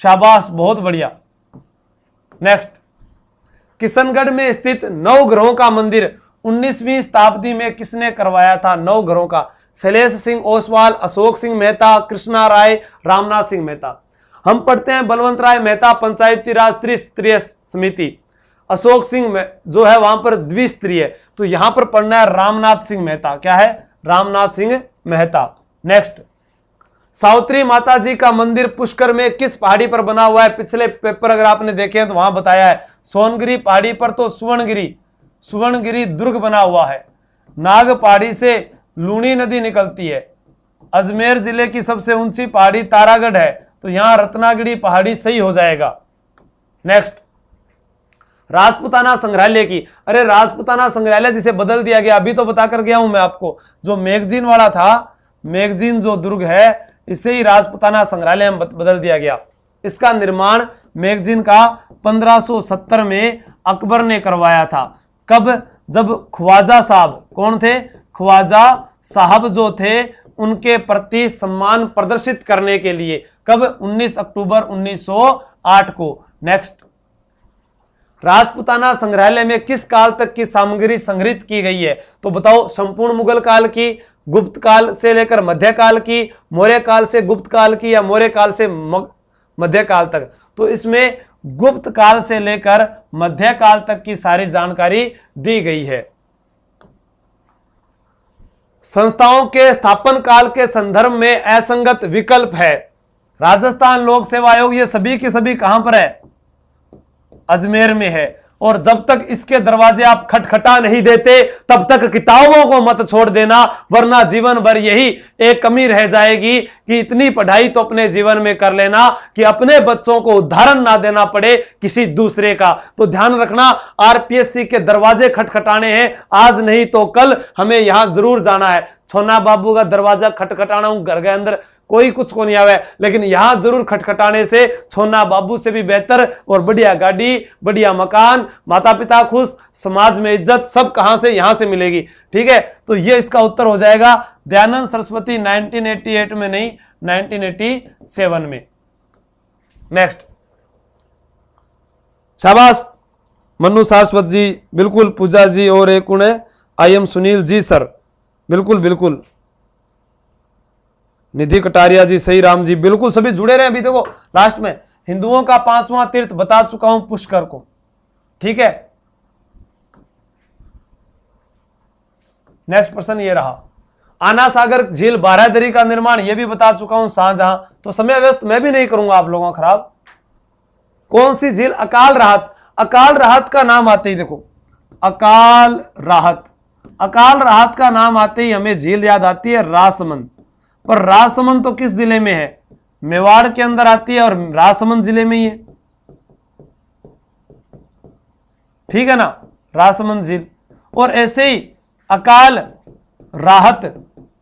शाबाश, बहुत बढ़िया। नेक्स्ट, किशनगढ़ में स्थित 9 ग्रहों का मंदिर 19वीं शताब्दी में किसने करवाया था? 9 ग्रहों का। शैलेश सिंह ओसवाल, अशोक सिंह मेहता, कृष्णा राय, रामनाथ सिंह मेहता। हम पढ़ते हैं बलवंत राय मेहता, पंचायती राज त्रिस्तरीय समिति। अशोक सिंह जो है वहां पर द्विस्तरीय, तो यहां पर पढ़ना है रामनाथ सिंह मेहता। क्या है? रामनाथ सिंह मेहता। नेक्स्ट, सावित्री माता जी का मंदिर पुष्कर में किस पहाड़ी पर बना हुआ है? पिछले पेपर अगर आपने देखे हैं तो वहां बताया है सोनगिरी पहाड़ी पर, तो सुवर्णगिरी, सुवर्णगिरी दुर्ग बना हुआ है। नाग पहाड़ी से लूणी नदी निकलती है। अजमेर जिले की सबसे ऊंची पहाड़ी तारागढ़ है, तो यहां रत्नागिरी पहाड़ी सही हो जाएगा। नेक्स्ट, राजपुताना संग्रहालय की, अरे राजपुताना संग्रहालय जिसे बदल दिया गया, अभी तो बताकर गया हूं मैं आपको, जो मैगजीन वाला था, मैगजीन जो दुर्ग है, इसे ही राजपुताना संग्रहालय में बदल दिया गया। इसका निर्माण मैगजीन का 1570 में अकबर ने करवाया था। कब? जब ख्वाजा साहब, कौन थे? ख्वाजा साहब जो थे, उनके प्रति सम्मान प्रदर्शित करने के लिए कब? 19 अक्टूबर 1908 को। नेक्स्ट, राजपूताना संग्रहालय में किस काल तक की सामग्री संग्रहित की गई है? तो बताओ, संपूर्ण मुगल काल की, गुप्त काल से लेकर मध्य काल की, मौर्य काल से गुप्त काल की, या मौर्य काल से मध्य काल तक? तो इसमें गुप्त काल से लेकर मध्य काल तक की सारी जानकारी दी गई है। संस्थाओं के स्थापन काल के संदर्भ में असंगत विकल्प है। राजस्थान लोक सेवा आयोग ये सभी के सभी कहां पर है? अजमेर में है। और जब तक इसके दरवाजे आप खटखटा नहीं देते तब तक किताबों को मत छोड़ देना, वरना जीवन भर यही एक कमी रह जाएगी कि इतनी पढ़ाई तो अपने जीवन में कर लेना कि अपने बच्चों को उदाहरण ना देना पड़े किसी दूसरे का। तो ध्यान रखना, आरपीएससी के दरवाजे खटखटाने हैं, आज नहीं तो कल हमें यहां जरूर जाना है। छोना बाबू का दरवाजा खटखटाना हूं घर के अंदर, कोई कुछ को नहीं आवे, लेकिन यहां जरूर खटखटाने से छोना बाबू से भी बेहतर और बढ़िया गाड़ी, बढ़िया मकान, माता पिता खुश, समाज में इज्जत, सब कहां से? यहां से मिलेगी। ठीक है, तो ये इसका उत्तर हो जाएगा। दयानंद सरस्वती 1988 में नहीं, 1987 में। नेक्स्ट, शाबाश मनु सारस्वत जी, बिल्कुल। पूजा जी और एक I am Sunil ji sir, बिल्कुल बिल्कुल। निधि कटारिया जी, सही राम जी, बिल्कुल सभी जुड़े रहे। अभी देखो लास्ट में हिंदुओं का 5वां तीर्थ बता चुका हूं, पुष्कर को। ठीक है, नेक्स्ट प्रश्न ये रहा, आना सागर झील बारादरी का निर्माण ये भी बता चुका हूं, शाहजहां। तो समय व्यस्त मैं भी नहीं करूंगा आप लोगों का खराब। कौन सी झील? अकाल राहत। अकाल राहत का नाम आते ही देखो, अकाल राहत, अकाल राहत का नाम आते ही हमें झील याद आती है राजसमंद। पर राजसमंद तो किस जिले में है? मेवाड़ के अंदर आती है और राजसमंद जिले में ही है। ठीक है ना, राजसमंद झील। और ऐसे ही अकाल राहत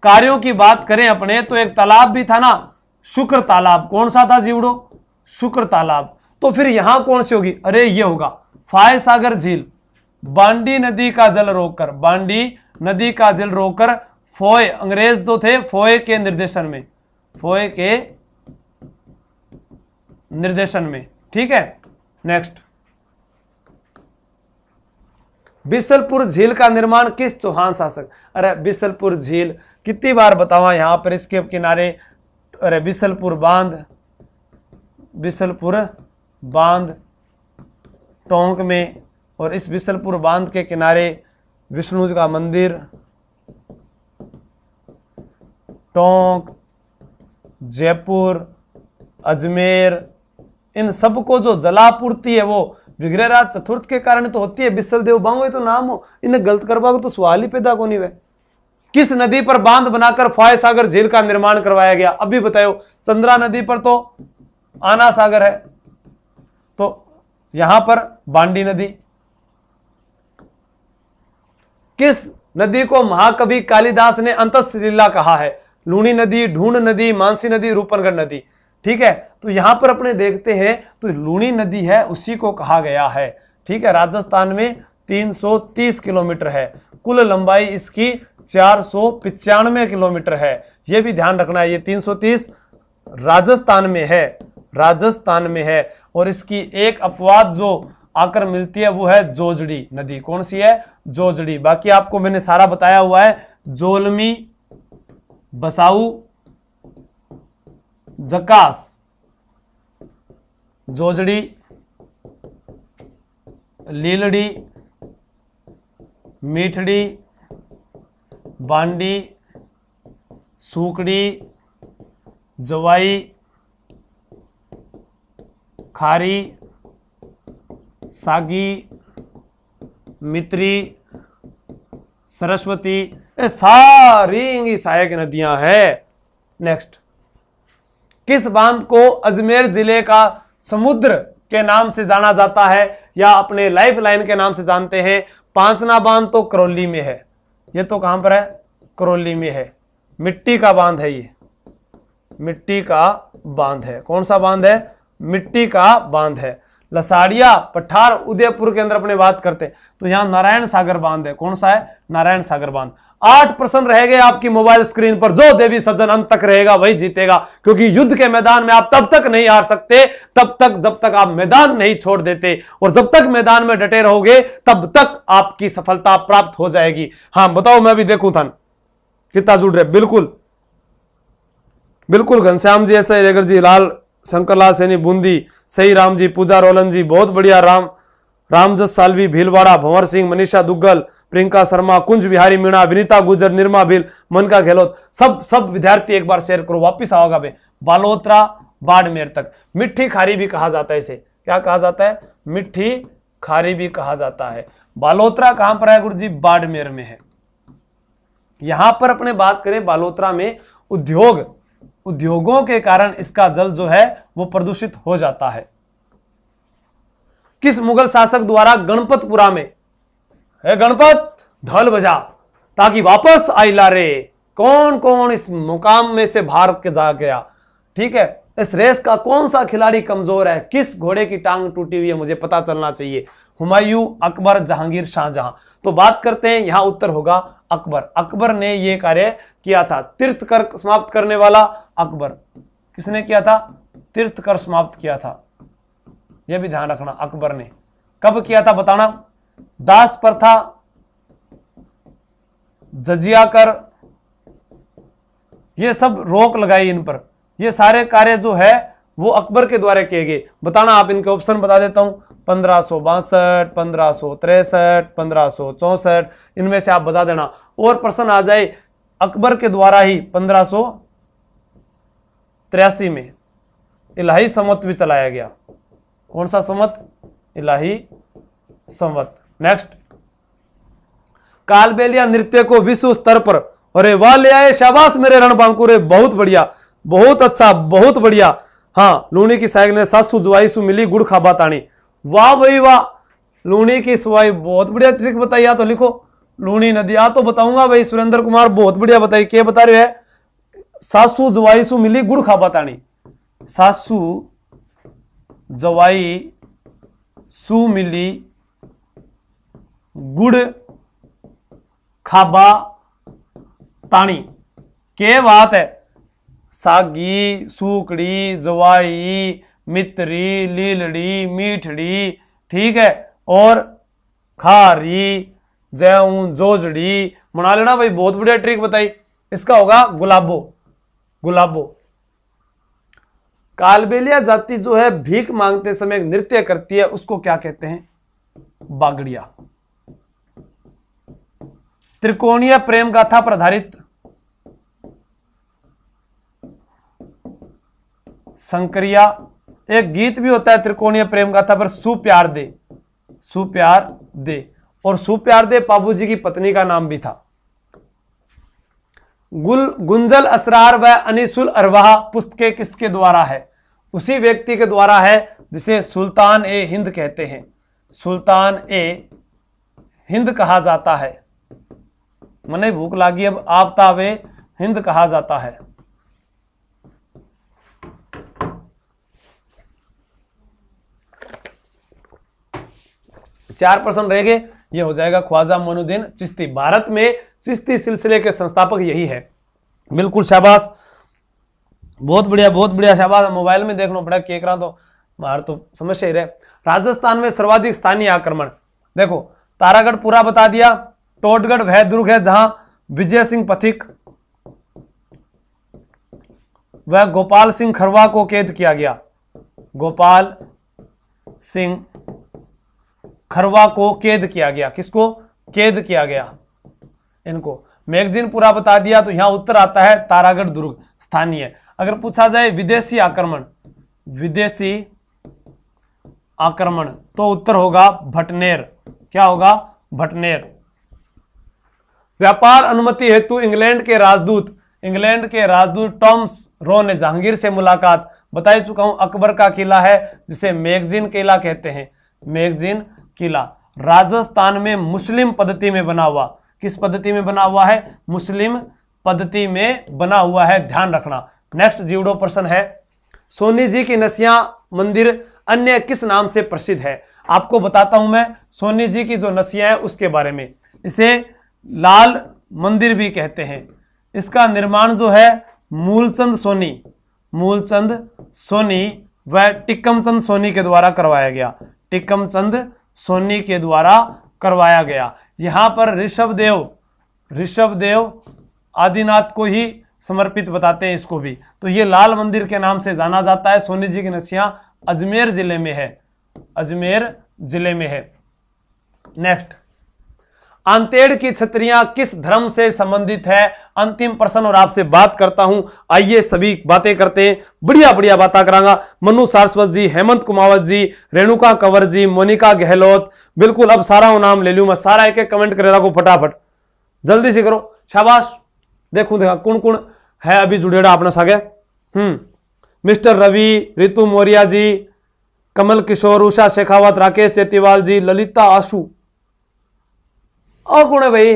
कार्यों की बात करें अपने, तो एक तालाब भी था ना, शुक्र तालाब। कौन सा था जीवड़ो? शुक्र तालाब। तो फिर यहां कौन सी होगी? अरे ये होगा फाय सागर झील। बांडी नदी का जल रोककर, बांडी नदी का जल रोककर फोय, अंग्रेज तो थे फोय के निर्देशन में, फोय के निर्देशन में। ठीक है, नेक्स्ट, बिसलपुर झील का निर्माण किस चौहान शासक? अरे बिसलपुर झील कितनी बार बतावा यहां पर, इसके किनारे, अरे बिसलपुर बांध, बिसलपुर बांध टोंक में, और इस बिसलपुर बांध के किनारे विष्णु जी का मंदिर, टोंक, जयपुर, अजमेर, इन सबको जो जलापूर्ति है वो विग्रहराज चतुर्थ के कारण तो होती है। बिसल देव बांगो तो नाम हो, इन्हें गलत करवा तो सवाल ही पैदा को नहीं हुए। किस नदी पर बांध बनाकर फाय सागर झील का निर्माण करवाया गया? अभी बताओ। चंद्रा नदी पर तो आना सागर है, तो यहां पर बांडी नदी। किस नदी को महाकवि कालिदास ने अंतःश्रीला कहा है? लूणी नदी, ढूंढ नदी, मानसी नदी, रूपनगढ़ नदी। ठीक है, तो यहां पर अपने देखते हैं तो लूणी नदी है, उसी को कहा गया है। ठीक है, राजस्थान में 330 किलोमीटर है, कुल लंबाई इसकी 495 किलोमीटर है। यह भी ध्यान रखना है, ये 330 राजस्थान में है, राजस्थान में है। और इसकी एक अपवाद जो आकर मिलती है वो है जोजड़ी नदी। कौन सी है? जोजड़ी। बाकी आपको मैंने सारा बताया हुआ है, जोलमी, बसाऊ, जकास, जोजड़ी, लीलड़ी, मीठड़ी, बांडी, सूकड़ी, जवाई, खारी, सागी, मित्री, सरस्वती, ये सारी सहायक नदियां हैं। नेक्स्ट, किस बांध को अजमेर जिले का समुद्र के नाम से जाना जाता है या अपने लाइफ लाइन के नाम से जानते हैं? पांचना बांध तो करौली में है, ये तो कहां पर है? करौली में है। मिट्टी का बांध है, ये मिट्टी का बांध है। कौन सा बांध है? मिट्टी का बांध है। लसाड़िया, पठार, उदयपुर के अंदर अपने बात करते हैं तो यहां नारायण सागर बांध है। कौन सा है? नारायण सागर बांध। 8 प्रश्न रह गए आपकी मोबाइल स्क्रीन पर। जो देवी सज्जन अंत तक रहेगा वही जीतेगा, क्योंकि युद्ध के मैदान में आप तब तक नहीं हार सकते तब तक जब तक आप मैदान नहीं छोड़ देते, और जब तक मैदान में डटे रहोगे तब तक आपकी सफलता प्राप्त हो जाएगी। हाँ बताओ, मैं भी देखूं था कितना जुड़ रहे। बिल्कुल बिल्कुल घनश्याम जी, ऐसा रेगर जी, लाल शंकरलाल सैनी बूंदी, सही राम जी, पूजा रोलन जी बहुत बढ़िया, रामजस सालवी भीलवाड़ा, भंवर सिंह, मनीषा दुग्गल, प्रियंका शर्मा, कुंज बिहारी मीणा, विनीता गुजर, निर्मा भील, मनका गहलोत, सब विद्यार्थी एक बार शेयर करो। वापिस आओगा बे बालोतरा बाड़मेर तक। मिट्टी खारी भी कहा जाता है इसे, क्या कहा जाता है? मिट्टी खारी भी कहा जाता है। बालोतरा कहां पर है गुरुजी? बाड़मेर में है। यहां पर अपने बात करें बालोतरा में उद्योगों के कारण इसका जल जो है वो प्रदूषित हो जाता है। किस मुगल शासक द्वारा गणपतपुरा में, है गणपत ढोल बजा ताकि वापस आई लारे, कौन कौन इस मुकाम में से भाग के जा गया? ठीक है, इस रेस का कौन सा खिलाड़ी कमजोर है? किस घोड़े की टांग टूटी हुई है? मुझे पता चलना चाहिए। हुमायूं, अकबर, जहांगीर, शाहजहां। तो बात करते हैं, यहां उत्तर होगा अकबर। अकबर ने यह कार्य किया था। तीर्थ कर समाप्त करने वाला अकबर। किसने किया था? तीर्थ कर समाप्त किया था। यह भी ध्यान रखना, अकबर ने कब किया था बताना। दास प्रथा, जजिया कर, ये सब रोक लगाई इन पर। ये सारे कार्य जो है वो अकबर के द्वारा किए गए। बताना, आप इनके ऑप्शन बता देता हूं। 1562, 1563, 1564, इनमें से आप बता देना। और प्रश्न आ जाए अकबर के द्वारा ही 1583 में इलाही संवत भी चलाया गया। कौन सा संवत? इलाही संवत। नेक्स्ट, कालबेलिया नृत्य को विश्व स्तर पर, अरे वाह ले आए, शाबाश मेरे रणबांकुरे, बहुत बढ़िया, बहुत अच्छा, बहुत बढ़िया। हाँ, लूणी की साइक ने सासू जुआईसु मिली गुड़ खाबा तानी। वाह भाई वाह, लूणी की सुवाई, बहुत बढ़िया ट्रिक बताई। या तो लिखो लूणी नदी, या तो बताऊंगा भाई। सुरेंद्र कुमार बहुत बढ़िया बताई। क्या बता रहे हैं? सासू जुआईसु मिली गुड़ खाबा तानी। सासू जवाई सु मिली गुड़ खाबा तानी। के बात है? सागी, सूकड़ी, जवाई, मित्री, लीलड़ी, मीठड़ी, ठीक है, और खारी, जैऊं, जोजड़ी, बना लेना भाई। बहुत बढ़िया ट्रिक बताई। इसका होगा गुलाबो। गुलाबो। कालबेलिया जाति जो है भीख मांगते समय नृत्य करती है, उसको क्या कहते हैं? बागड़िया। त्रिकोणीय प्रेम गाथा पर आधारित शंकरिया, एक गीत भी होता है त्रिकोणीय प्रेम गाथा पर, सुप्यार दे, सुप्यार दे। और सुप्यार दे पाबू जी की पत्नी का नाम भी था। गुंजल असरार व अनीसुल अरवाह पुस्तकें किसके द्वारा है? उसी व्यक्ति के द्वारा है जिसे सुल्तान ए हिंद कहते हैं। सुल्तान ए हिंद कहा जाता है। मने भूख लागी, अब आफ्ताब ए हिंद कहा जाता है। चार प्रश्न रह गए, ये हो जाएगा। ख्वाजा मोइनुद्दीन चिश्ती, भारत में चिश्ती सिलसिले के संस्थापक यही है। बिल्कुल शाबाश, बहुत बढ़िया, बहुत बढ़िया, शाबाश। मोबाइल में देखना पड़ा केक रहा तो बाहर तो समस्या ही रहे। राजस्थान में सर्वाधिक स्थानीय आक्रमण, देखो तारागढ़ पूरा बता दिया। टोटगढ़ वह दुर्ग है जहां विजय सिंह पथिक व गोपाल सिंह खरवा को कैद किया गया। गोपाल सिंह खरवा को कैद किया गया। किसको कैद किया गया? इनको। मैगजीन पूरा बता दिया, तो यहां उत्तर आता है तारागढ़ दुर्ग स्थानीय। अगर पूछा जाए विदेशी आक्रमण, विदेशी आक्रमण, तो उत्तर होगा भटनेर। क्या होगा? भटनेर। व्यापार अनुमति हेतु इंग्लैंड के राजदूत टॉमस रो ने जहांगीर से मुलाकात, बता चुका हूं। अकबर का किला है जिसे मैगजीन किला कहते हैं। मैगजीन किला राजस्थान में मुस्लिम पद्धति में बना हुआ। किस पद्धति में बना हुआ है? मुस्लिम पद्धति में बना हुआ है, ध्यान रखना। नेक्स्ट जीवड़ो प्रश्न है, सोनी जी की नसिया मंदिर अन्य किस नाम से प्रसिद्ध है? आपको बताता हूं मैं सोनी जी की जो नसिया है उसके बारे में। इसे लाल मंदिर भी कहते हैं। इसका निर्माण जो है मूलचंद सोनी व टिक्कमचंद सोनी के द्वारा करवाया गया। टिक्कमचंद सोनी के द्वारा करवाया गया। यहां पर ऋषभदेव आदिनाथ को ही समर्पित बताते हैं इसको भी। तो ये लाल मंदिर के नाम से जाना जाता है। सोनी जी की नसिया अजमेर जिले में है। नेक्स्ट, आंतेड़ की छतरियां किस धर्म से संबंधित है? अंतिम प्रश्न और आपसे बात करता हूं। आइए सभी बातें करते हैं, बढ़िया बढ़िया बातें करांगा। मनु सारस्वत जी, हेमंत कुमावत जी, रेणुका कंवर जी, मोनिका गहलोत, बिल्कुल अब सारा नाम ले लूं मैं, सारा एक एक कमेंट करेगा को फटाफट जल्दी से करो, शाबाश। देखा कौन कौन है अभी जुड़ेड़ा अपना सागे। मिस्टर रवि, रितु मौर्या जी, कमल किशोर, उषा शेखावत, राकेश चेतीवाल जी, ललिता आशु, और कौन है भाई?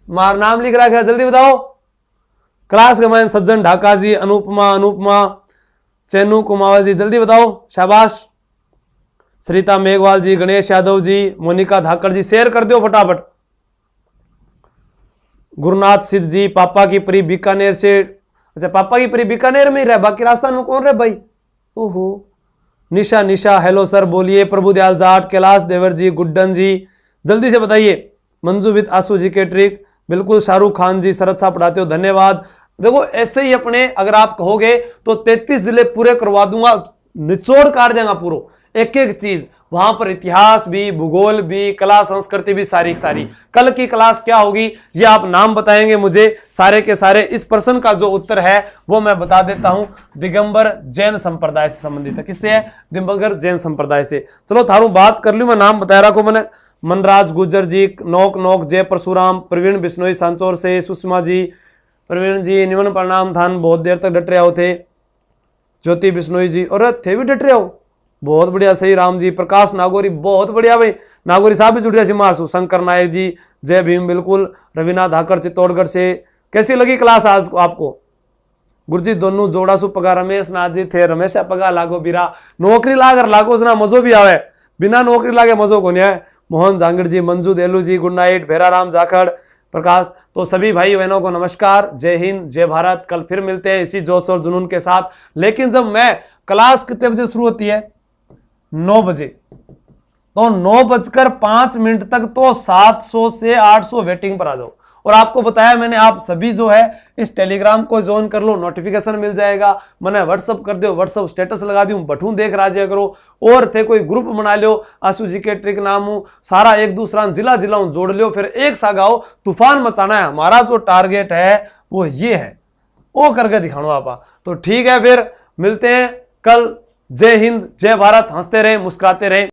मार नाम लिख रहा है, जल्दी बताओ। क्लास कमान सज्जन ढाका जी, अनुपमा चैनू कुमावत जी, जल्दी बताओ, शाबाश। सरिता मेघवाल जी, गणेश यादव जी, मोनिका धाकड़ जी, शेयर कर दो फटाफट। गुरुनाथ सिद्ध जी, पापा की परी बीकानेर से, अच्छा पापा की परी बीकानेर में ही रहे, बाकी राजस्थान में कौन रहे भाई? ओहो। निशा हेलो सर बोलिए। प्रभुदयाल जाट, कैलाश देवर जी, गुड्डन जी, जल्दी से बताइए। मंजू विद आसू जी के ट्रिक, बिल्कुल। शाहरुख खान जी, शरद साहब पढ़ाते हो, धन्यवाद। देखो ऐसे ही अपने अगर आप कहोगे तो 33 जिले पूरे करवा दूंगा, निचोड़ काट देगा पूरा एक एक चीज। वहां पर इतिहास भी, भूगोल भी, कला संस्कृति भी, सारी सारी। कल की क्लास क्या होगी ये आप नाम बताएंगे मुझे सारे के सारे। इस प्रश्न का जो उत्तर है वो मैं बता देता हूं, दिगंबर जैन संप्रदाय से संबंधित है। किससे है? दिगंबर जैन संप्रदाय से। चलो थारू बात कर लू, मैं नाम बताया रखो मैंने। मनराज गुजर जी, नोक जय परशुराम, प्रवीण बिश्नोई सांचौर से, सुषमा जी, प्रवीण जी निमन प्रणाम थान, बहुत देर तक डट रहे हो थे। ज्योति बिश्नोई जी, और थे भी डट रहे हो, बहुत बढ़िया, सही। राम जी, प्रकाश नागौरी, बहुत बढ़िया भाई, नागौरी साहब भी जुड़ गया सिमारसू। शंकर नायक जी, जय भीम, बिल्कुल। रविनाथ धाकड़ चित्तौड़गढ़ से। कैसी लगी क्लास आज आपको? गुरुजी दोनों जोड़ा सु पगा, रमेश नाथ जी थे, रमेश पगा लागो बिरा, नौकरी लागर लागो जना मजो भी आवे, बिना नौकरी लागे मजो को नहीं है। मोहन जांगड़ जी, मंजू देलू जी, गुड नाइट। भेराराम जाखड़, प्रकाश। तो सभी भाई बहनों को नमस्कार, जय हिंद, जय भारत। कल फिर मिलते हैं इसी जोश और जुनून के साथ। लेकिन जब मैं क्लास कितने बजे शुरू होती है? 9 बजे। तो 9:05 तक तो 700 से 800 वेटिंग पर आ जाओ। और आपको बताया मैंने, आप सभी जो है इस टेलीग्राम को ज्वाइन कर लो, नोटिफिकेशन मिल जाएगा। मैंने व्हाट्सअप कर दो, व्हाट्सअप स्टेटस लगा दूं, बठून देख राजे करो। और थे कोई ग्रुप बना लो, आशु जी के ट्रिक नाम हूं, सारा एक दूसरा जिला जोड़ लो, फिर एक सागाओ तूफान मचाना है। हमारा जो टारगेट है वो ये है, वो करके दिखानो आपा। तो ठीक है, फिर मिलते हैं कल। जय हिंद, जय भारत। हंसते रहे, मुस्कुराते रहे।